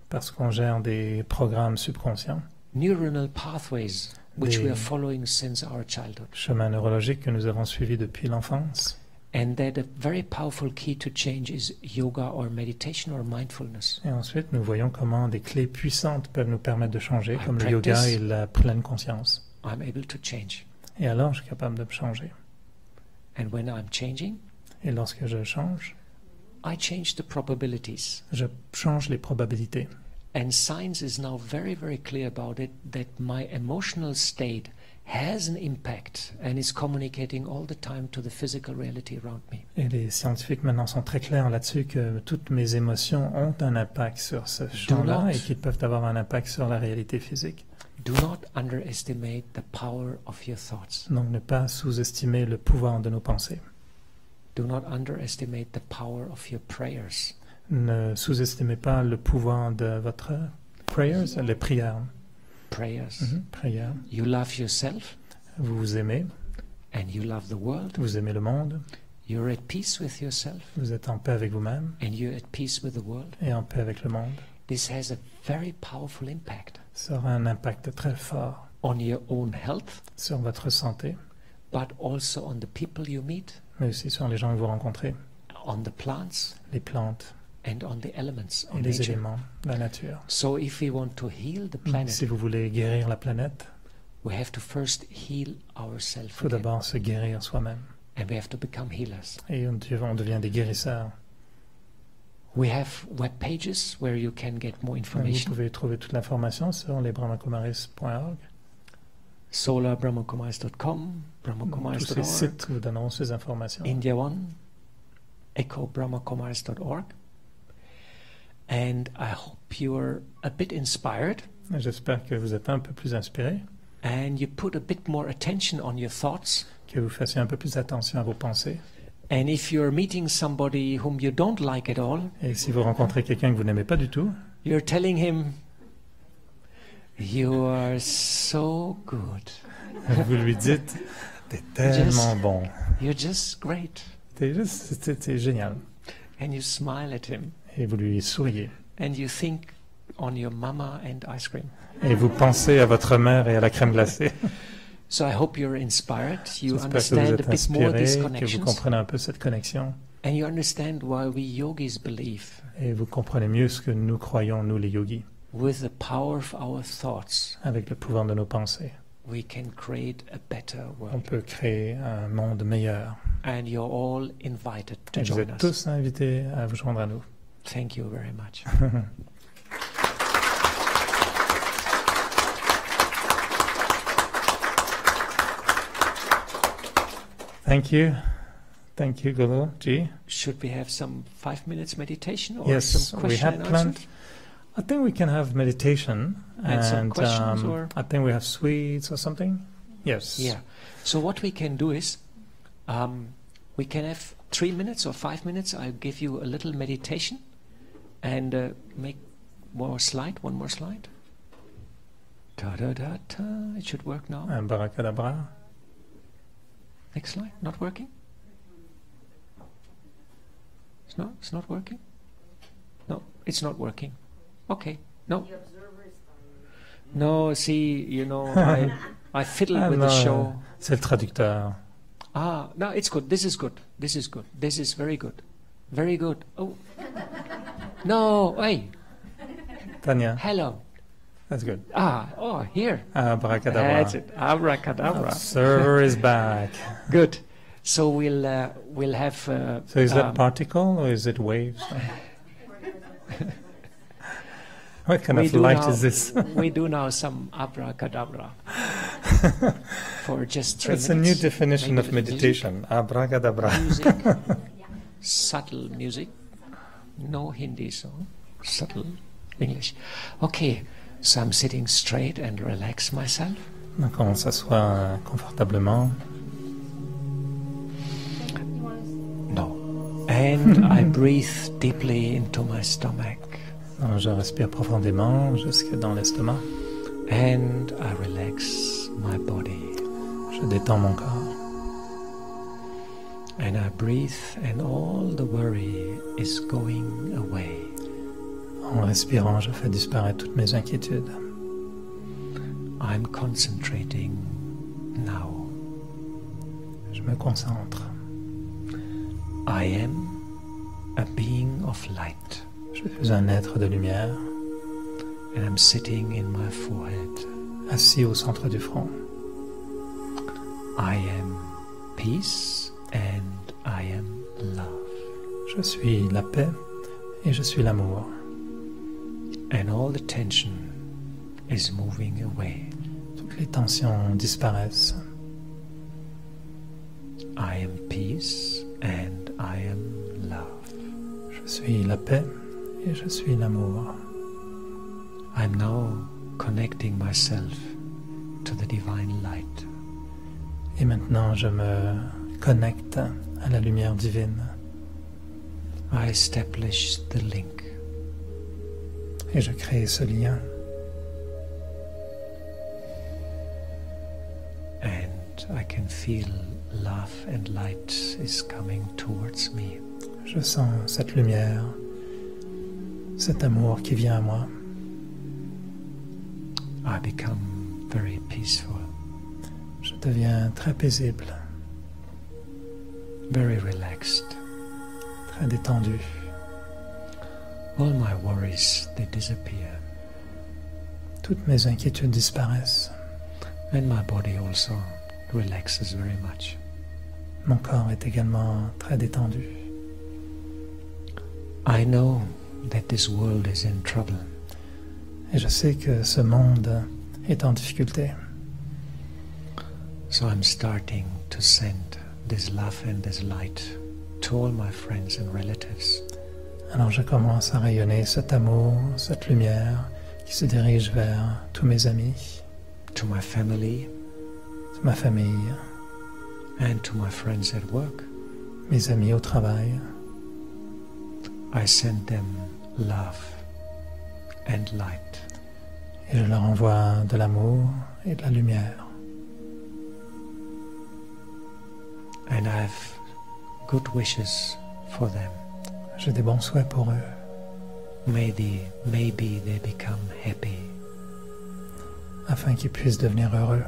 Parce qu'on gère des programmes subconscients, neuronal pathways, which we Des- are following since our childhood. chemins neurologiques que nous avons suivis depuis l'enfance. And that a very powerful key to change is yoga or meditation or mindfulness. Et ensuite, nous voyons comment des clés puissantes peuvent nous permettre de changer, I comme le yoga practice. et la pleine conscience. I'm able to change. Et alors, je suis capable de changer. And when I'm changing, Et lorsque je change, I change the probabilities. je change les probabilités. And science is now very, very clear about it, that my emotional state has an impact and is communicating all the time to the physical reality around me. Et les scientifiques maintenant sont très clairs là-dessus que toutes mes émotions ont un impact sur ce champ-là not- et qu'ils peuvent avoir un impact sur la réalité physique. Do not underestimate the power of your thoughts. Donc ne pas sous-estimer le pouvoir de nos pensées. Do not underestimate the power of your prayers. Ne sous-estimez pas le pouvoir de votre prayers, les prières. Prayers. Prières. You love yourself Vous vous aimez, and you love the world. vous aimez le monde, You're at peace with yourself vous êtes en paix avec vous-même and you're at peace with the world. et en paix avec le monde. This has a very powerful impact Ça aura un impact très fort on your own health, sur votre santé, but also on the people you meet, mais aussi sur les gens que vous rencontrez, on the plants, les plantes, and on the elements, et on les nature. éléments, la nature. So if we want to heal the planet, Si vous voulez guérir la planète, we have to first heal il ourselves faut again, d'abord se guérir soi-même. and we have to become healers. Et on devient des guérisseurs. We have web pages where you can get more Vous information. pouvez trouver toute l'information sur lesbrahmakumaris.org. solarbrahmakumaris.com, Tous ces brahmakumaris.org, sites vous donneront ces informations. India One, echobrahmakumaris.org. And I hope you're a bit inspired J'espère que vous êtes un peu plus inspirés, and you put a bit more attention on your thoughts. que vous fassiez un peu plus attention à vos pensées. And if you're meeting somebody whom you don't like at all, Et si vous rencontrez quelqu'un que vous n'aimez pas du tout, you're telling him, "You are so good. vous lui dites « T'es tellement bon, You're just great." t'es génial. And you smile at him Et vous lui souriez. and you think on your mama and ice cream. Et vous pensez à votre mère et à la crème glacée. So I hope you're inspired. You J'espère que vous understand a êtes bit more these inspirés, que vous connections, comprenez un peu cette connexion. and you understand why we yogis believe Et vous comprenez mieux ce que nous croyons, nous les yogis. with the power of our thoughts, Avec le pouvoir de nos pensées, we can create a better on world. peut créer un monde meilleur. And you're all invited to Et vous join êtes us. tous invités à vous joindre à nous. Thank you very much. Thank you, Guru Ji. Should we have some 5 minutes meditation or Yes, some we question had and planned. answers? I think we can have meditation And some questions or- I think we have sweets or something. Yes. Yeah. So what we can do is, we can have 3 minutes or 5 minutes. I'll give you a little meditation, and make one more slide. Da da da da. It should work now. Un baracadabra. Next slide. Not working. It's not working. No, it's not working. Okay. No. No. See, I fiddle with the show. C'est le traducteur. Ah, no, it's good. This is good. This is good. This is very good. Very good. Oh. No, hey. Tanya, Hello. that's good. Here. Abracadabra. That's it. Abracadabra. Server is back. Good. So we'll have. So is that particle or is it waves? What kind of light is this? We do now some abracadabra for just 3 It's a minutes. new definition Maybe of meditation. Abracadabra. Music, subtle music, no Hindi song, subtle English. Okay, so I'm sitting straight and relax myself. Donc on s'assoit confortablement. No. And I breathe deeply into my stomach. Alors, je respire profondément jusque dans l'estomac. And I relax my body. Je détends mon corps. And I breathe and all the worry is going away. En respirant, je fais disparaître toutes mes inquiétudes. I'm concentrating now. Je me concentre. I am a being of light. Je suis un être de lumière, And I'm sitting in my forehead. assis au centre du front. I am peace and I am love. Je suis la paix et je suis l'amour. And all the tension is moving away. Toutes les tensions disparaissent. I am peace and I am love. Je suis la paix et je suis l'amour. I'm now connecting myself to the divine light. Et maintenant, je me connecte à la lumière divine. I establish the link. Et je crée ce lien. And I can feel love and light is coming towards me. Je sens cette lumière, cet amour qui vient à moi. I become very peaceful, Je deviens très paisible, very relaxed. très détendu. All my worries, they disappear. Toutes mes inquiétudes disparaissent. And my body also relaxes very much. Mon corps est également très détendu. I know that this world is in trouble. Et je sais que ce monde est en difficulté. So I'm starting to send this love and this light to all my friends and relatives. Alors je commence à rayonner cet amour, cette lumière qui se dirige vers tous mes amis, To my family ma famille, and to my friends at work. mes amis au travail. I send them love and light. Et je leur envoie de l'amour et de la lumière. And I have good wishes for them. J'ai des bons souhaits pour eux, Maybe they become happy. afin qu'ils puissent devenir heureux.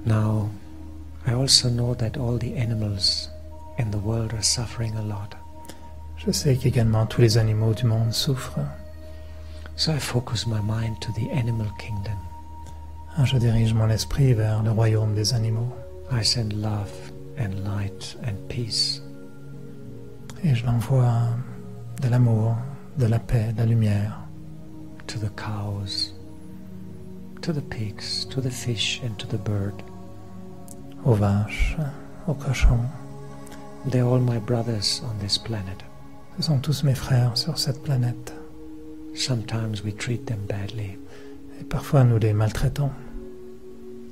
Now, I also know that all the animals in the world are suffering a lot. Je sais qu'également tous les animaux du monde souffrent. So I focus my mind to the animal kingdom. Alors je dirige mon esprit vers le royaume des animaux. I send love and light and peace. Et je l'envoie de l'amour, de la paix, de la lumière To the cows, to the pigs, to the fish and to the bird. aux vaches, aux cochons. They're all my brothers on this planet. Ce sont tous mes frères sur cette planète. Sometimes we treat them badly. Et parfois nous les maltraitons.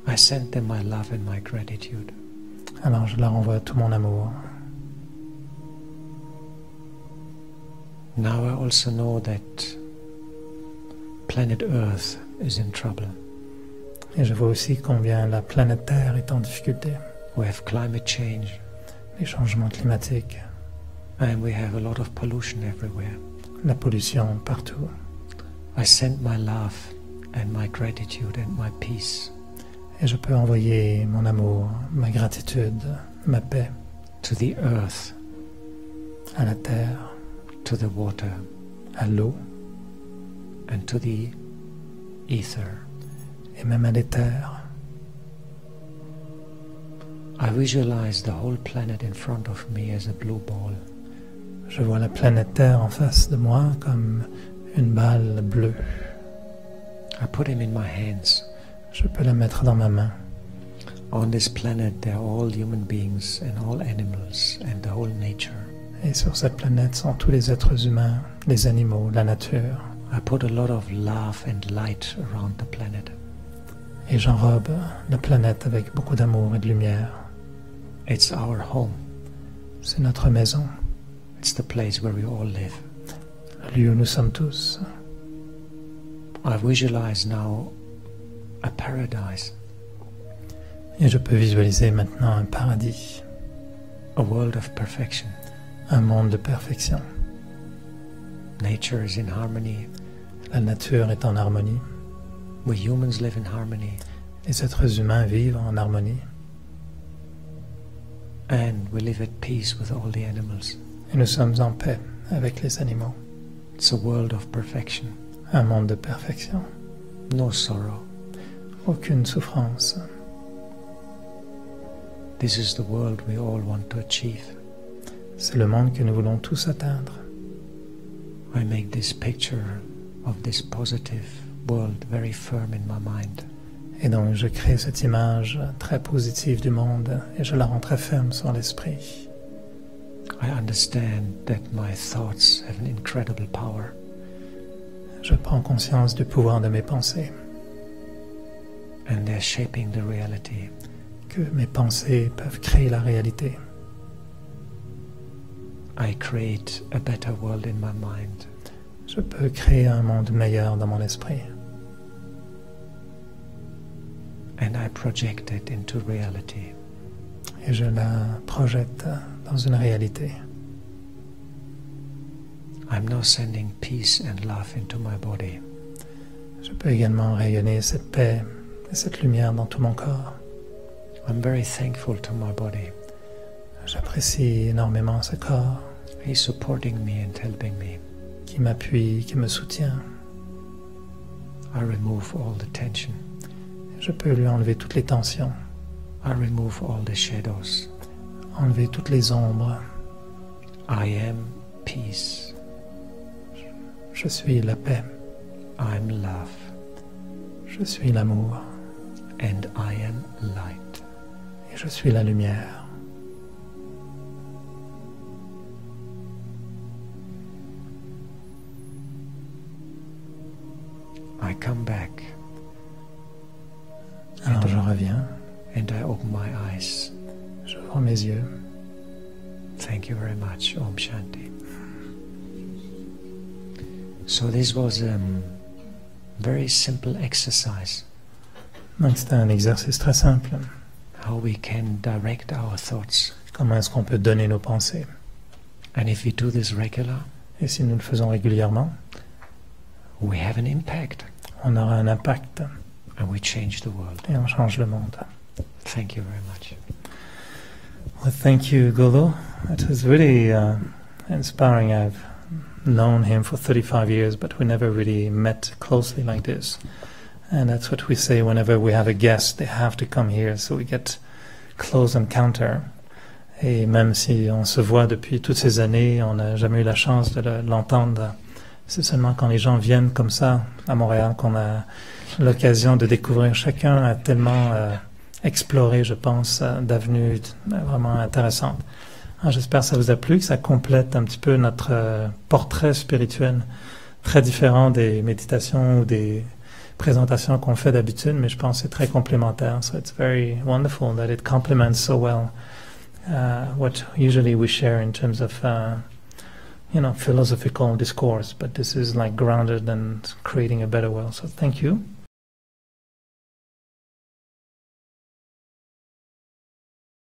I send them my love and my gratitude. Alors je leur envoie tout mon amour. Now I also know that planet Earth is in trouble. Et je vois aussi combien la planète Terre est en difficulté. We have climate change Les changements climatiques, and we have a lot of pollution everywhere. la pollution partout. I send my love and my gratitude and my peace Et je peux envoyer mon amour, ma gratitude, ma paix to the earth, à la terre, to the water, à l'eau and to the ether. et même à l'éther. I visualize the whole planet in front of me as a blue ball. Je vois la planète Terre en face de moi comme une balle bleue. I put him in my hands. Je peux la mettre dans ma main. On this planet there are all human beings and all animals and the whole nature. Et sur cette planète sont tous les êtres humains, les animaux, la nature. I put a lot of love and light around the planet. Et j'enrobe la planète avec beaucoup d'amour et de lumière. It's our home. C'est notre maison, It's the place where we all live. le lieu où nous sommes tous. I visualize now a paradise, Et je peux visualiser maintenant un paradis, a world of perfection. un monde de perfection. Nature is in harmony. La nature est en harmonie. We humans live in harmony. Les êtres humains vivent en harmonie. And we live at peace with all the animals. Et nous sommes en paix avec les animaux. It's a world of perfection. Un monde de perfection. No sorrow. Aucune souffrance. This is the world we all want to achieve. C'est le monde que nous voulons tous atteindre. I make this picture of this positive world very firm in my mind. Et donc je crée cette image très positive du monde et je la rends très ferme sur l'esprit. I understand that my thoughts have an incredible power. Je prends conscience du pouvoir de mes pensées, And they're shaping the reality. que mes pensées peuvent créer la réalité. I create a better world in my mind. Je peux créer un monde meilleur dans mon esprit And I project it into reality. et je la projette dans une réalité. I'm now sending peace and love into my body. Je peux également rayonner cette paix et cette lumière dans tout mon corps. I'm very thankful to my body. J'apprécie énormément ce corps. He's supporting me and helping me. qui m'appuie, qui me soutient. I remove all the tension. Je peux lui enlever toutes les tensions, I remove all the shadows. enlever toutes les ombres. I am peace. Je suis la paix, I'm love. je suis l'amour And I am light. et je suis la lumière. I come back Alors je reviens, and I open my eyes. j'ouvre mes yeux. Thank you very much. Om Shanti. So this was a very simple exercise. Donc c'était un exercice très simple. How we can direct our thoughts. Comment est-ce qu'on peut donner nos pensées? And if we do this regular, Et si nous le faisons régulièrement, we have an impact on aura un impact and we change the world. et on change le monde. Thank you very much. Well, thank you, Golo. It was really inspiring. I've known him for 35 years, but we never really met closely like this. And that's what we say whenever we have a guest, they have to come here, so we get close encounter. Et même si on se voit depuis toutes ces années, on n'a jamais eu la chance de l'entendre. C'est seulement quand les gens viennent comme ça à Montréal qu'on a l'occasion de découvrir. Chacun a tellement exploré, je pense, d'avenues vraiment intéressantes. Alors, j'espère que ça vous a plu, que ça complète un petit peu notre portrait spirituel, très différent des méditations ou des présentations qu'on fait d'habitude, mais je pense que c'est très complémentaire. So it's very wonderful that it complements so well what usually we share in terms of philosophical discourse, but this is like grounded and creating a better world. So thank you.